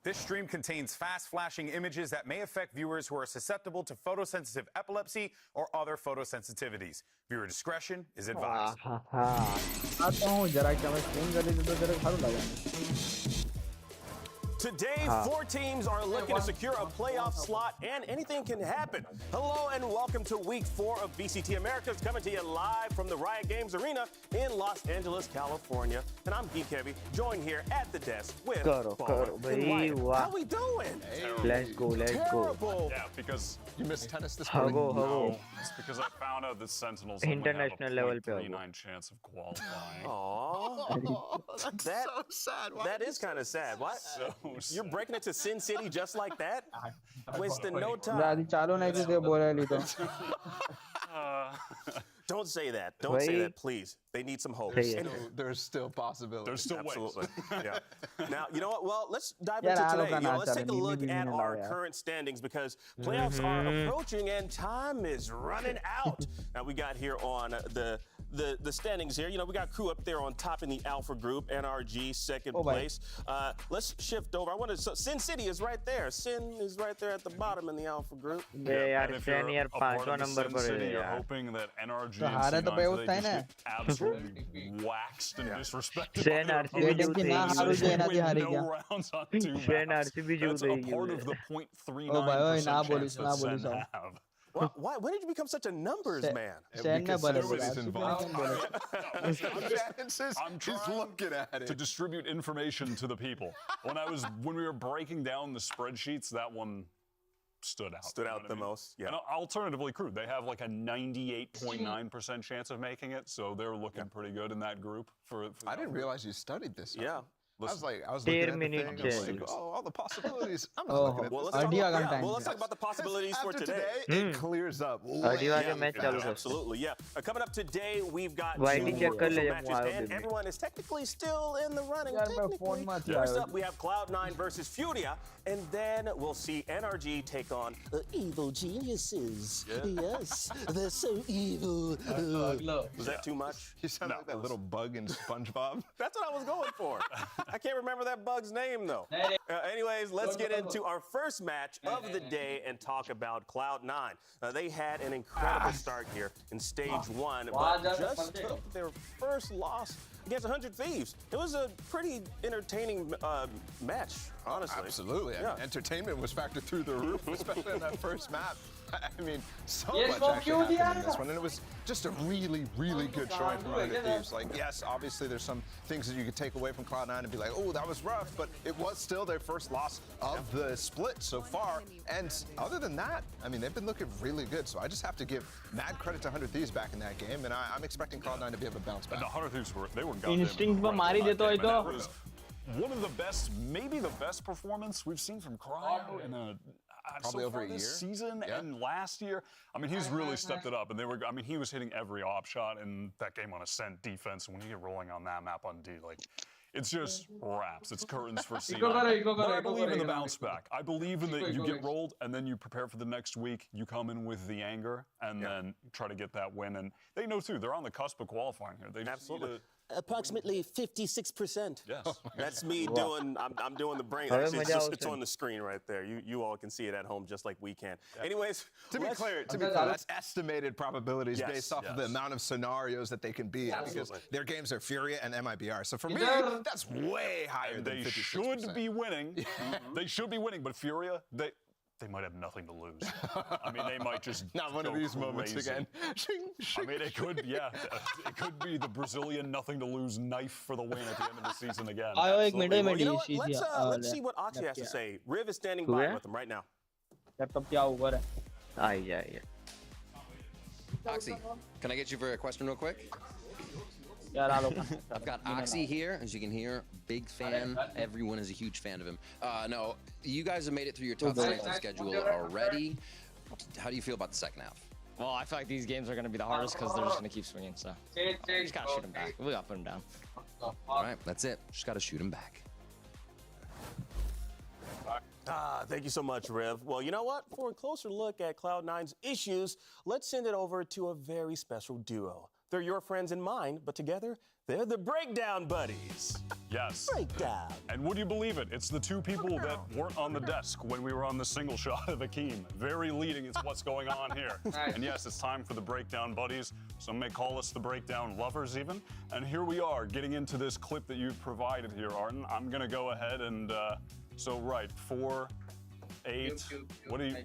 This stream contains fast flashing images that may affect viewers who are susceptible to photosensitive epilepsy or other photosensitivities. Viewer discretion is advised. Today, 4 teams are looking to secure a playoff slot, and anything can happen. Hello and welcome to Week 4 of VCT Americas, coming to you live from the Riot Games Arena in Los Angeles, California. And I'm Geek Heavy, joined here at the desk with Paul and Wyatt. How we doing? Hey. Let's go. Terrible. Yeah, because you missed tennis this morning. no, it's because I found out the Sentinels only International have a level 0.39 chance of qualifying. Aww. That's That- so sad. Why That is kind of sad. What? So You're breaking it to Sin City just like that? Wasting no time. दादी चालू नहीं तो बोला ली तो Don't say that. Don't say that, please. They need some hope. there's still possibilities. there's still Absolutely. Yeah. Now, you know what? Well, let's dive Yeah, into I today. don't know, Let's take a look Charlie. at Me, our yeah. current standings because playoffs are approaching and time is running out. Now, we got here on the standings here. You know, we got crew up there on top in the Alpha group, NRG second place. Let's shift over. I want to. So Sin City is right there. Sin is right there at the bottom in the Alpha group. यार And if you're यार a part पांचवा of the number Sin पर City, है you're यार hoping that NRG तो and हारा तो C9 भाई today होता है just ना। get absolutely waxed and disrespected. Sen by their RCB opponents. जीत ना गई हारू जे ना With दी हारी no क्या rounds on 2 Sen maps. RCB That's a Jeet part गई of the ओ भाई 0.39% ना chance बोलिस ना that Sen बोलिस have. Why? When did you become such a numbers man? Sen ने Because बोला everybody's involved. I'm He's trying looking at to it. distribute information to the people. When we were breaking down the spreadsheets, that one stood out. Stood you know out what the I mean? most. Yeah. And alternatively, crew, they have like a 98.9% chance of making it, so they're looking pretty good in that group. I didn't realize you studied this. Yeah. I was looking at the thing, I was like, change. oh, all the possibilities. I'm Oh. not looking at Well, this. let's talk Idea about, का time well, let's है। talk about the possibilities for After today. it clears up. अगली बार Yeah, match चालू कर absolutely, yeah. Coming up today, we've got YT two check more कर ले crucial जब matches, वो आए and दिन में। everyone is technically still in the running. यार मैं technically. फोन मत First यार up, we have Cloud9 versus Floria, and then we'll see NRG take on the evil geniuses. Yes, they're so evil. Was that too much? You sound like that little bug in SpongeBob. That's what I was going for. I can't remember that bug's name, though. Anyways, let's get into our first match of the day and talk about Cloud9. They had an incredible start here in stage 1, but just took their first loss against 100 Thieves. It was a pretty entertaining match, honestly. Absolutely. I Yeah. mean, entertainment was factored through the roof, especially in that first map. I mean, so Yes, much fuck actually you, happened in this one, and it was just a really, really good showing from 100 Thieves. Like, yes, obviously there's some things that you could take away from Cloud9 and be like, oh, that was rough, but it was still their first loss of the split so far. And other than that, I mean, they've been looking really good. So I just have to give mad credit to 100 Thieves back in that game, and I'm expecting Cloud9 to be able to bounce back. And the 100 Thieves they were goddamn Instinct पर incredible मारी that देता है game, and तो। that was one of the best, maybe the best performance we've seen from Cryo in Probably so over far a this year. season Yeah. and last year. I mean, he's really stepped it up, and he was hitting every op shot in that game on Ascent defense. When you get rolling on that map on D, like, it's just wraps. It's curtains for C9. But I believe in the bounce back. I believe in that you get rolled and then you prepare for the next week. You come in with the anger and then try to get that win. And they know too. They're on the cusp of qualifying here. They just need Absolutely. to- Approximately 56%. Yes. That's me doing. I'm doing the brain. Hey, Actually, मजा it's आता है। on the screen right there. You all can see it at home just like we can. Anyways, To be let's- clear, that's estimated probabilities Yes, based off of the amount of scenarios that they can be in, because Absolutely. their games are Furia and MIBR. So for me, that's way higher And than they 56%. should be winning. They should be winning. But Furia, they might have nothing to lose. I mean, they might just Not one of go these moments crazy. again. Shing, I shing. mean, it could, yeah. It could be the Brazilian nothing to lose knife for the win at the end of the season again. आयो एक minute में Well, you know what? D Let's see what Oxy has to say. Riv is standing Who by है? with him right now. Laptop क्या ऊपर है आई जाए Oxy, can I get you for a question real quick? यार आलो I've got Oxy here, as you can hear, big fan. Everyone is a huge fan of him. No, you guys have made it through your tough schedule already. How do you feel about the second half? Well, I feel like these games are going to be the hardest because they're just going to keep swinging. So we just got to shoot them back. We got to put them down. All right, that's it. Just got to shoot him back. Thank you so much, Riv. Well, you know what? For a closer look at Cloud9's issues, let's send it over to a very special duo. They're your friends and mine, but together, they're the Breakdown Buddies. Yes. Breakdown. And would you believe it? It's the two people that weren't on the desk when we were on the single shot of Akeem. Very leading is what's going on here. And yes, it's time for the breakdown buddies. Some may call us the breakdown lovers even. And here we are getting into this clip that you've provided here, Arden. I'm gonna go ahead and, so right, 4, 8, what do you,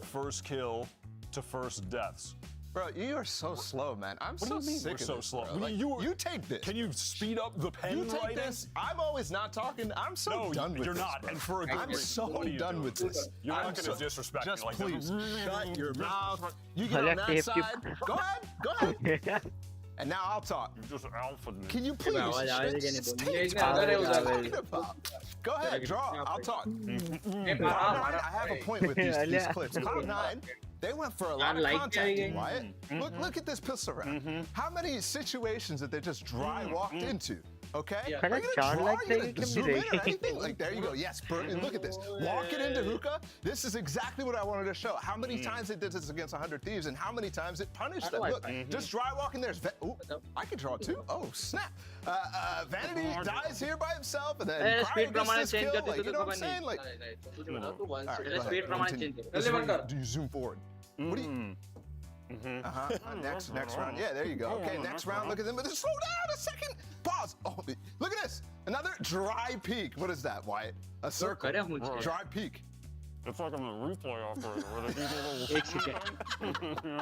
first kill to first deaths. Bro, you are so slow, man. I'm What so do you mean sick we're of so this, slow? bro. Like, you take this. Can you speed up the pen You take writing? this. I'm always not talking. I'm so No, done with you're this, not. bro. And for a good I'm reason. so What are you done doing? with this. You're I'm not going to disrespect just me like please that. shut your mouth. You get on that side. Go ahead. Go ahead. And now I'll talk. You just alpha me. Can you please? It's tape. Go ahead, draw. I'll talk. I have a point with these clips. Cloud9, they went for a lot of contacting, Wyatt. Look at this pistol round. How many situations that they just dry walked into? Okay? Are you gonna zoom in or anything? Like, there you go. Yes, and look at this. Walking into hookah, this is exactly what I wanted to show. How many times they did this against 100 Thieves and how many times it punished them. Look, just dry walking there. Ooh, I can draw too. Oh, snap. Vanity dies here by himself and then Cryo gets this kill. Like, you know what I'm saying? Like, do you zoom forward? What do you... Next round. Yeah, there you go. Okay, next round. Look at them. But slow down a second. Pause. Oh, look at this. Another dry peak. What is that, Wyatt? A circle. Dry peak. It's like I'm a replay operator where they do the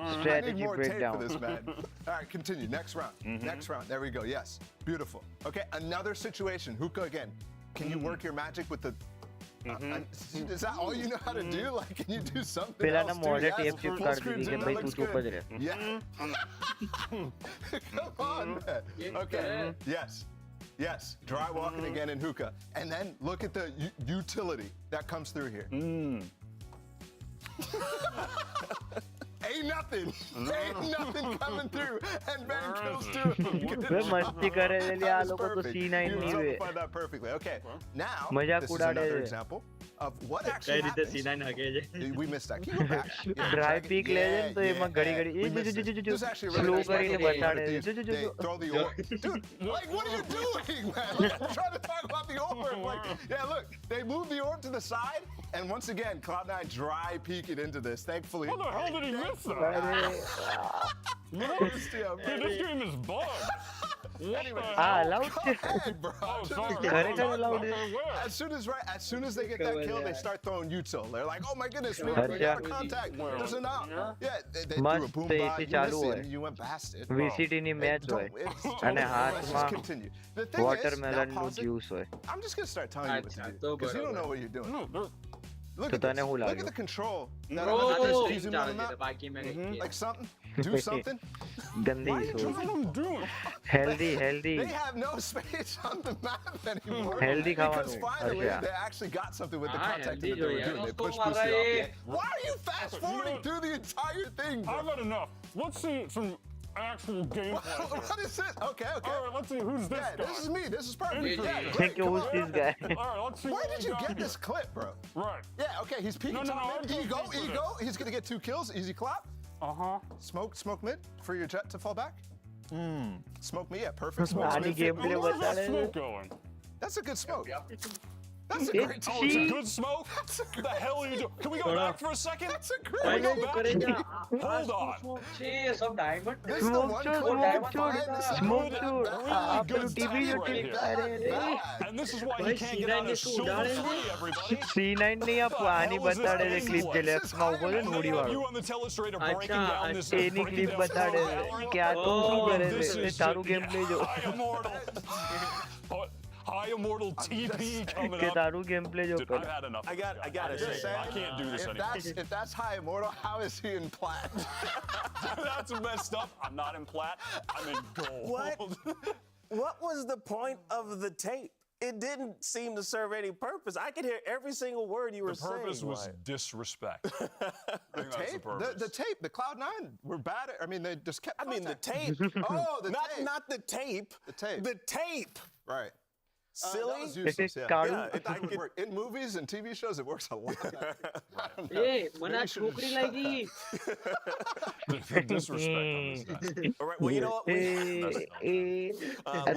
little... I need more tape for this, man. All right, continue. Next round. Next round. There we go. Yes. Beautiful. Okay, another situation. Hookah again. Can you work your magic with the... is that all you know how to do? Like, can you do something else? Yeah. Come on, man. Okay. Yes. Yes. Dry walking again in hookah. And then look at the utility that comes through here. Ain't nothing. Ain't nothing coming through. And Ben kills too. That's perfect. You exemplified that perfectly. Okay. Now, this is another example of what actually happens. We missed that. Can you go back? Dry peak legend, We missed it. This is actually a really nice way. They throw the orb. Dude, like, what are you doing, man? Like, I'm trying to talk about the orb. Like, yeah, look, they move the orb to the side, and once again, Cloud9 dry peeking into this. Thankfully. How the hell did he miss that? Dude, this game is bugged. Anyway, allowed. Go ahead, bro. Oh, sorry. As soon as they get that kill, they start throwing util. They're like, oh my goodness, we got contact. There's an out. Yeah, they threw a boom bomb. You missed it, and you went past it. VCT ની match હોય અને Let's just હાથમાં continue. The thing is, watermelon now નું pause it. juice હોય. I'm just gonna start telling you what to do because you don't know what you're doing. Look So at this. તને શું Look at લાગ્યું? the control. That you zoom on the map. Like something. Do something. ગંદી What are you સોચ. trying to do? Healthy, healthy. They have no space on the map anymore. Healthy Because ખાવાનું. finally Harsha. they actually got something with the contact that they were doing. They pushed Lucy off. Yeah. Why are you fast forwarding through the entire thing, bro? I've had enough. Let's see some actual gameplay. What is this? Okay. All right, let's see who's this Yeah, guy. this is me. This is perfect. Yeah, Interesting. great. Come Who's on. this guy? All right, let's see. Where what did we you got get here. this clip, bro? Right. Yeah, okay, he's peeking No, top mid. I'm Ego, going for ego. He's gonna get 2 kills. Easy clap. Smoke mid for your jet to fall back. Smoke me, yeah, perfect. Smoke આની mid. gameplay Where's that બતાડે. smoke going? That's a good smoke. That's a great Oh, it's a good smoke? What the hell are you doing? Can we go back for a second? That's a great Can we go back? Hold on. This is the Smoke one shoot, clip smoke that shoot, defines this smoke good shoot. and bad. પેલું TV And this is why he can't get out of silver free, everybody. C9 ની આ આની બતાડે છે clip જે લેફ્ટમાં ઉભો છે ને હોડી You વાળો. on the telestrator breaking down this એની ક્લિપ બતાડે છે કે આ તું શું કરે છે તારું ગેમ પ્લે જો High Immortal. High Immortal TP coming કે up. તારું ગેમ પ્લે જો Dude, I've had enough. I gotta say, I can't do this anymore. If that's high immortal, how is he in plat? That's messed up. I'm not in plat. I'm in gold. what was the point of the tape? It didn't seem to serve any purpose. I could hear every single word you were The purpose saying. was disrespect. I think that's Tape? the purpose. The tape, the Cloud9 were bad at, I mean, they just kept I mean, the contact. tape. Oh, the tape. Not the tape. The tape. The tape. Right. Silly? That was useless, yeah. Karu. Yeah, that would work. In movies and TV shows, it works a lot. I don't know. A Maybe मना you should've छोकरी shut लागी The disrespect on this guy. All right, well, you know what?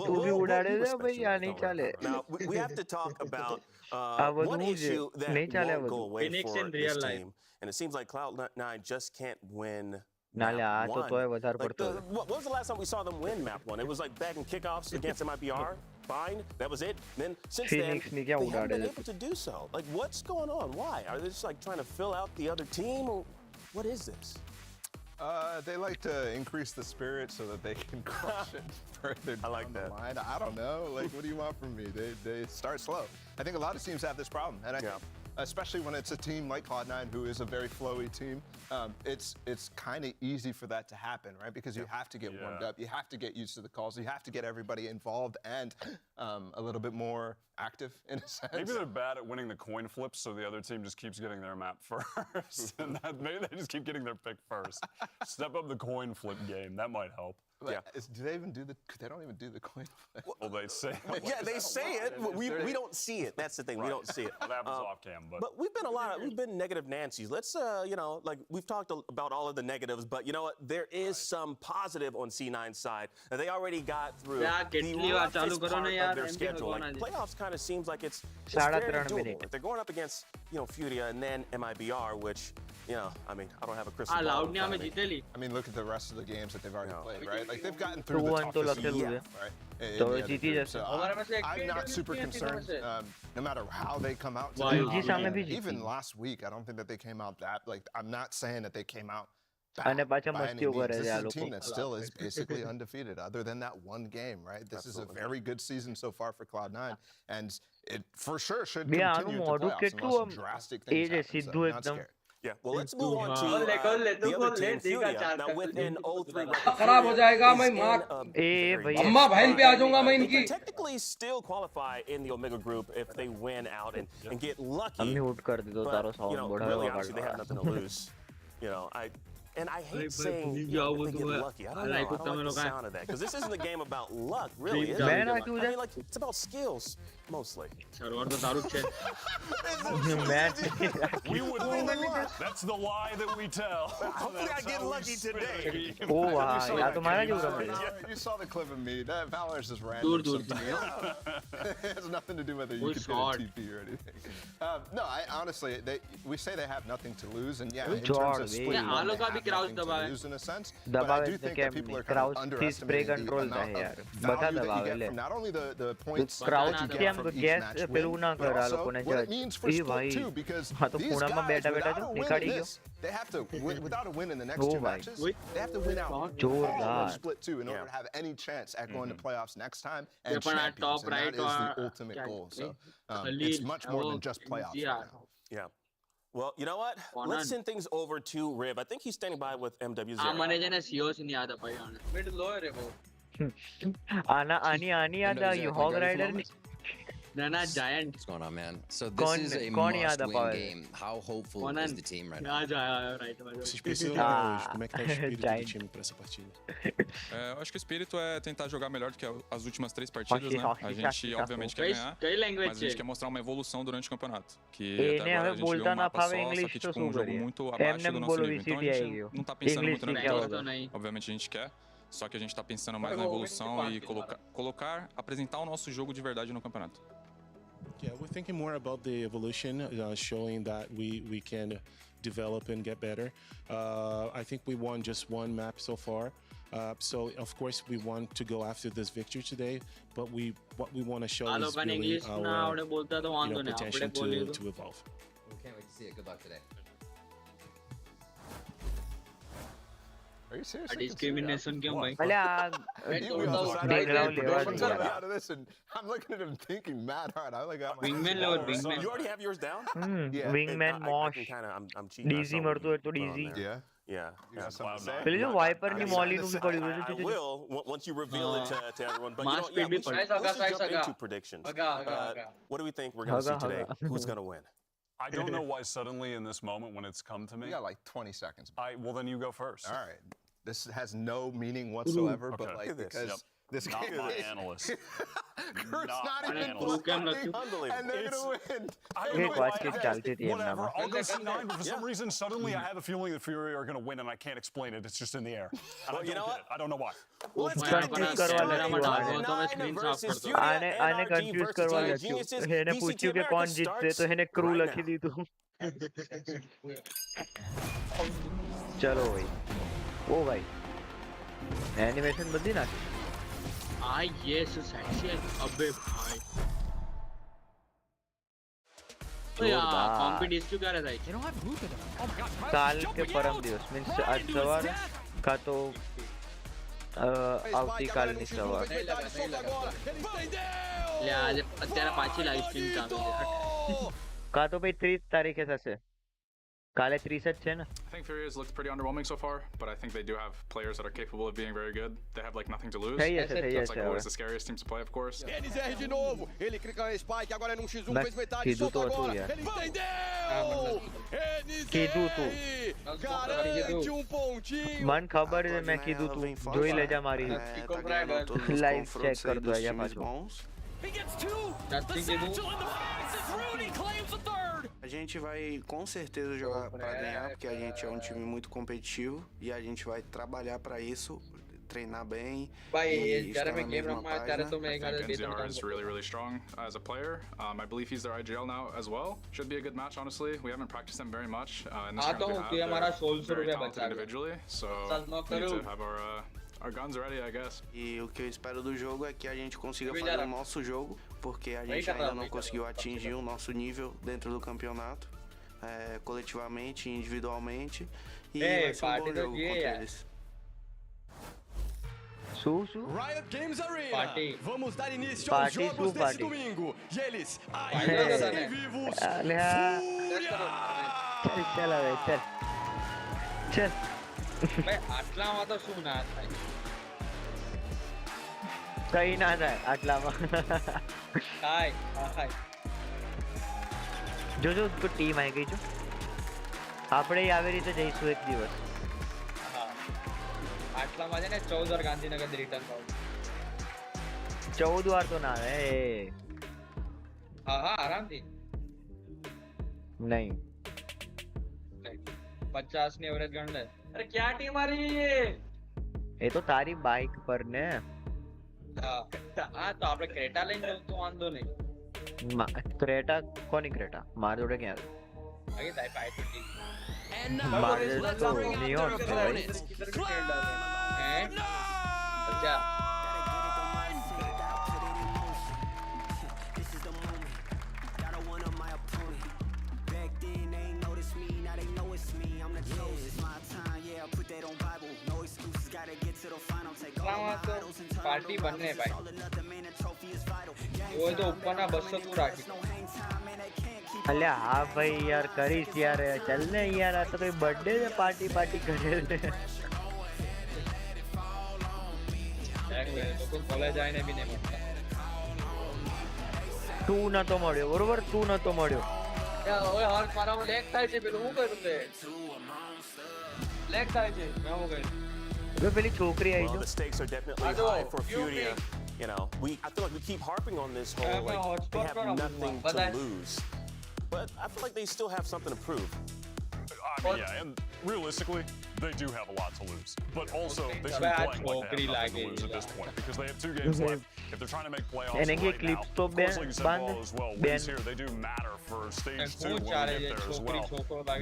तू भी उड़ा रहे थे भाई या नहीं चले Now, we have to talk about वो one दूर issue that नहीं चले won't वो go away Phoenix for in this real life. team, and it seems like Cloud9 just can't win नाले आ map तो one. तो है વધારે Like પડતો what was the last time we saw them win map one? It was like back in kickoffs against MIBR. Fine, that was it. Then since Phoenix then, ने they क्या haven't उड़ा been रहे able to do so. Like, what's going on? Why? Are they just like trying to fill out the other team, or what is this? They like to increase the spirit so that they can crush it further down like the that. line. I don't know. Like, what do you want from me? They start slow. I think a lot of teams have this problem, and I think, especially when it's a team like Cloud9, who is a very flowy team, it's kind of easy for that to happen, right? Because you have to get warmed up, you have to get used to the calls, you have to get everybody involved and a little bit more active in a sense. Maybe they're bad at winning the coin flips, so the other team just keeps getting their map first, and maybe they just keep getting their pick first. Step up the coin flip game. That might help. Yeah. Do they even do the? They don't even do the coin flip. Well, they say. Yeah, they say it. We don't see it. That's the thing. We don't see it. That happens off cam, But we've been negative Nancy's. Let's like we've talked about all of the negatives, but you know what? There is some positive on C9's side. They already got through the roughest part of their schedule. Like, playoffs kind of seems like it's very doable. Like, they're going up against Furia and then MIBR, which I mean, I don't have a crystal ball. I mean, look at the rest of the games that they've already played, right? Like, they've gotten through the 2-1 तो toughest लगते year, हुए right? तो जीती जैसे So I'm not super concerned, no matter how they come out जीती सामने भी today. जीती Even last week, I don't think that they came out that, like, I'm not saying that they came out અને bad પાછા by મસ્તી any ઉભા means. રહે This છે આ is a લોકો team that still is basically undefeated, other than that one game, right? This is a very good season so far for Cloud9, and it for sure should બે continue આનું to મોઢું playoffs કેટલું unless drastic એ things જે happen. So સીધું I'm not એકદમ scared. Yeah, well, let's move on to the other team, Furia. Now, with an 0-3 record, खराब हो जाएगा मैं Furia माँ is in a A very भैया अम्मा बहन पे आ जाऊंगा मैं They इनकी can technically still qualify in the Omega group if they win out and get lucky. Mute कर दे दो तारो But, साउंड बढ़ावा really, obviously, they have nothing to lose. I hate saying if they get lucky. I don't know. I don't like the sound of that because this isn't a game about luck, really. Is it? मैं I ना क्यों mean, like it's about skills mostly. We would. That's the lie that we tell. Hopefully, I get lucky today. ओ वाह या तो मारा जो रहा है You saw the clip of me. That Valor is just random. It has nothing to do with whether you could get a TP or anything. No, I honestly, we say they have nothing to lose, and yeah, in terms of split, they have nothing to lose in a sense. But I do think that people are kind of underestimating the amount of value that you get from not only the points that you get from each match win, but also what it means for split too, because these guys, without a win in this, they have to win, without a win in the next two matches, they have to win out all of split two in order to have any chance at going to playoffs next time and champions, and that is the ultimate goal. So it's much more than just playoffs right now. Yeah. Well, you know what? Let's send things over to Rib. I think he's standing by with MWZ. आना आनी आनी आता you hog rider giant. What's going on, man? So this is a must-win game. How hopeful is the team right now? Vocês precisam hoje. Como é que tá o espírito do time para essa partida? Eu acho que o espírito é tentar jogar melhor do que as últimas 3 partidas, né? A gente obviamente quer ganhar, mas a gente quer mostrar uma evolução durante o campeonato. Que até agora a gente viu um mapa só que tipo um jogo muito abaixo do nosso nível. Então a gente não tá pensando muito na vitória. Obviamente a gente quer, só que a gente tá pensando mais na evolução e apresentar o nosso jogo de verdade no campeonato. Yeah, we're thinking more about the evolution, showing that we can develop and get better. I think we won just one map so far. So of course we want to go after this victory today, but what we want to show is really our potential to evolve. We can't wait to see it. Good luck today. Are you serious? Discrimination क्यों भाई? Out of this, and I'm looking at him thinking mad hard. I like Wingman lower, wingman. You already have yours down? Yeah. Wingman मॉश I'm cheating. DG मरतो है तो DG Yeah. Yeah. You got something to say? पहले जो wiper नहीं Molly तुम पड़ी I will once you reveal it to everyone. But Mass you know, speed let's jump into predictions. What do we think we're going to see today? Who's going to win? I don't know why suddenly in this moment when it's come to me. You got like 20 seconds. Well, then you go first. All right. This has no meaning whatsoever, but Okay. like because this Not game my is. analyst. Kurt's not my even analyst. playing, and they're going to win. I don't know why. Whatever. I'll go C9, but for some reason, suddenly I have a feeling that Fury are going to win, and I can't explain it. It's just in the air. And Well, I you don't know get it. I don't know why. Let's confuse करवा versus लेती आने आने confuse करवा लेती हूँ हेने पूछी कि कौन जीतते तो हेने क्रू लखी दी तू चलो भाई ओ भाई एनिमेशन बदली ना ये सो सेक्सी है अबे भाई कॉम्पिटिशन क्या रहता है काल के परम दिवस मींस आज सवार का तो આવતીકાલ ની સવાર લે આજે અત્યારે પાછી લાઈવ સ્ટ્રીમ ચાલુ છે કા તો ભાઈ 30 તારીખે થશે કાલે 30 જ છે ને I think Fury has looked pretty underwhelming so far, but I think they do have players that are capable of being very good. They have like nothing to lose. That's like always the scariest teams to play, of course. NZR de novo, ele clica na spike, agora é num X1, fez metade, Kidu solta to agora, yaar. ele entendeu! Kidu to garante pontinho! મન ખબર છે મેં કીધું તું જોઈ લેજા મારી live check કરતો આયા પાછો He gets two. The satchel in the face is Rudy claims the third. A gente vai com certeza jogar para ganhar, porque a gente é um time muito competitivo e a gente vai trabalhar para isso, treinar bem. भाई e यार estar मैं na game mesma रखा है तो मैं I think NZR is really strong as a player. I believe he's their IGL now as well. Should be a good match, honestly. We haven't practiced them very much. In this round we have very talented individually, so we need to have our guns ready, I guess. E o que eu espero do jogo é que a gente consiga fazer o nosso jogo, porque a gente ainda não conseguiu atingir o nosso nível dentro do campeonato, coletivamente e individualmente. E vai ser um bom jogo contra eles. Riot Games Arena. Vamos dar início aos Party jogos desse party. domingo. E eles ainda seguem vivos. Fúria! चल अबे चल चल भाई આટલામાં તો શું ના થાય કઈ ના થાય આટલામાં થાય જો જો તો ટીમ આવી ગઈ છો આપણે આવી રીતે જઈશું એક દિવસ આટલામાં છે ને 14 વાર ગાંધીનગર રિટર્ન પાઉં 14 વાર તો ના રે હા આરામથી નહીં 50 ની એવરેજ ગણ લે અરે ક્યા ટીમ મારી એ તો તારી બાઇક પર ને હા તો આપણે ક્રેટા લઈને જવું તો વાંધો નહીં ક્રેટા કોની ક્રેટા માર જોડે ક્યાં આગે તાઈ પાઈ ટી માર જોડે તો નિયોન છે ભાઈ હે અચ્છા પાર્ટી બને ભાઈ वो तो ऊपर ना 200 तू राखी અલ્યા હા ભાઈ યાર કરીશ યાર ચલ ને યાર આ તો કોઈ બર્થડે છે પાર્ટી કરે લોકો કોલેજ આવીને બી નહીં મળતા તું નતો મળ્યો બરોબર તું નતો મળ્યો ઓય હર મારામાં લેગ થાય છે પેલું હું કરું તે લેગ થાય છે મેં હું કર્યું જો પેલી છોકરી આવી Well, the stakes are definitely high for Furia. You know, I feel like we keep harping on this whole like they have nothing to lose, but I feel like they still have something to prove. I mean, yeah, and realistically, they do have a lot to lose. But also, they should be playing like they have nothing to lose at this point because they have 2 games left. If they're trying to make playoffs right now, of course, like you said, Paul, as well, wins here, they do matter for stage 2 when we get there as well.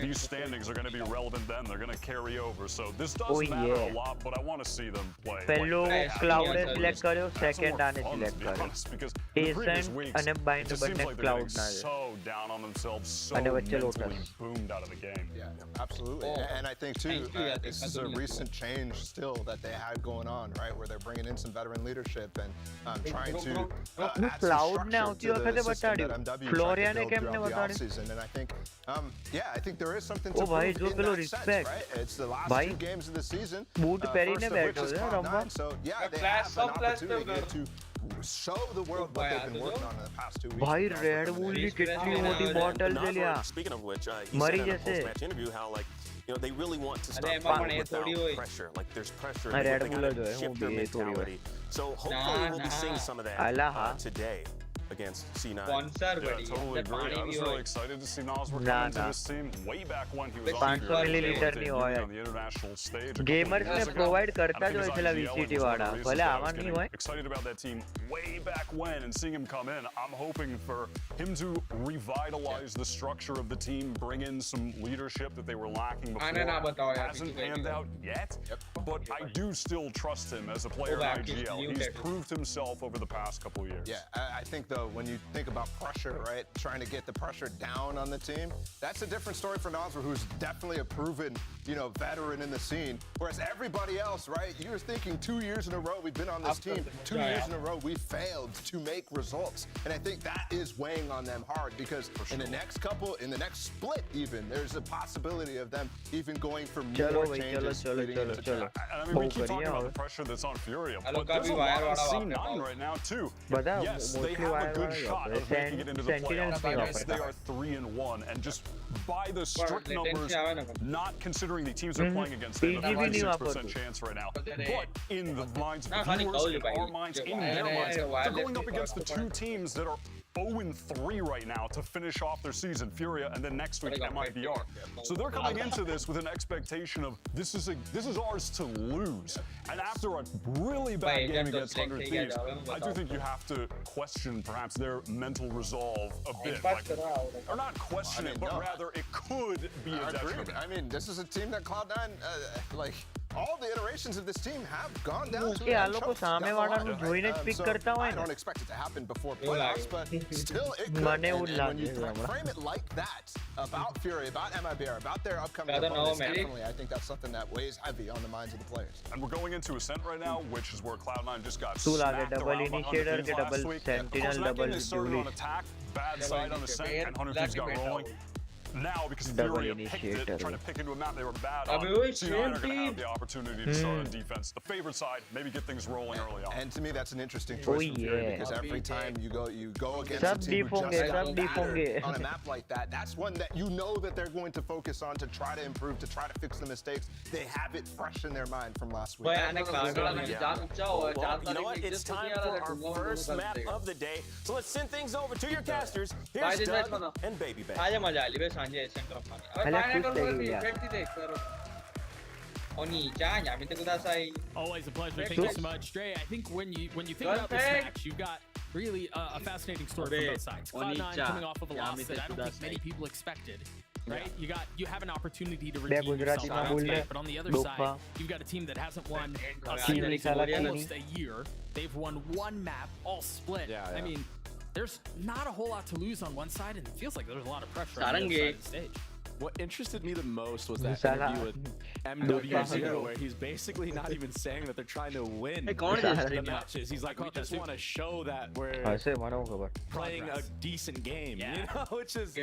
These standings are going to be relevant then. They're going to carry over. So this does matter a lot, but I want to see them play. Fellow Cloud select કર્યો second આને select કર્યો because Ascent અને Bind બંને Cloud ના so down on themselves, so અને વચ્ચે mentally Lotus boomed out of the game. Yeah, absolutely. And I think too, this is a recent change still that they had going on, right? Where they're bringing in some veteran leadership and trying to add some structure to the system that MW Floria tried to build throughout the offseason. And I think, I think there is something to ભાઈ prove જો in પેલો that sense, respect right? It's the last ભાઈ 2 games of the season. Boot પહેરીને First of which બેઠો is છે રમવા Cloud9. So yeah, they have an opportunity to show the world what they've been working on in the past 2 weeks. ભાઈ red બુલની કેટલી મોટી bottle છે લ્યા Speaking of which, he મરી said in a જશે post-match interview how like they really want to start playing without pressure. Like there's pressure. They got to shift their mentality. So hopefully we'll be seeing some of that today against C9. Totally agree. I was really excited to see Nosworth come into this team way back when he was on the international stage. Gamers में provide करता जो इसला VCT वाला भले आवा नहीं हुआ. Excited about that team way back when and seeing him come in. I'm hoping for him to revitalize the structure of the team, bring in some leadership that they were lacking before. Hasn't panned out yet, but I do still trust him as a player in IGL. He's proved himself over the past couple of years. Yeah, I think though, when you think about pressure, right, trying to get the pressure down on the team, that's a different story for Nosworth, who's definitely a proven, veteran in the scene. Whereas everybody else, right, you're thinking 2 years in a row we've been on this team, 2 years in a row we failed to make results. And I think that is weighing on them hard because in the next split even, there's a possibility of them even going for more changes. I mean, we keep talking about the pressure that's on Furia, but there's a lot on C9 right now too. Yes, they have a good shot of making it into the playoffs. Yes, they are 3-1, and just by the strict numbers, not considering the teams they're playing against, they have a 96% chance right now. But in the minds of viewers, in our minds, in their minds, they're going up against the two teams that are 0-3 right now to finish off their season, Furia, and then next week MIBR. So they're coming into this with an expectation of this is ours to lose. And after a really bad game against 100 Thieves, I do think you have to question perhaps their mental resolve a bit. Or not question it, but rather it could be a detriment. I mean, this is a team that Cloud9, all the iterations of this team have gone down to I don't expect it to happen before playoffs, but still it could. And when you frame it like that about Fury, about MIBR, about their upcoming opponents, definitely I think that's something that weighs heavy on the minds of the players. And we're going into Ascent right now, which is where Cloud9 just got smacked around by 100 Thieves last week. That game they started on attack, bad side on Ascent, and 100 Thieves got rolling. Now, because Furia picked it, trying to pick into a map they were bad on, C9 are going to have the opportunity to start on defense. The favorite side, maybe get things rolling early on. And to me, that's an interesting choice for Furia because every time you go against a team who just on a map like that, that's one that you know that they're going to focus on to try to improve, to try to fix the mistakes. They have it fresh in their mind from last week. Well, you know what? It's time for our first map of the day. So let's send things over to your casters. Here's Doug and Baby Bang. Always a pleasure. Thank you so much, Dre. I think when you think about this match, you've got really a fascinating story from both sides. Cloud9 coming off of a loss that I don't think many people expected. Right? You have an opportunity to redeem yourself on this but on the other side, you've got a team that hasn't won a series in almost a year. They've won one map, all split. I mean, there's not a whole lot to lose on one side, and it feels like there's a lot of pressure on the other side of the stage. What interested me the most was that interview with MW0, where he's basically not even saying that they're trying to win the matches. He's like, we just want to show that we're playing a decent game, which is,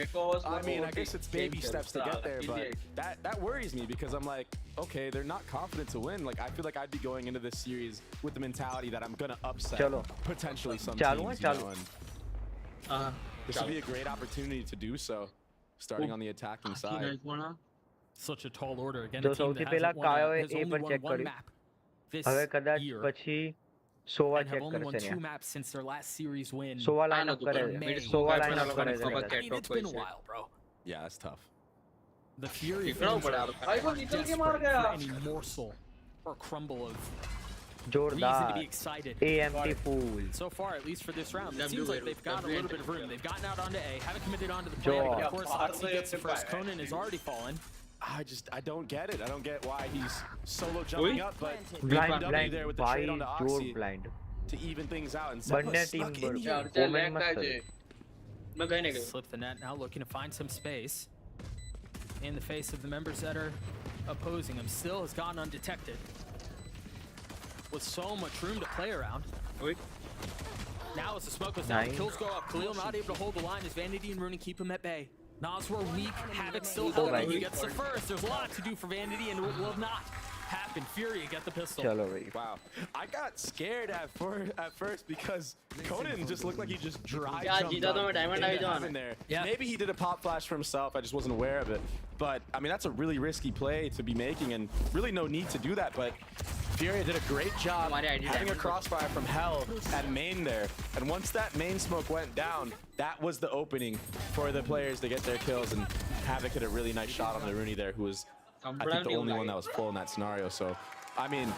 I mean, I guess it's baby steps to get there, but that worries me because I'm like, okay, they're not confident to win. Like, I feel like I'd be going into this series with the mentality that I'm going to upset potentially some teams, this would be a great opportunity to do so. Starting on the attacking side. Such a tall order again. A team that hasn't won one map this year. And have only won 2 maps since their last series win. I mean, it's been a while, bro. Yeah, that's tough. The Fury fans are desperate for any morsel or crumble of reason to be excited. AMT fool. So far, at least for this round, it seems like they've got a little bit of room. They've gotten out onto A, haven't committed onto the play. But of course, Odyssey gets the first. Conan is already fallen. I don't get it. I don't get why he's solo jumping up, but blind there with the trade on the Oxy to even things out. And Slip the net now, looking to find some space in the face of the members that are opposing him. Still has gone undetected, with so much room to play around. Now as the smoke goes down, kills go up. Khalil not able to hold the line as Vanity and Rooney keep him at bay. Nosworth weak, Havoc still holding. He gets the first. There's a lot to do for Vanity and will not happen. Furia get the pistol. Wow. I got scared at first because Conan just looked like he just dry jumped up in there. Yeah. Maybe he did a pop flash for himself. I just wasn't aware of it. But, I mean, that's a really risky play to be making, and really no need to do that. But Furia did a great job having a crossfire from hell at main there. And once that main smoke went down, that was the opening for the players to get their kills. And Havoc hit a really nice shot on the Rooney there, who was, I think, the only one that was full in that scenario. So, I mean,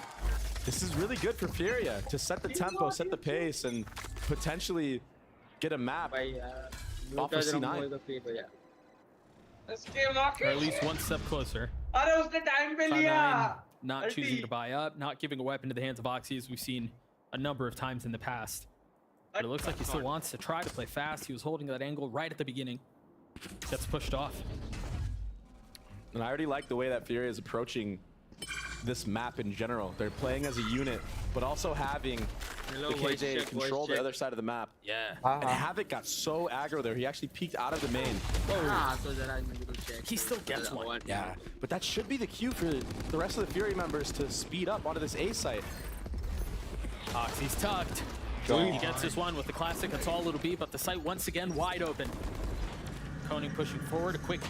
this is really good for Furia to set the tempo, set the pace, and potentially get a map off of C9. Or at least one step closer. Cloud9 not choosing to buy up, not giving a weapon to the hands of Oxy, as we've seen a number of times in the past. But it looks like he still wants to try to play fast. He was holding that angle right at the beginning. Gets pushed off. And I already like the way that Furia is approaching this map in general. They're playing as a unit, but also having the KJ control the other side of the map. Yeah. And Havoc got so aggro there. He actually peeked out of the main. He still gets one. Yeah, but that should be the cue for the rest of the Fury members to speed up onto this A site. Oxy's tucked. He gets this one with the classic. It's all it'll be, but the site once again wide open. Koning pushing forward. A quick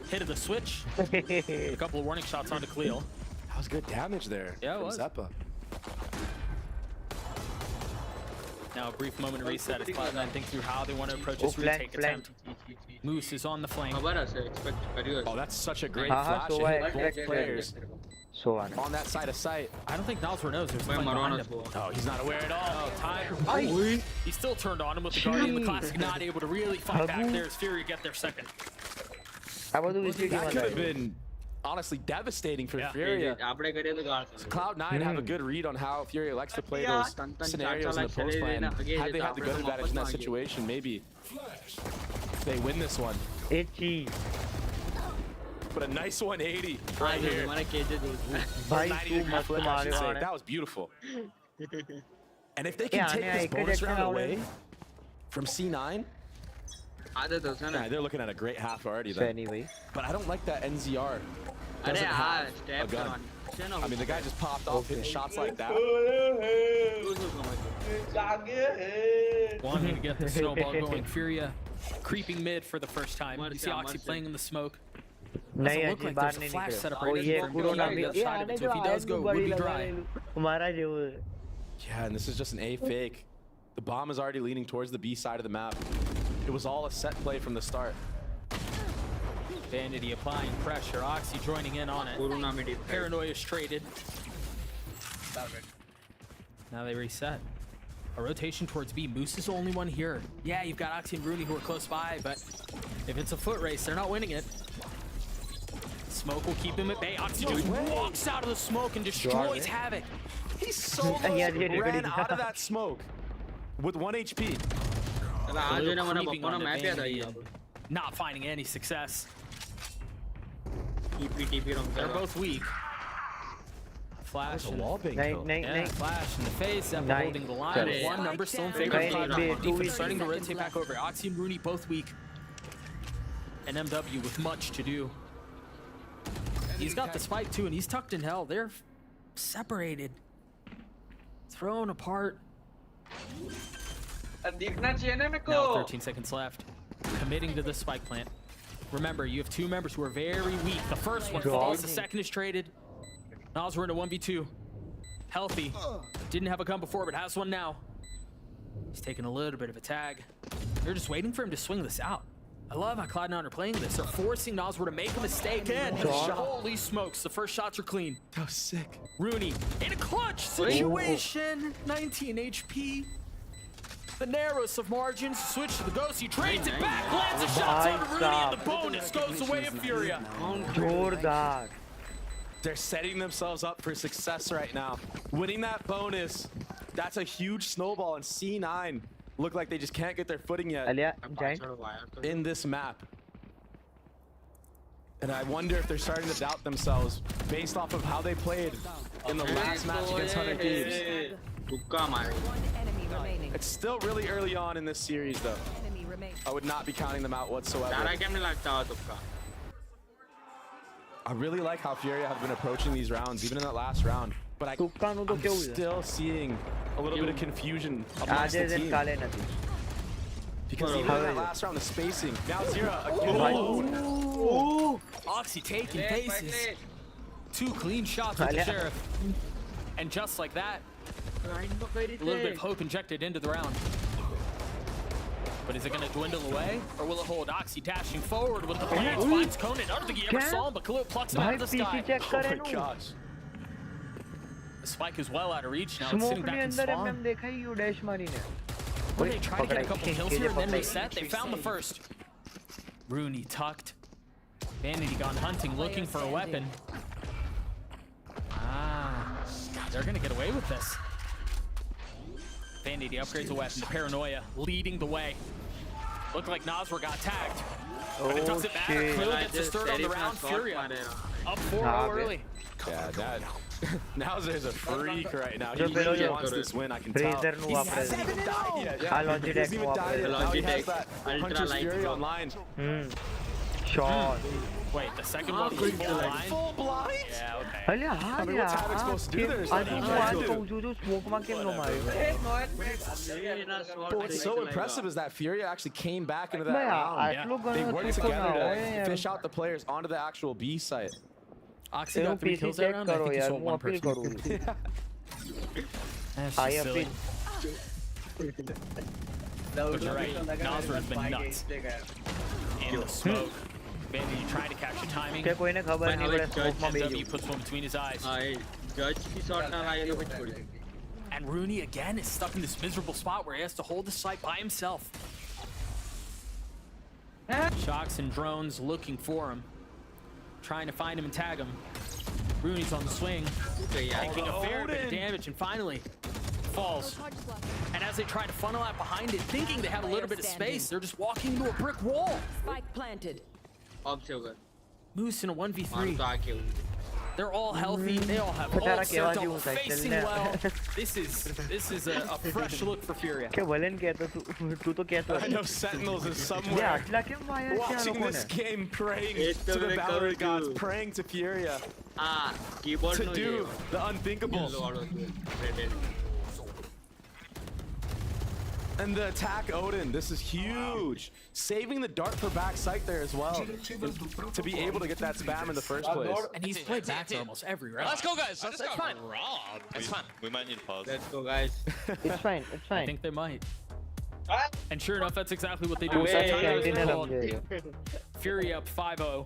hit of the switch. A couple of warning shots onto Cleo. That was good damage there. Yeah, it from was. Zeppa. Now a brief moment of reset as Cloud9 think through how they want to approach this retake attempt. Moose is on the flank. Oh, that's such a great flash. It hit both players on that side of sight. I don't think Nalsor knows there's one behind him. Oh, he's not aware at all. Oh, time. He still turned on him with the Guardian. The Classic not able to really fight back there as Fury get their second. That could have been honestly devastating for Furia. So Cloud9 have a good read on how Furia likes to play those scenarios in the post plan. Had they had the gun advantage in that situation, maybe they win this one. But a nice 180 right here. For a 90-degree flip, I should say. That was beautiful. And if they can take this bonus round away from C9, yeah, they're looking at a great half already then. But I don't like that NZR doesn't have a gun. I mean, the guy just popped off hitting shots like that. Wanting to get the snowball going. Furia creeping mid for the first time. You see Oxy playing in the smoke. Doesn't look like there's a flash set up right in for him on the other side of it. So if he does go, it would be dry. Yeah, and this is just an A fake. The bomb is already leaning towards the B side of the map. It was all a set play from the start. Vanity applying pressure. Oxy joining in on it. Paranoia is traded. Now they reset. A rotation towards B. Moose is the only one here. Yeah, you've got Oxy and Rooney who are close by, but if it's a foot race, they're not winning it. Smoke will keep him at bay. Oxy just walks out of the smoke and destroys Havoc. He solo ran out of that smoke with 1 HP. Not finding any success. They're both weak. Flash. Yeah, flash in the face. Zeppa holding the line. One number still in favor of Cloud9. Defense starting to rotate back over. Oxy and Rooney both weak. And MW with much to do. He's got the spike too, and he's tucked in hell. They're separated. Thrown apart. Now 13 seconds left. Committing to the spike plant. Remember, you have two members who are very weak. The first one falls, the second is traded. Nas, we're in a 1v2. Healthy. Didn't have a gun before, but has one now. He's taking a little bit of a tag. They're just waiting for him to swing this out. I love how Cloud9 are playing this. They're forcing Nasr to make a mistake. And holy smokes, the first shots are clean. That was sick. Rooney in a clutch situation. 19 HP. The narrowest of margins. Switch to the ghost. He trades it back. Lands a shot on Rooney, and the bonus goes the way of Furia. They're setting themselves up for success right now. Winning that bonus, that's a huge snowball, and C9 look like they just can't get their footing yet in this map. And I wonder if they're starting to doubt themselves based off of how they played in the last match against 100 Thieves. It's still really early on in this series, though. I would not be counting them out whatsoever. I really like how Furia have been approaching these rounds, even in that last round. But I'm still seeing a little bit of confusion amongst the team. Because even in that last round, the spacing. Now Zira again. Ooh. Oxy taking bases. 2 clean shots with the Sheriff. And just like that, a little bit of hope injected into the round. But is it going to dwindle away, or will it hold? Oxy dashing forward with the plans, finds Conan. I don't think he ever saw him, but Khalil plucks him out of the sky. Oh my gosh. The spike is well out of reach now. It's sitting back in spawn. Well, they try to get a couple kills here and then reset. They found the first. Rooney tucked. Vanity gone hunting, looking for a weapon. They're going to get away with this. Vanity upgrades a weapon. The Paranoia leading the way. Looked like Nasra got tagged. But it doesn't matter. Khalil gets his third on the round. Furia up 4-0 early. Yeah, that... Nowzer's a freak right now. He really wants this win, I can tell. He hasn't even died yet. Yeah, he hasn't even died yet. Now he has that Hunter's Fury online. Shot. Wait, the second one was full blind? Full blind? Yeah, okay. I mean, what's Havoc supposed to do there? But what's so impressive is that Furia actually came back into that round. They worked together to fish out the players onto the actual B site. Oxy got 3 kills that round. I think he saw 1 person. That's just silly. But you're right, Nasra has been nuts. In the smoke. Vanity trying to capture timing. NW puts one between his eyes. And Rooney again is stuck in this miserable spot where he has to hold the site by himself. Shocks and drones looking for him. Trying to find him and tag him. Rooney's on the swing. Taking a fair bit of damage and finally falls. And as they try to funnel out behind it, thinking they have a little bit of space, they're just walking into a brick wall. Spike planted. Moose in a 1v3. They're all healthy. They all have ult set up, facing well. This is a fresh look for Furia. I know Sentinels is somewhere watching this game, praying to the Valorant gods, praying to Furia to do the unthinkable. And the attack Odin, this is huge. Saving the dart for back sight there as well. To be able to get that spam in the first place. And he's played back almost every round. Let's go, guys. That's fine. It's fine. We might need pause. Let's go, guys. It's fine. It's fine. I think they might. And sure enough, that's exactly what they do. Furia up 5-0.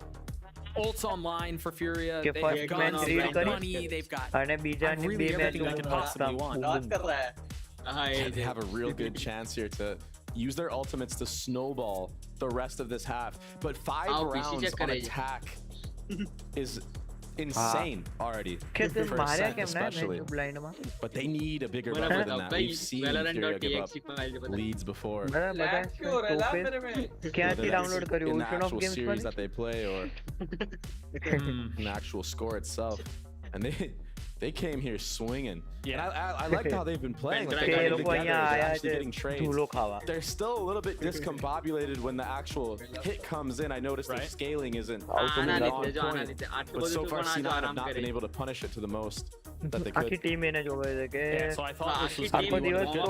Ults online for Furia. They have guns, they've got money, they've got really everything they could possibly want. They have a real good chance here to use their ultimates to snowball the rest of this half. But 5 rounds on attack is insane already. For Ascent especially. But they need a bigger buffer than that. We've seen Furia give up leads before. In the actual series that they play or in the actual score itself. And they came here swinging. Yeah, and I liked how they've been playing. Like they're actually getting trades. They're still a little bit discombobulated when the actual hit comes in. I noticed their scaling isn't on point. But so far, C9 have not been able to punish it to the most that they could. Yeah, so I thought this was going to be one of the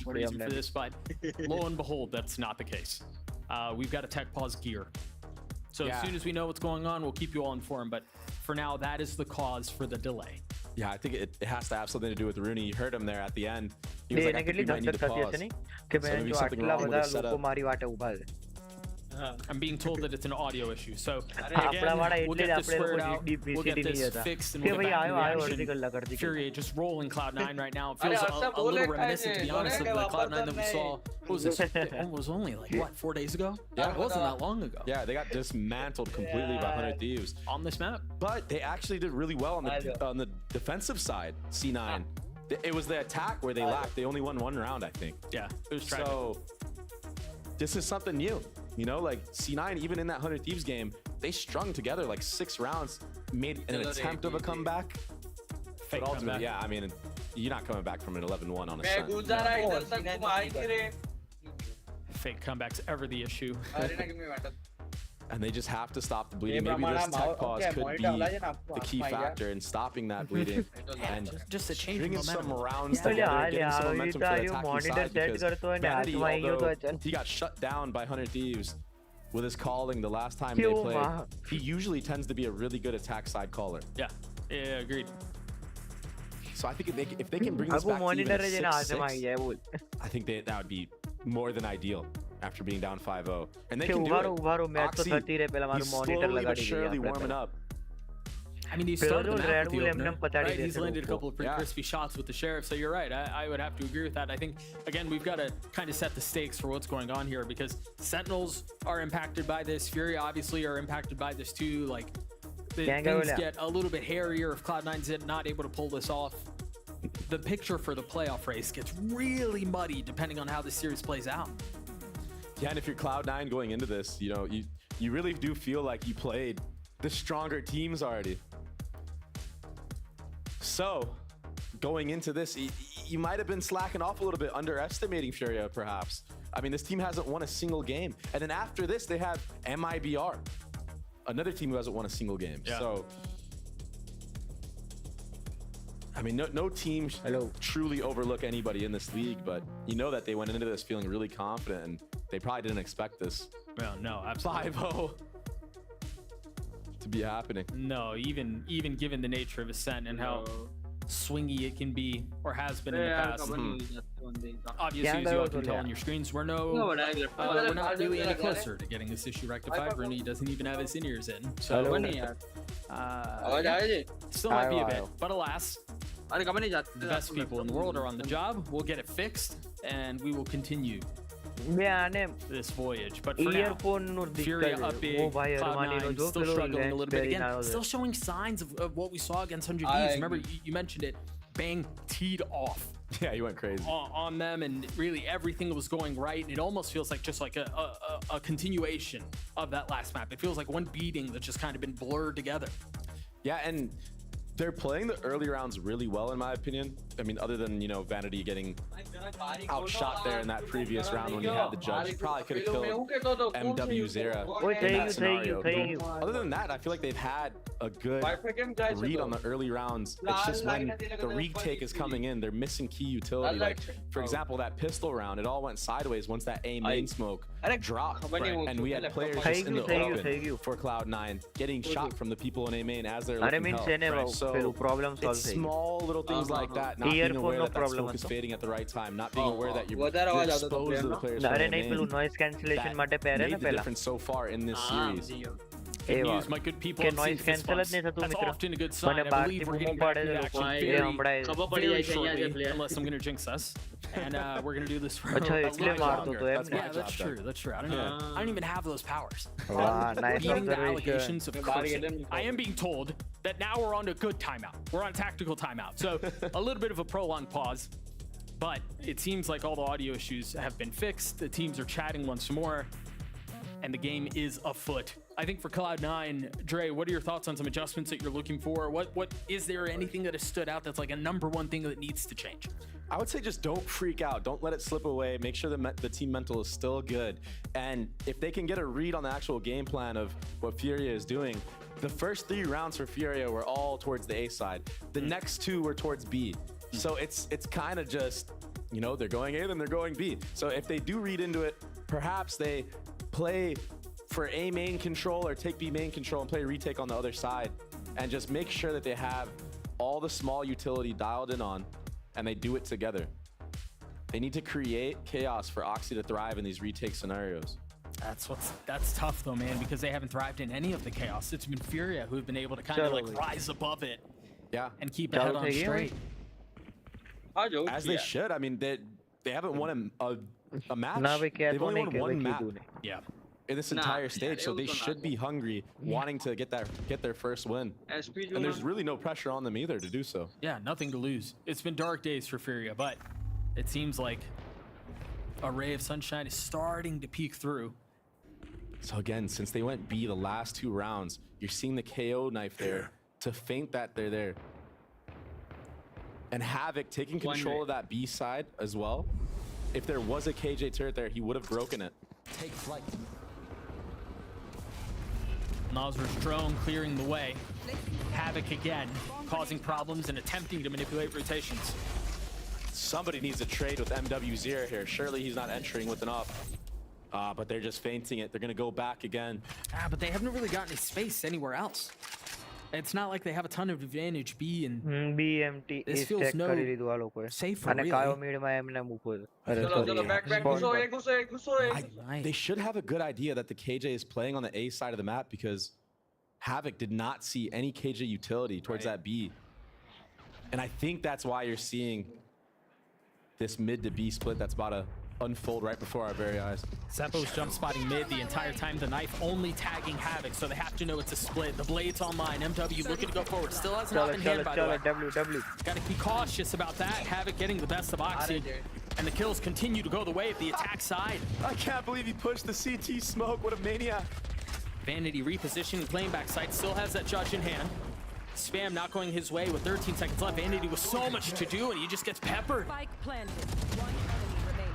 for this, but lo and behold, that's not the case. We've got a tech pause gear. So as soon as we know what's going on, we'll keep you all informed. But for now, that is the cause for the delay. Yeah, I think it has to have something to do with Rooney. You heard him there at the end. He was like, I think we might need to pause. So maybe something wrong with the setup. I'm being told that it's an audio issue. So again, we'll get this squared out. We'll get this fixed and we'll get back in action. Furia just rolling Cloud9 right now. It feels a little reminiscent, to be honest, of the Cloud9 that we saw. What was this? It was only like, what, 4 days ago? Yeah, it wasn't that long ago. Yeah, they got dismantled completely by 100 Thieves. On this map. But they actually did really well on the defensive side, C9. It was the attack where they lacked. They only won 1 round, I think. Yeah, it was tragic. So this is something new. You know, like C9, even in that 100 Thieves game, they strung together like 6 rounds, made an attempt of a comeback. But ultimately, yeah, I mean, you're not coming back from an 11-1 on a Sun. Fake comebacks ever the issue. and they just have to stop the bleeding. Maybe this tech pause could be the key factor in stopping that bleeding and just a change bringing of momentum. some rounds together, getting some momentum for the attacking side, because Vanity, although he got shut down by 100 Thieves with his calling the last time they played, he usually tends to be a really good attack side caller. Yeah, agreed. So I think if they can bring this back to even a 6-6, I think that would be more than ideal after being down 5-0. And they can do it. Oxy, he's slowly but surely warming up. I mean, he started the match with the opener, right? He's landed a couple of pretty crispy shots with the Sheriff, so you're right. I would have to agree with that. I think, again, we've got to kind of set the stakes for what's going on here, because Sentinels are impacted by this. Fury obviously are impacted by this too. Like, things get a little bit hairier if Cloud9's not able to pull this off. The picture for the playoff race gets really muddy depending on how the series plays out. Yeah, and if you're Cloud9 going into this, you know, you really do feel like you played the stronger teams already. So, going into this, you might have been slacking off a little bit, underestimating Furia, perhaps. I mean, this team hasn't won a single game. And then after this, they have MIBR, another team who hasn't won a single game. Yeah. So, I mean, no team truly overlook anybody in this league, but you know that they went into this feeling really confident, and they probably didn't expect this. Well, no, absolutely. 5-0 to be happening. No, even given the nature of Ascent and how swingy it can be, or has been in the past. Obviously, as you all can tell on your screens, we're not really any closer to getting this issue rectified. Rooney doesn't even have his in-ears in, so still might be a bit, but alas, the best people in the world are on the job. We'll get it fixed, and we will continue this voyage. But for now, Furia up big, Cloud9 still struggling a little bit. Again, still showing signs of what we saw against 100 Thieves. Remember, you mentioned it. Bang teed off. Yeah, he went crazy on them, and really everything was going right. And it almost feels like just like a continuation of that last map. It feels like one beating that's just kind of been blurred together. Yeah, and they're playing the early rounds really well, in my opinion. I mean, other than, you know, Vanity getting outshot there in that previous round when he had the judge. He probably could have killed MW's era in that scenario. Other than that, I feel like they've had a good read on the early rounds. It's just when the retake is coming in, they're missing key utility. Like, for example, that pistol round, it all went sideways once that A main smoke dropped. And we had players just in the open for Cloud9 getting shot from the people in A main as they're looking help. So it's small little things like that, not being aware that that smoke is fading at the right time, not being aware that you're exposed to the players from A main. That made the difference so far in this series. Good news, my good people. That's often a good sign. I believe we're getting back into action very shortly, unless I'm going to jinx us. And we're going to do this for a little longer. Yeah, that's true. That's true. I don't even have those powers. Beating the allegations of cursing. I am being told that now we're on to a good timeout. We're on tactical timeout. So a little bit of a prolonged pause. But it seems like all the audio issues have been fixed. The teams are chatting once more. And the game is afoot. I think for Cloud9, Dre, what are your thoughts on some adjustments that you're looking for? What is there anything that has stood out that's like a #1 thing that needs to change? I would say just don't freak out. Don't let it slip away. Make sure the team mental is still good. And if they can get a read on the actual game plan of what Furia is doing, the first 3 rounds for Furia were all towards the A side. The next 2 were towards B. So it's kind of just, you know, they're going A, then they're going B. So if they do read into it, perhaps they play for A main control or take B main control and play retake on the other side, and just make sure that they have all the small utility dialed in on, and they do it together. They need to create chaos for Oxy to thrive in these retake scenarios. That's tough though, man, because they haven't thrived in any of the chaos. It's been Furia who've been able to kind of like rise above it, and keep it head on straight. As they should. I mean, they haven't won a match. They've only won 1 map. Yeah. In this entire stage, so they should be hungry, wanting to get their first win. And there's really no pressure on them either to do so. Yeah, nothing to lose. It's been dark days for Furia, but it seems like a ray of sunshine is starting to peek through. So again, since they went B the last 2 rounds, you're seeing the KO knife there to feint that they're there. And Havoc taking control of that B side as well. If there was a KJ turret there, he would have broken it. Take flight. Nazar's drone clearing the way. Havoc again, causing problems and attempting to manipulate rotations. Somebody needs to trade with MW0 here. Surely he's not entering with an up. But they're just feinting it. They're going to go back again. But they haven't really got any space anywhere else. It's not like they have a ton of advantage B and BMT. This feels no safer, really. They should have a good idea that the KJ is playing on the A side of the map because Havoc did not see any KJ utility towards that B. And I think that's why you're seeing this mid to B split that's about to unfold right before our very eyes. Zeppo's jump spotting mid the entire time. The knife only tagging Havoc, so they have to know it's a split. The blade's online. MW looking to go forward. Still has not been hand, by the way. Got to be cautious about that. Havoc getting the best of Oxy. And the kills continue to go the way of the attack side. I can't believe he pushed the CT smoke. What a maniac. Vanity repositioning, playing back side. Still has that judge in hand. Spam not going his way with 13 seconds left. Vanity with so much to do, and he just gets peppered. Spike planted. One enemy remaining.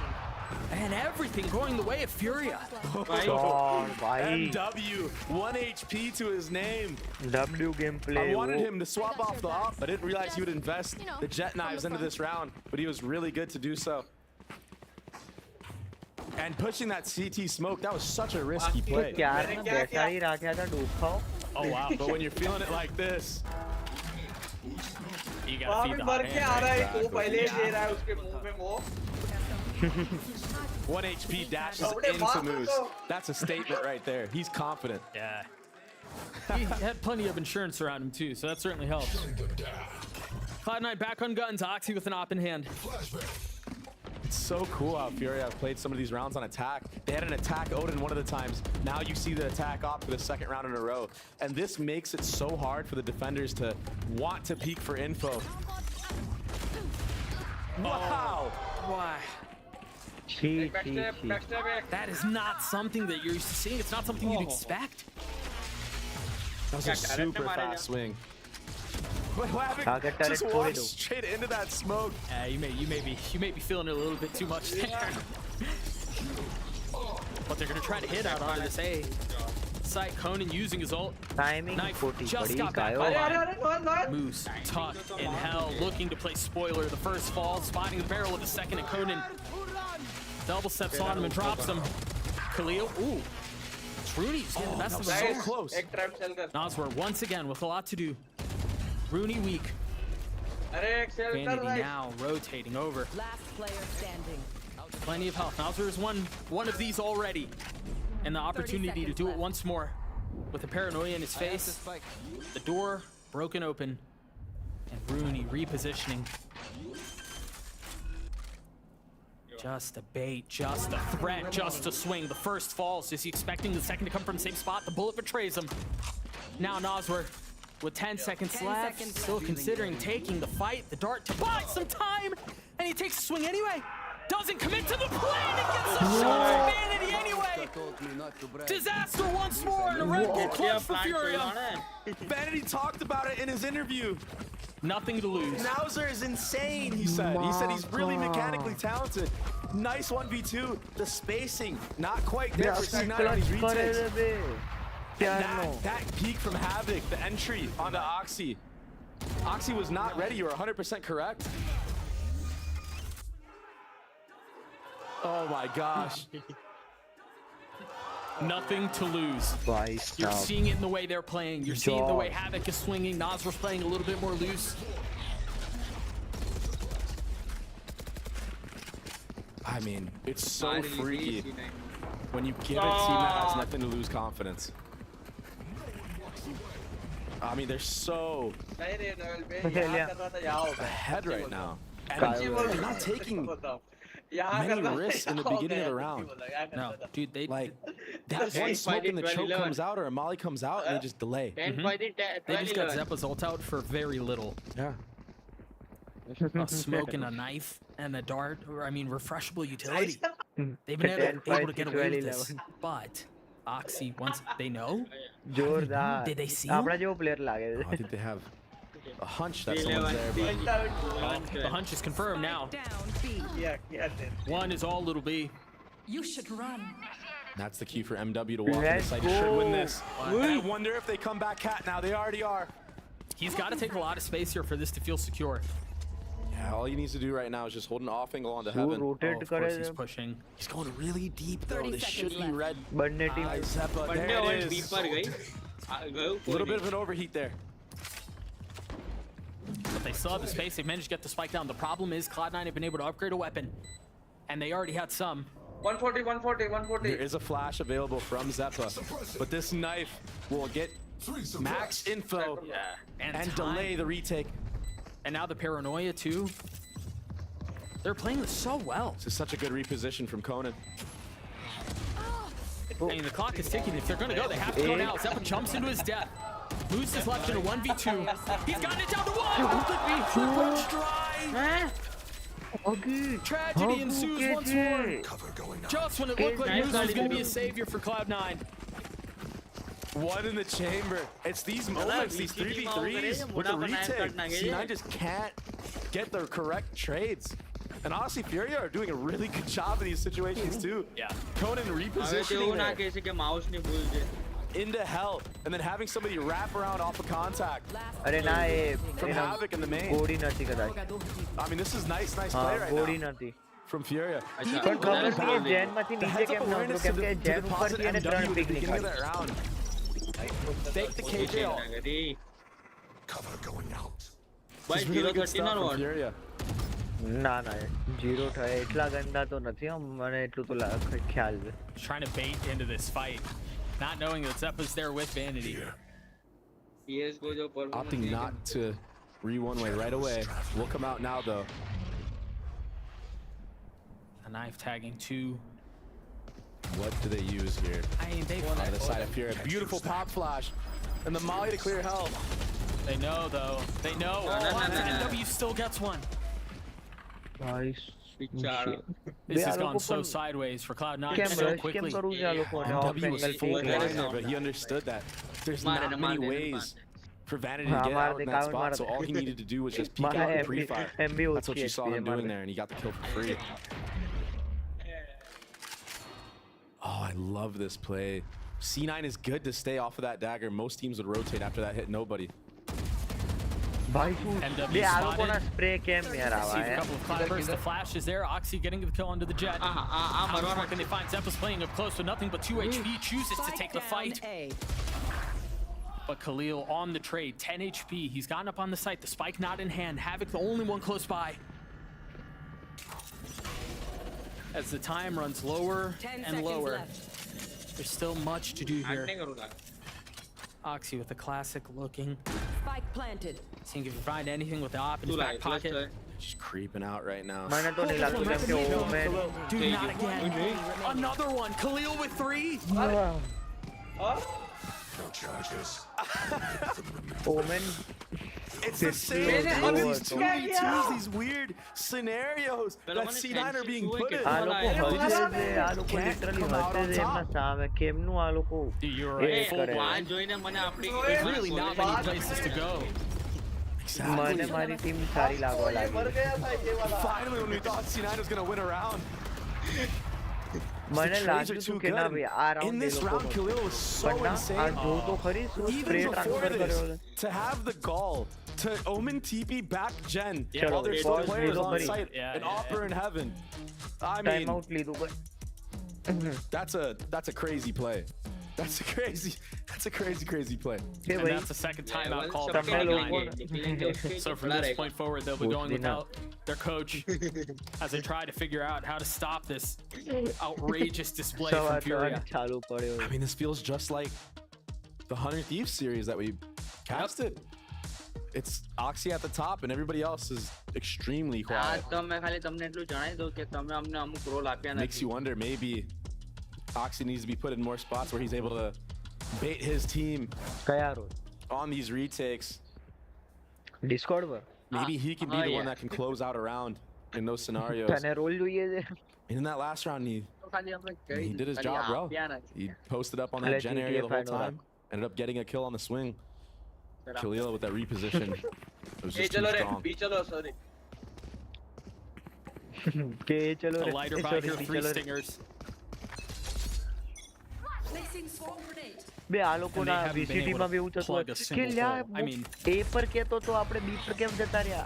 And everything going the way of Furia. MW, 1 HP to his name. W gameplay. I wanted him to swap off the op. I didn't realize he would invest the jet knives into this round, but he was really good to do so. And pushing that CT smoke, that was such a risky play. Oh wow, but when you're feeling it like this, you gotta feed the hot hand. 1 HP dashes into Moose. That's a statement right there. He's confident. Yeah. He had plenty of insurance around him too, so that certainly helps. Cloud9 back on guns. Oxy with an op in hand. It's so cool how Floria played some of these rounds on attack. They had an attack Odin one of the times. Now you see the attack op for the second round in a row. And this makes it so hard for the defenders to want to peek for info. Wow. Why? That is not something that you're used to seeing. It's not something you'd expect. That was a super fast swing. But Havoc just walked straight into that smoke. You may be feeling it a little bit too much there. But they're gonna try to hit out onto this A site. Conan using his ult. Timing Knife just got back by Moose, Tuck, and Hell looking to play spoiler. The first fall, spotting the barrel with the second, and Conan double steps on him and drops him. Khalil, ooh. Rooney's getting the best of them. So close. Nazar once again with a lot to do. Rooney weak. Vanity now rotating over. Last player standing. Plenty of health. Nazar is one of these already. And the opportunity to do it once more. With the paranoia in his face. The door broken open. And Rooney repositioning. Just a bait, just a threat, just a swing. The first falls. Is he expecting the second to come from the same spot? The bullet betrays him. Now Nazar with 10 seconds left, still considering taking the fight. The dart to buy some time, and he takes a swing anyway. Doesn't commit to the play, and it gets a shot from Vanity anyway. Disaster once more in a red bull clutch for Furia. Vanity talked about it in his interview. Nothing to lose. Nazar is insane, he said. He said he's really mechanically talented. Nice 1v2. The spacing, not quite there for C9 on these retakes. And that peak from Havoc, the entry onto Oxy. Oxy was not ready. You were 100% correct. Oh my gosh. Nothing to lose. You're seeing it in the way they're playing. You're seeing the way Havoc is swinging. Nazar's playing a little bit more loose. I mean, it's so freaky when you give it a team that has nothing to lose confidence. I mean, they're so ahead right now. And they're not taking many risks in the beginning of the round. No, dude, they like that one smoke and the choke comes out or a molly comes out and they just delay. They just got Zeppa's ult out for very little. Yeah. A smoke and a knife and a dart, or I mean, refreshable utility. They've been able to get away with this, but Oxy, once they know, did they see him? I think they have a hunch that someone's there, but the hunch is confirmed now. One is all little B. You should run. That's the key for MW to walk in the site. He should win this. And I wonder if they come back cat now. They already are. He's got to take a lot of space here for this to feel secure. Yeah, all he needs to do right now is just hold an off angle onto heaven. Of course he's pushing. He's going really deep though. This should be red. Zeppa, there it is. A little bit of an overheat there. But they still have the space. They managed to get the spike down. The problem is Cloud9 have been able to upgrade a weapon. And they already had some. 140. There is a flash available from Zeppa. But this knife will get max info and delay the retake. And now the paranoia too. They're playing this so well. This is such a good reposition from Conan. I mean, the clock is ticking. If they're going to go, they have to go now. Zeppa jumps into his death. Loses left in a 1v2. He's gotten it down to one. Tragedy ensues once more. Just when it looked like Moose was going to be a savior for Cloud9. One in the chamber. It's these moments, these 3v3s with the retake. C9 just can't get the correct trades. And honestly, Floria are doing a really good job in these situations too. Yeah. Conan repositioning into hell, and then having somebody wrap around off of contact. From Havoc in the main. I mean, this is nice play right now. From Floria. Take the KJ off. Cover going out. This is really good stuff from Floria. ના 0 થાય એટલા ગંદા તો નથી મને એટલું તો ખ્યાલ છે. Trying to bait into this fight, not knowing that Zeppa's there with Vanity. Opting not to re-one-way right away. Will come out now though. A knife tagging two. What do they use here? I mean, they on the side of Floria. Beautiful pop flash. And the molly to clear health. They know though. They know. NW still gets one. Nice. This has gone so sideways for Cloud9 so quickly. MW was full blind there, but he understood that. There's not many ways for Vanity to get out in that spot, so all he needed to do was just peek out and pre-fire. That's what you saw him doing there, and he got the kill for free. Oh, I love this play. C9 is good to stay off of that dagger. Most teams would rotate after that hit nobody. MW spotted. See a couple of cloud bursts. The flash is there. Oxy getting the kill onto the jet. How can they find Zeppa's playing up close with nothing but 2 HP. Chooses to take the fight. But Khalil on the trade, 10 HP. He's gotten up on the site. The spike not in hand. Havoc the only one close by. As the time runs lower and lower, there's still much to do here. Oxy with the classic looking. Spike planted. Seeing if you find anything with the op in his back pocket. Just creeping out right now. Dude, not again. Another one. Khalil with 3. No charges. Omen. It's the same on these 2v2s, these weird scenarios that C9 are being put in. You're right. There's really not many places to go. મને મારી team સારી લાગવા લાગી. Finally, when we thought C9 was going to win a round. મને લાગ્યું હતું કે ના ભાઈ આ round In this round, Khalil was so insane. આ જો તો ખરી શું સ્પ્રે ટ્રાન્સફર કર્યો. To have the gall to Omen TP back Gen while there's still pause players લીધો on ખરી. site and Opera in heaven. I time mean, out લીધું પણ. that's a crazy play. That's a crazy play. And that's the second timeout called for Cloud9. So from this point forward, they'll be going without their coach as they try to figure out how to stop this outrageous display from Floria. I mean, this feels just like the 100 Thieves series that we casted. It's Oxy at the top and everybody else is extremely quiet. Makes you wonder, maybe Oxy needs to be put in more spots where he's able to bait his team on these retakes. Discord maybe he can be the one that can close out a round in those scenarios. In that last round, he did his job well. He posted up on that gen area the whole time, ended up getting a kill on the swing. Khalil with that reposition. It was just too strong. A lighter by here, 3 stingers. બે આ લોકોના VCT માં બી એવું થતું હોય કે લ્યા A પર કેતો તો આપણે B પર કેમ જતા રહ્યા.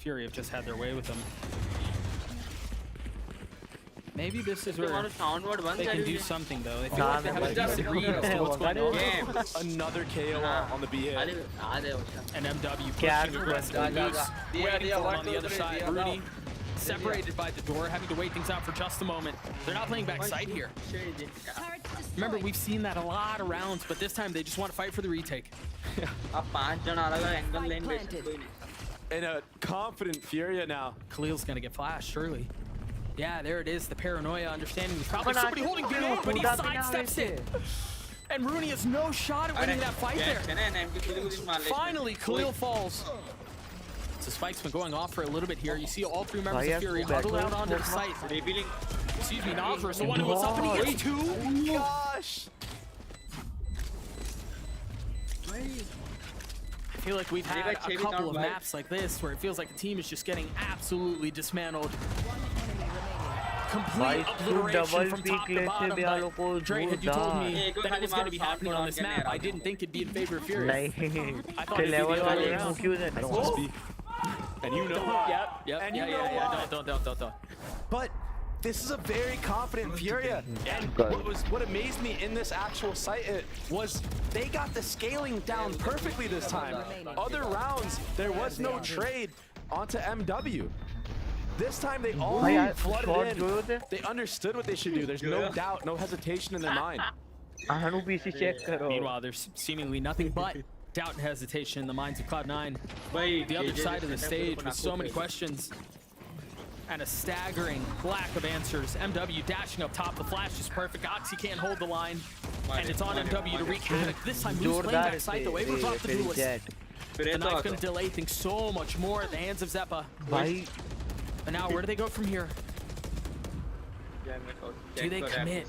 Fury have just had their way with them. Maybe this is where they can do something though. They feel like they have a decent read as to what's going on. Another KO on the B hit. And MW pushing aggressively loose, waiting for him on the other side. Rooney separated by the door, having to wait things out for just a moment. They're not playing back side here. Remember, we've seen that a lot of rounds, but this time they just want to fight for the retake. And a confident Furia now. Khalil's gonna get flashed, surely. Yeah, there it is. The paranoia, understanding there's probably somebody holding B, but he sidesteps it. And Rooney has no shot at winning that fight there. Finally, Khalil falls. So Spike's been going off for a little bit here. You see all three members of Fury huddled out onto the site. Excuse me, Nazarus, the one who was up and he gets two. Gosh! I feel like we've had a couple of maps like this where it feels like the team is just getting absolutely dismantled. Complete obliteration from top to bottom. But Dre, had you told me that it was going to be happening on this map, I didn't think it'd be in favor of Fury. I thought it'd be the other way around. I don't want to speak. And you know what? Yep. And Yeah. Don't. But this is a very confident Furia. And what amazed me in this actual site was they got the scaling down perfectly this time. Other rounds, there was no trade onto MW. This time they all flooded in. They understood what they should do. There's no doubt, no hesitation in their mind. Meanwhile, there's seemingly nothing but doubt and hesitation in the minds of Cloud9. The other side of the stage with so many questions and a staggering lack of answers. MW dashing up top. The flash is perfect. Oxy can't hold the line. And it's on MW to wreak havoc. This time, Moose playing backside. The way we dropped the duelist. The knife's going to delay things so much more at the hands of Zeppa. And now, where do they go from here? Do they commit?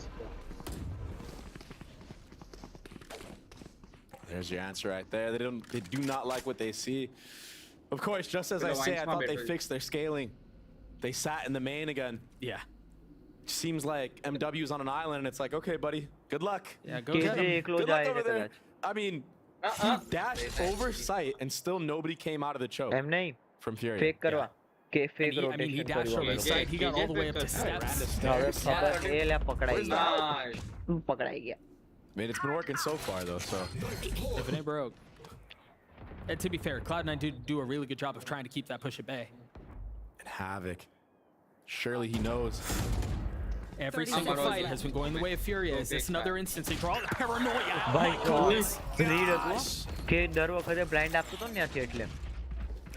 There's your answer right there. They do not like what they see. Of course, just as I say, I thought they fixed their scaling. They sat in the main again. Yeah. Seems like MW's on an island, and it's like, okay, buddy, good luck. Yeah, go get him. Good luck over there. I mean, he dashed over sight, and still nobody came out of the choke from Fury. Fake karwa. I mean, he dashed over the side. He got all the way up to steps. I mean, it's been working so far, though, so. If it ain't broke. And to be fair, Cloud9 did do a really good job of trying to keep that push at bay. And Havoc. Surely he knows. Every single fight has been going the way of Furia. Is this another instance? They draw the paranoia.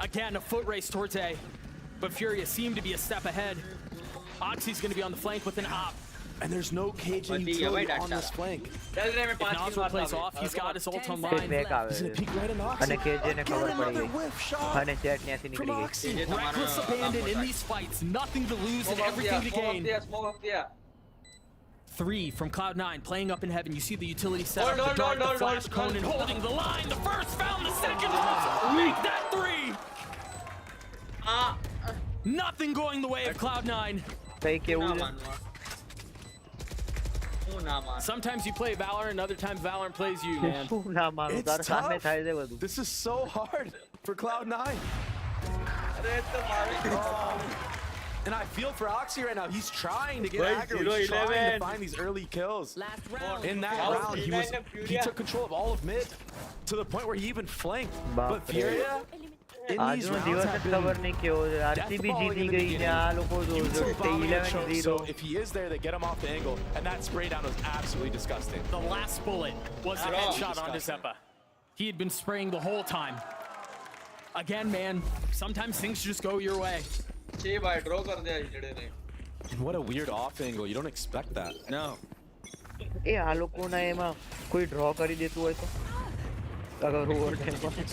Again, a foot race towards A. But Furia seem to be a step ahead. Oxy's going to be on the flank with an op. And there's no caging utility on this flank. If Nazar plays off, he's got his ult online. He's gonna peek right in Oxy. Another whiff shot from Oxy. Reckless abandon in these fights. Nothing to lose and everything to gain. 3 from Cloud9 playing up in heaven. You see the utility set up, the dart, the flash cone, and holding the line. The first found the second. Make that 3. Nothing going the way of Cloud9. Sometimes you play Valorant, and other times Valorant plays you, man. It's tough. This is so hard for Cloud9. And I feel for Oxy right now. He's trying to get aggro. He's trying to find these early kills. In that round, he took control of all of mid to the point where he even flanked. But Furia, in these rounds, have been death-balling in the beginning. So if he is there, they get him off the angle. And that spray down was absolutely disgusting. The last bullet was a headshot onto Zeppa. He had been spraying the whole time. Again, man, sometimes things just go your way. And what a weird off angle. You don't expect that. No. This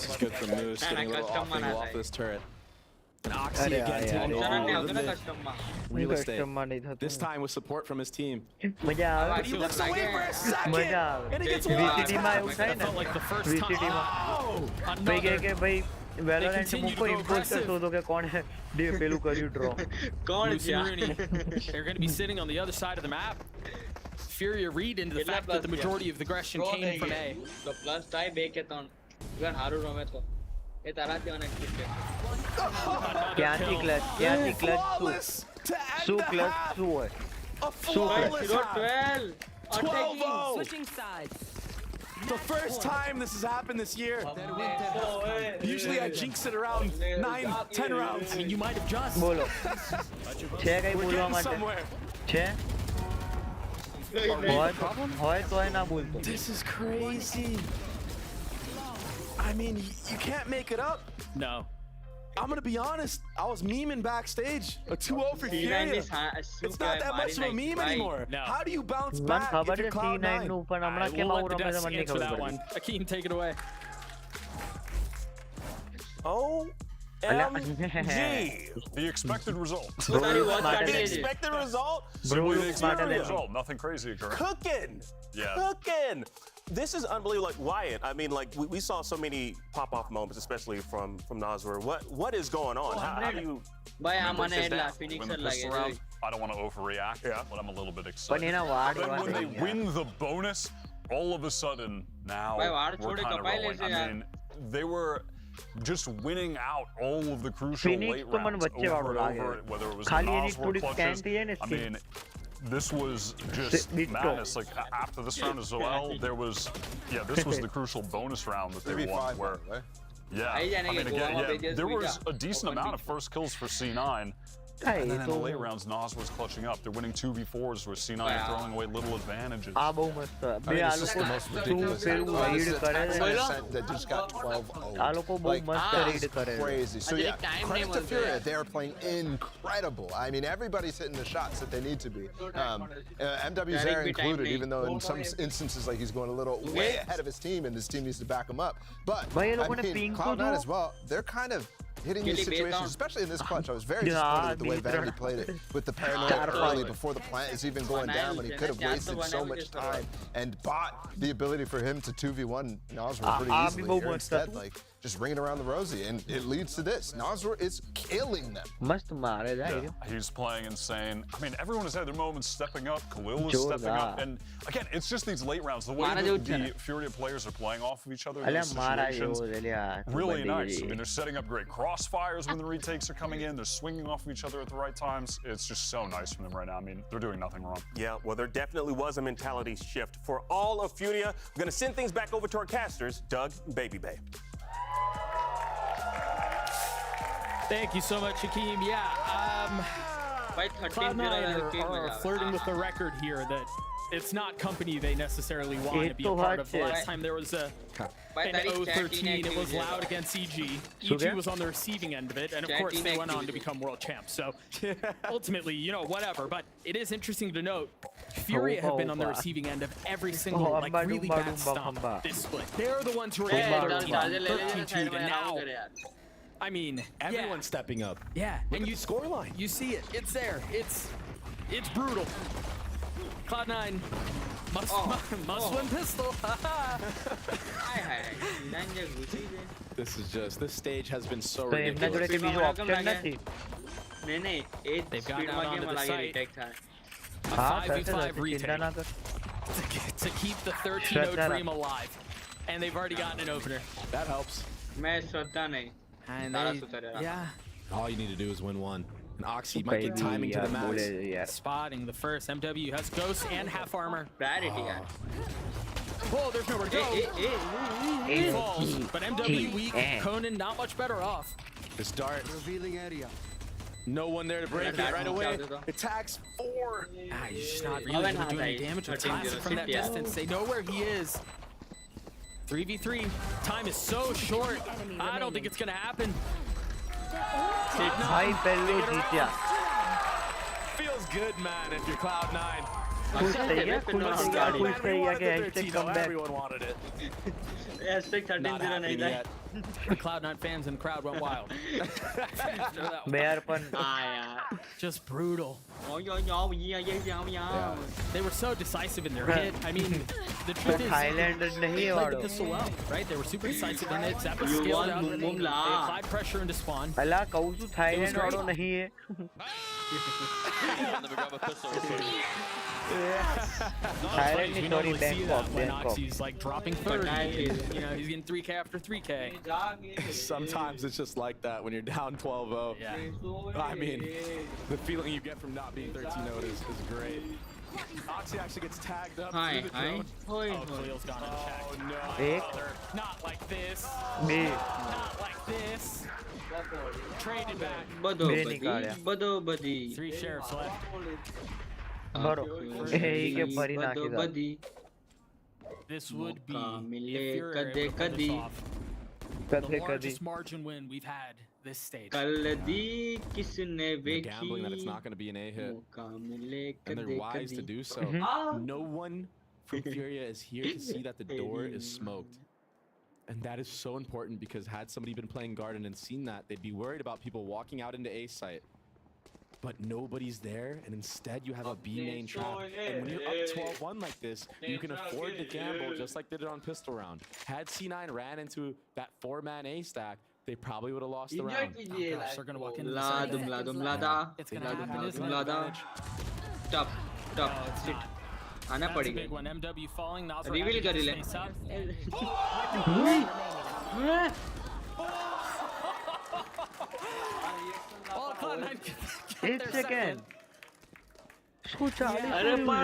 is good for Moose, getting a little off angle off this turret. And Oxy again taking all of the real estate. This time with support from his team. But he looks away for a second, and he gets one. It felt like the first time. વેલોરેન્ટ મુકો ઇમ્પોસ્ટર શોધો કે કોણ હે day પેલું કર્યું draw કોણ Moose and Rooney, they're going to be sitting on the other side of the map. Furia read into the fact that the majority of the aggression came from A. So plus tie બે કે 3 even હારું રમે તો એ તારા દેવાના cricket ક્યાંથી clutch શું clutch શું હોય શું clutch 12 Switching sides. The first time this has happened this year. Usually I jinx it around 9-10 rounds. I mean, you might have just. બોલો છે કઈ We're બોલવા getting માટે somewhere. છે હોય તોય ના બોલતો This is crazy. I mean, you can't make it up. No. I'm gonna be honest. I was memeing backstage. A 2-0 for Furia. It's not that much of a meme anymore. No. How do you bounce મને back ખબર if છે you're Cloud9? C9 નું પણ હમણાં I કેમ will આવું let the રમે છે desk મને નહીં answer ખબર that પડી one. Akeem, take it away. OMG. The expected result. The expected result? Simply the expected result. Nothing crazy occurring. Cooking. Yeah. Cooking. This is unbelievable. Like Wyatt, I mean, like we saw so many pop-off moments, especially from Nazar. What is going on? How do you? ભાઈ આ Remember મને his એટલા down? Phoenix Win the લાગે pistol round. I don't want to overreact, but I'm a little bit excited. પણ એના વાળ Then એવા when they થઈ ગયા. win the bonus, all of a sudden now ભાઈ વાળ we're છોડે kind of કપાઈ rolling. લેશે I યાર. mean, they were just winning out all of the crucial Phoenix late તો મને rounds વચ્ચે over વાળું and લાગે. over, whether it was ખાલી the એની Nas થોડી clutches. scan થઈ જાય ને I skin. mean, this was just Ditto. madness. Like after this round as well, there was, this was the crucial bonus round that they Maybe won. 5, Where, right? yeah, Ahí ya I no mean, llegó, again, Vegas there Villa. was a decent amount of first kills for C9. હા, And A then in તો the late rounds, Nas was clutching up. They're winning 2v4s where C9 Wow. throwing away little advantages. આ બહુ મસ્ત I બે mean, આ it's just લોકો the most શું ridiculous. પેલું Like, રીડ this is કરે છે 10% that just got 12-0. આ લોકો બહુ Like, મસ્ત that રીડ is કરે છે crazy. So I yeah, think time credit name to was Furia. there. They are playing incredible. I mean, everybody's hitting the shots that they need to be. MW's there Derek included, time even though in some instances, like he's going a little way ahead of his team, and this team needs to back him up. But ભાઈ, એ I લોકોને mean, ping તો Cloud9 જુઓ. as well. They're kind of hitting these Gilly situations, Beton. especially in this clutch. I was very Yeah, disappointed with the way Beton. Vandy played it with the paranoia early before the plant is even going down when he could have wasted so much time and bought the ability for him to 2v1 Nasr pretty easily here. Instead, like just ringing around the rosy, and it leads to this. Nasr is killing them. મસ્ત મારે જાય He's playing insane. I mean, everyone has had their moments stepping up. Khalil is stepping up. And again, it's just these late rounds. The way Mara that જેવું the Furia players are playing off of each other in અલ્યા those મારા situations, જેવો અલ્યા really nice. I mean, they're setting up great crossfires when the retakes are coming in. They're swinging off of each other at the right times. It's just so nice from them right now. I mean, they're doing nothing wrong. Yeah, well, there definitely was a mentality shift for all of Furia. We're going to send things back over to our casters, Doug and Baby Bay. Thank you so much, Akeem. ભાઈ 13 Cloud9 0 are flirting with the record here that it's not company they necessarily want to be a It's so part of. hard The to- last time there was an O13, it was loud against EG. EG was on the receiving end of it, and of course they went on to become world champs. So ultimately, whatever. But it is interesting to note, Furia have been on the receiving end of every single really bad stomp this split. They're the ones who are getting 13-2, and now, I mean, Everyone's stepping up. yeah, and you Scoreline. You see it. It's there. It's brutal. Cloud9 must win pistol. This stage has been so તો એમના જોડે ridiculous. કે બીજો option નથી નહીં એ They've speed gotten માં out કેમ onto the લાગે site. રિટેક થાય A હા 5v5 થશે ચિંતા ના retake કર to keep the 13-0 Shut that dream alive. And they've already gotten an opener. That helps. મેં શ્રદ્ધા નહીં And તારા they, સુતરેલા yeah, All you need to do is win one. And Oxy might get timing to the max. spotting the first. MW has Ghost and half armor. Priority યાર Whoa, there's nowhere to go. He falls, but MW weak. Conan not much better off. This dart. Revealing area. No one there to break it right away. Attacks 4. He's just not really going to do any damage with Classic from that distance. They know where he is. 3v3. Time is so short. I don't think it's going to happen. ભાઈ પહેલું જીત્યા Feels good, man, if you're Cloud9. ખુશ થઈ ગયા ખુશ થઈ ગયા કે Everyone wanted #comeback their Tito. Everyone wanted it. #13 0 Not નહીં happening થાય yet. The Cloud9 fans in the crowd went wild. Just brutal. They were so decisive in their hit. I mean, the truth is, they played the pistol well, right? They were super decisive in it. Zappa scaled out. They applied pressure into spawn. Thailand is sorry, Bangkok. He's like dropping 30. You know, he's getting 3K after 3K. Sometimes it's just like that when you're down 12-0. Yeah. I mean, the feeling you get from not being 13-0 is great. Oxy actually gets tagged up through the drone. Oh, Khalil's gone unchecked. Oh, no. Not like this. Me. Not like this. Traded back. Buddy. 3 sheriffs left. This would be, if you're able to pull this off, the largest margin win we've had this stage. They're gambling that it's not going to be an A-hit. And they're wise to do so. No one from Furia is here to see that the door is smoked. And that is so important because had somebody been playing Garden and seen that, they'd be worried about people walking out into A site. But nobody's there, and instead you have a B main trap. And when you're up 12-1 like this, you can afford to gamble just like they did on Pistol Round. Had C9 ran into that 4-man A stack, they probably would have lost the round. Oh gosh, they're gonna walk into the side. It's gonna happen, isn't it? Top. That's a big one. MW falling. Nazar Reveal having to कर ले. face up. Oh, Cloud9 एक second अरे पर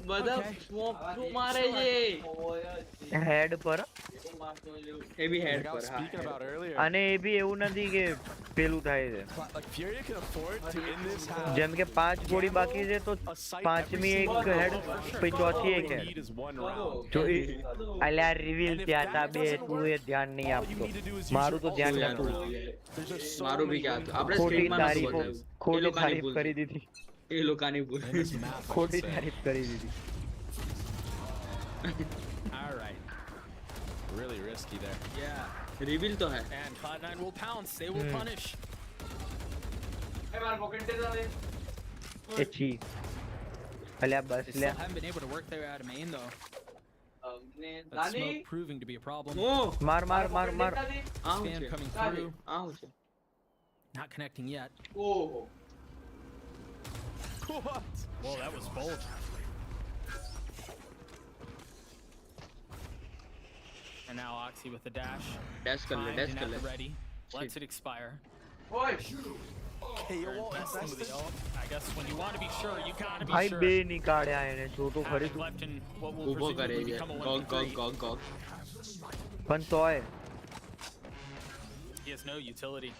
मतलब smoke क्यों मारे ये head पर એ બી હેડ પર speaking about earlier. અને એ બી એવું નથી કે પેલું થાય છે Like Furia can afford to in this half. જેમ કે 5 ગોળી બાકી છે તો પાંચમી એક હેડ પછી ચોથી એક હેડ જો અલ્યા રિવીલ ત્યાં હતા બે તું એ ધ્યાન નહીં આપતો મારું તો ધ્યાન નતું મારું બી क्या આપણે ખોટી સ્ક્રીનમાં નથી તારીફ બતાવ્યું ખોટી તારીફ કરી દીધી એ લોકોની ભૂલ ખોટી તારીફ કરી દીધી All right. Really risky there. Yeah. Reveal तो है. And Cloud9 will pounce. They will punish. अच्छी अल्या They बस still ले haven't been able to work their way out of main though. That smoke proving to be a problem. मार मार मार मार Spam coming through. Not connecting yet. What? Whoa, that was bold. And now Oxy with the dash. Dash कर ले, dash कर ले. Ready. Lets it expire. Oi! Investing the ult. I guess when you want to be sure, you gotta be भाई sure. बे नहीं काढ़े आए ने जो तो खरी Havoc left in what will ऊपर करे presumably ये. become a Gog. 1v3. पण तो है He has no utility.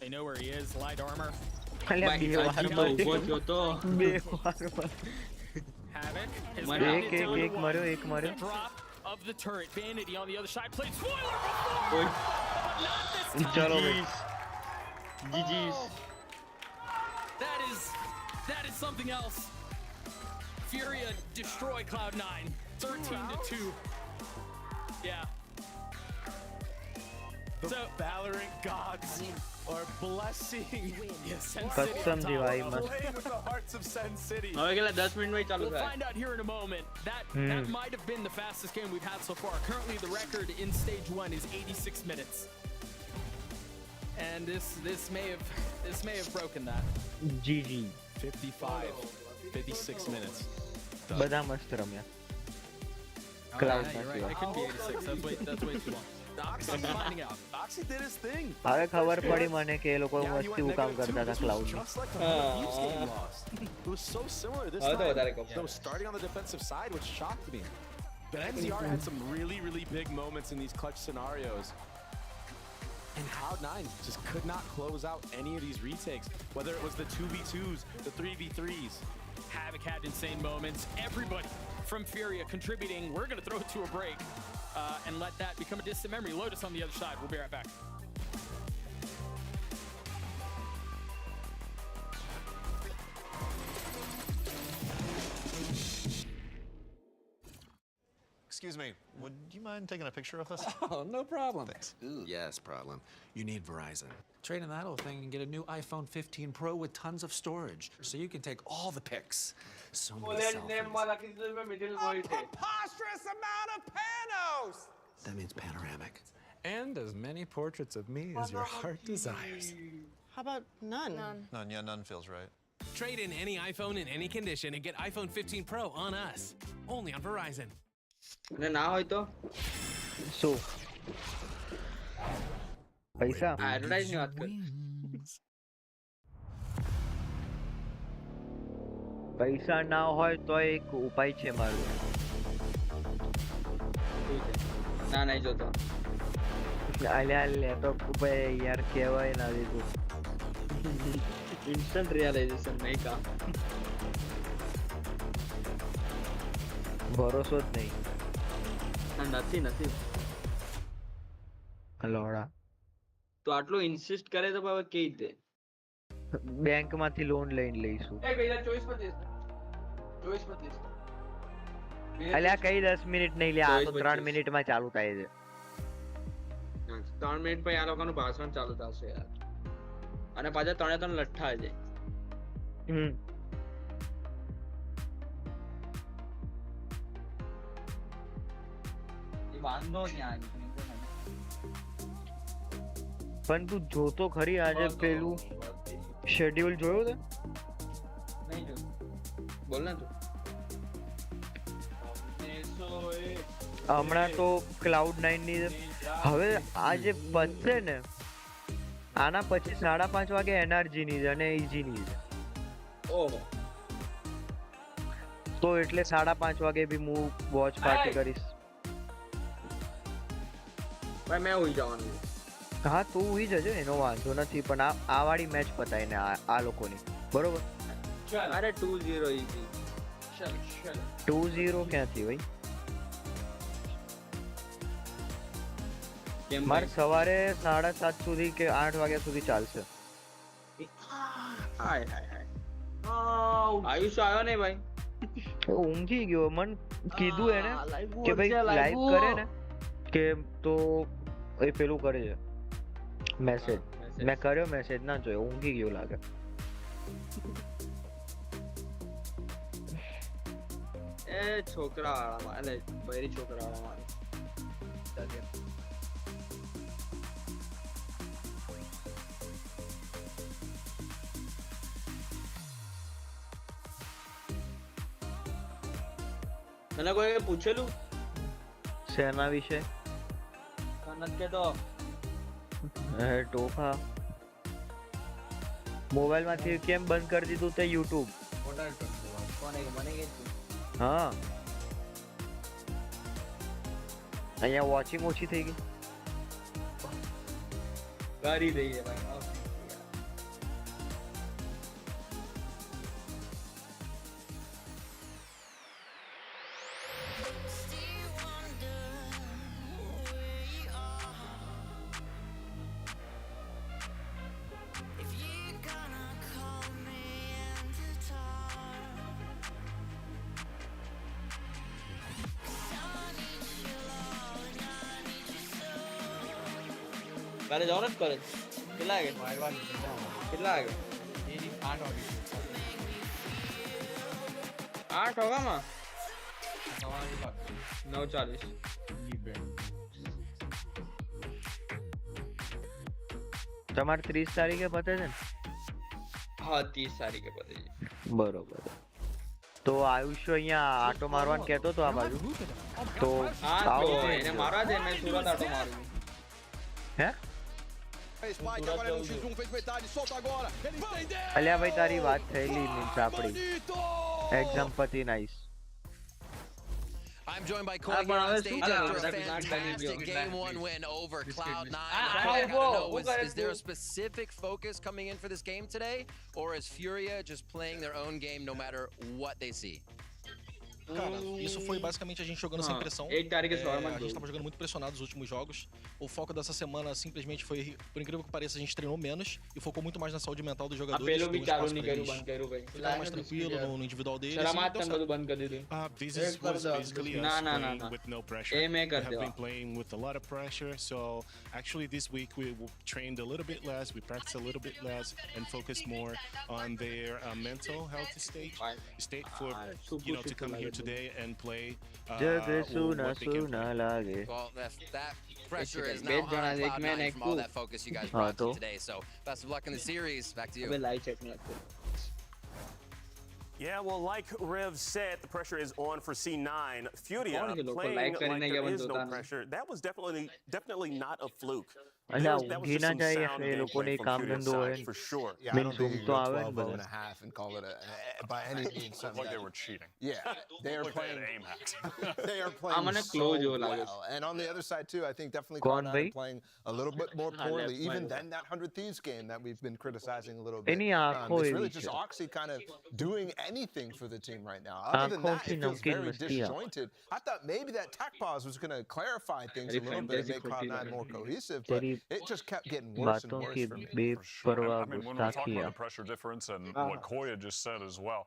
They know where he is. Light armor. अल्या भाई बेवार वो क्यों तो बेवार Havoc has One made एक it एक down to एक one. मारो एक मारो The drop of the turret. Vanity on the other side. Played spoiler before. Not this time. चलो भाई GG's. That is something else. Furia destroy Cloud9. 13-2. Yeah. The Valorant gods are blessing कसम जी भाई मस्त playing with the hearts of Sen City. હવે કેટલા 10 minute માં ચાલુ We'll થાય. find out here in a moment. That might have been the fastest game we've had so far. Currently, the record in stage 1 is 86 minutes. And this may have broken that. GG 56 minutes. બધા મસ્ત રમ્યા Oh, Cloud yeah, you're right. It couldn't be 86. That's way too long. Oxy finding out. Oxy did his thing. હવે ખબર પડી મને કે એ લોકો મસ્તી કામ કરતા હતા cloud Just like the Fuse game lost. It was so similar this હવે તો time. વધારે cup. So starting on the defensive side, which shocked me. But NZR had some really big moments in these clutch scenarios. And Cloud9 just could not close out any of these retakes, whether it was the 2v2s, the 3v3s. Havoc had insane moments. Everybody from Furia contributing. We're going to throw it to a break and let that become a distant memory. Lotus on the other side. We'll be right back. excuse me. Would you mind taking a picture of us? Oh, no problem. Thanks. Ooh, yes, problem. You need Verizon. Trade in that old thing and get a new iPhone 15 Pro with tons of storage, so you can take all the pics. So many selfies. Preposterous amount of panos! That means panoramic. And as many portraits of me as your heart desires. How about none? None. Yeah, none feels right. Trade in any iPhone in any condition and get iPhone 15 Pro on us. Only on Verizon. ના હોય તો શું પૈસા advertise ની વાત કર પૈસા ના હોય તો એક ઉપાય છે મારું ના નહીં જોતો અલ્યા લેપટોપ ઉપર યાર કહેવાય ના દીધું ઇન્સ્ટન્ટ રિયલાઇઝેશન નહીં કામ ભરોસો જ નહીં નથી નથી લોડા તો આટલું ઇન્સિસ્ટ કરે તો હવે કેવી રીતે બેંક માંથી લોન લઈને લઈશું એ 2024 અલ્યા કઈ 10 મિનિટ નહીં લે આ તો 3 મિનિટમાં ચાલુ થાય છે 3 મિનિટ પછી આ લોકોનું ભાષણ ચાલુ થશે યાર અને પાછા 3 લઠ્ઠા છે વાંધો ક્યાં પણ તું જોતો ખરી આજે પેલું શેડ્યુલ જોયો તે નહીં જો બોલ ને તું હમણાં તો Cloud9 ની હવે આજે પતશે ને આના પછી 5:30 વાગે એનર્જી ની અને ઈજી ની ઓહો તો એટલે 5:30 વાગે બી હું વોચ પાર્ટી કરીશ ભાઈ મેં હોઈ જવાનું હા તું હોઈ જજો એનો વાંધો નથી પણ આ વાળી મેચ પતાઈને આ લોકોની બરોબર અરે 2-0 ઈજી ચલ ચલ 2-0 ક્યાંથી ભાઈ કેમ મારે સવારે 7:30 સુધી કે 8 વાગ્યા સુધી ચાલશે હાય હાય હાય આયુષ આવ્યો ને ભાઈ ઊંઘી ગયો મન કીધું એને કે ભાઈ લાઈવ કરે ને કે તો એ પેલું કરે છે મેસેજ મેં કર્યો મેસેજ ના જોયો ઊંઘી ગયો લાગે એ છોકરા વાળા એટલે બૈરી છોકરા વાળા મારે તને કોઈ પૂછેલું શેના વિશે નથી કેતો ટોફા મોબાઈલ માંથી કેમ બંધ કરી દીધું તે YouTube મને હા અહીંયા વોચિંગ ઓછી થઈ ગઈ ગાડી દઈએ ભાઈ કાલે જવાનું જ કોલેજ કેટલા વાગે કેટલા વાગે 8 વાગે 8 વાગ્યામાં 9:40 તમારે 30 તારીખે પતે છે ને હા 30 તારીખે પતે છે બરોબર તો આયુષ્ય અહીંયા આટો મારવાનું કહેતો તો આ બાજુ તો આવો એને મારવા દે મેં સુરત આટો મારું હે અલ્યા ભાઈ તારી વાત થયેલી મીન્સ આપણી એક્ઝામ પતી nice I'm joined by Corey here on stage after a fantastic Game 1 win over Cloud9. Is there a specific focus coming in for this game today? Or is Floria just playing their own game no matter what they see? Cara, isso foi basicamente a gente jogando sem pressão. A gente tava jogando muito pressionado nos últimos jogos. O foco dessa semana simplesmente foi, por incrível que pareça, a gente treinou menos e focou muito mais na saúde mental dos jogadores. Deu espaço pra eles ficar mais tranquilo no individual deles. This is basically us playing with no pressure. We have been playing with a lot of pressure, so actually this week we trained a little bit less, we practiced a little bit less, and focused more on their mental health state for to come here today and play. what they can play. Well, that pressure is now on Cloud9 from all that focus you guys brought to today. So best of luck in the series. Back to you. Yeah, well, like Rev said, the pressure is on for C9. Furia playing like there is no pressure. That was definitely not a fluke. That was just some sound gameplay from Furia's side, for sure. Yeah, I don't think you go 12-0.5 and call it by any means something like they were cheating. Yeah, they are playing. They are playing I'm gonna so well. And on the other side too, I think definitely Cloud9 are playing a little bit more poorly, even than that 100 Thieves game that we've been criticizing a little bit. It's really just Oxy kind of doing anything for the team right now. Other than that, it feels very disjointed. I thought maybe that tech pause was going to clarify things a little bit and make Cloud9 more cohesive, but it just kept getting worse and worse for me. I mean, when we're talking about the pressure difference and what Koya just said as well,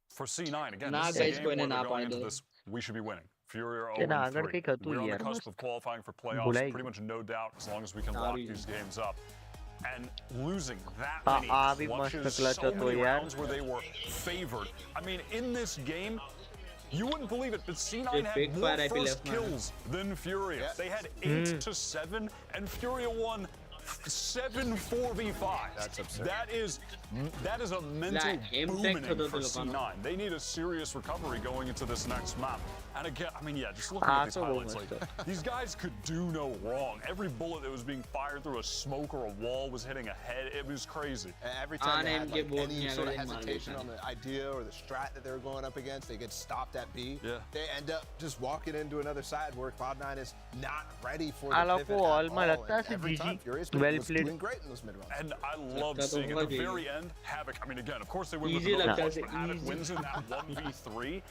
for C9, again, this is a game where they're going into this, we should be winning. Furia are 0-3. We're on the cusp of qualifying for playoffs, pretty much no doubt, as long as we can lock these games up. And losing that many clutches, so many rounds where they were favored. I mean, in this game, you wouldn't believe it, but C9 had more first kills than Furia. They had 8 to 7, and Furia won 7-4v5. That's absurd. That is a mental booming for C9. They need a serious recovery going into this next map. And again, I mean, yeah, just looking at these highlights, like, these guys could do no wrong. Every bullet that was being fired through a smoke or a wall was hitting a head. It was crazy. Every time they had like, any sort of hesitation on the idea or the strat that they were going up against, they get stopped at B. Yeah. They end up just walking into another side where Cloud9 is not ready for the pivot at all. And every time Furious was doing great in those mid-rounds. And I love seeing at the very end, Havoc, I mean, again, of course they win with another clutch, but Havoc wins in that 1v3.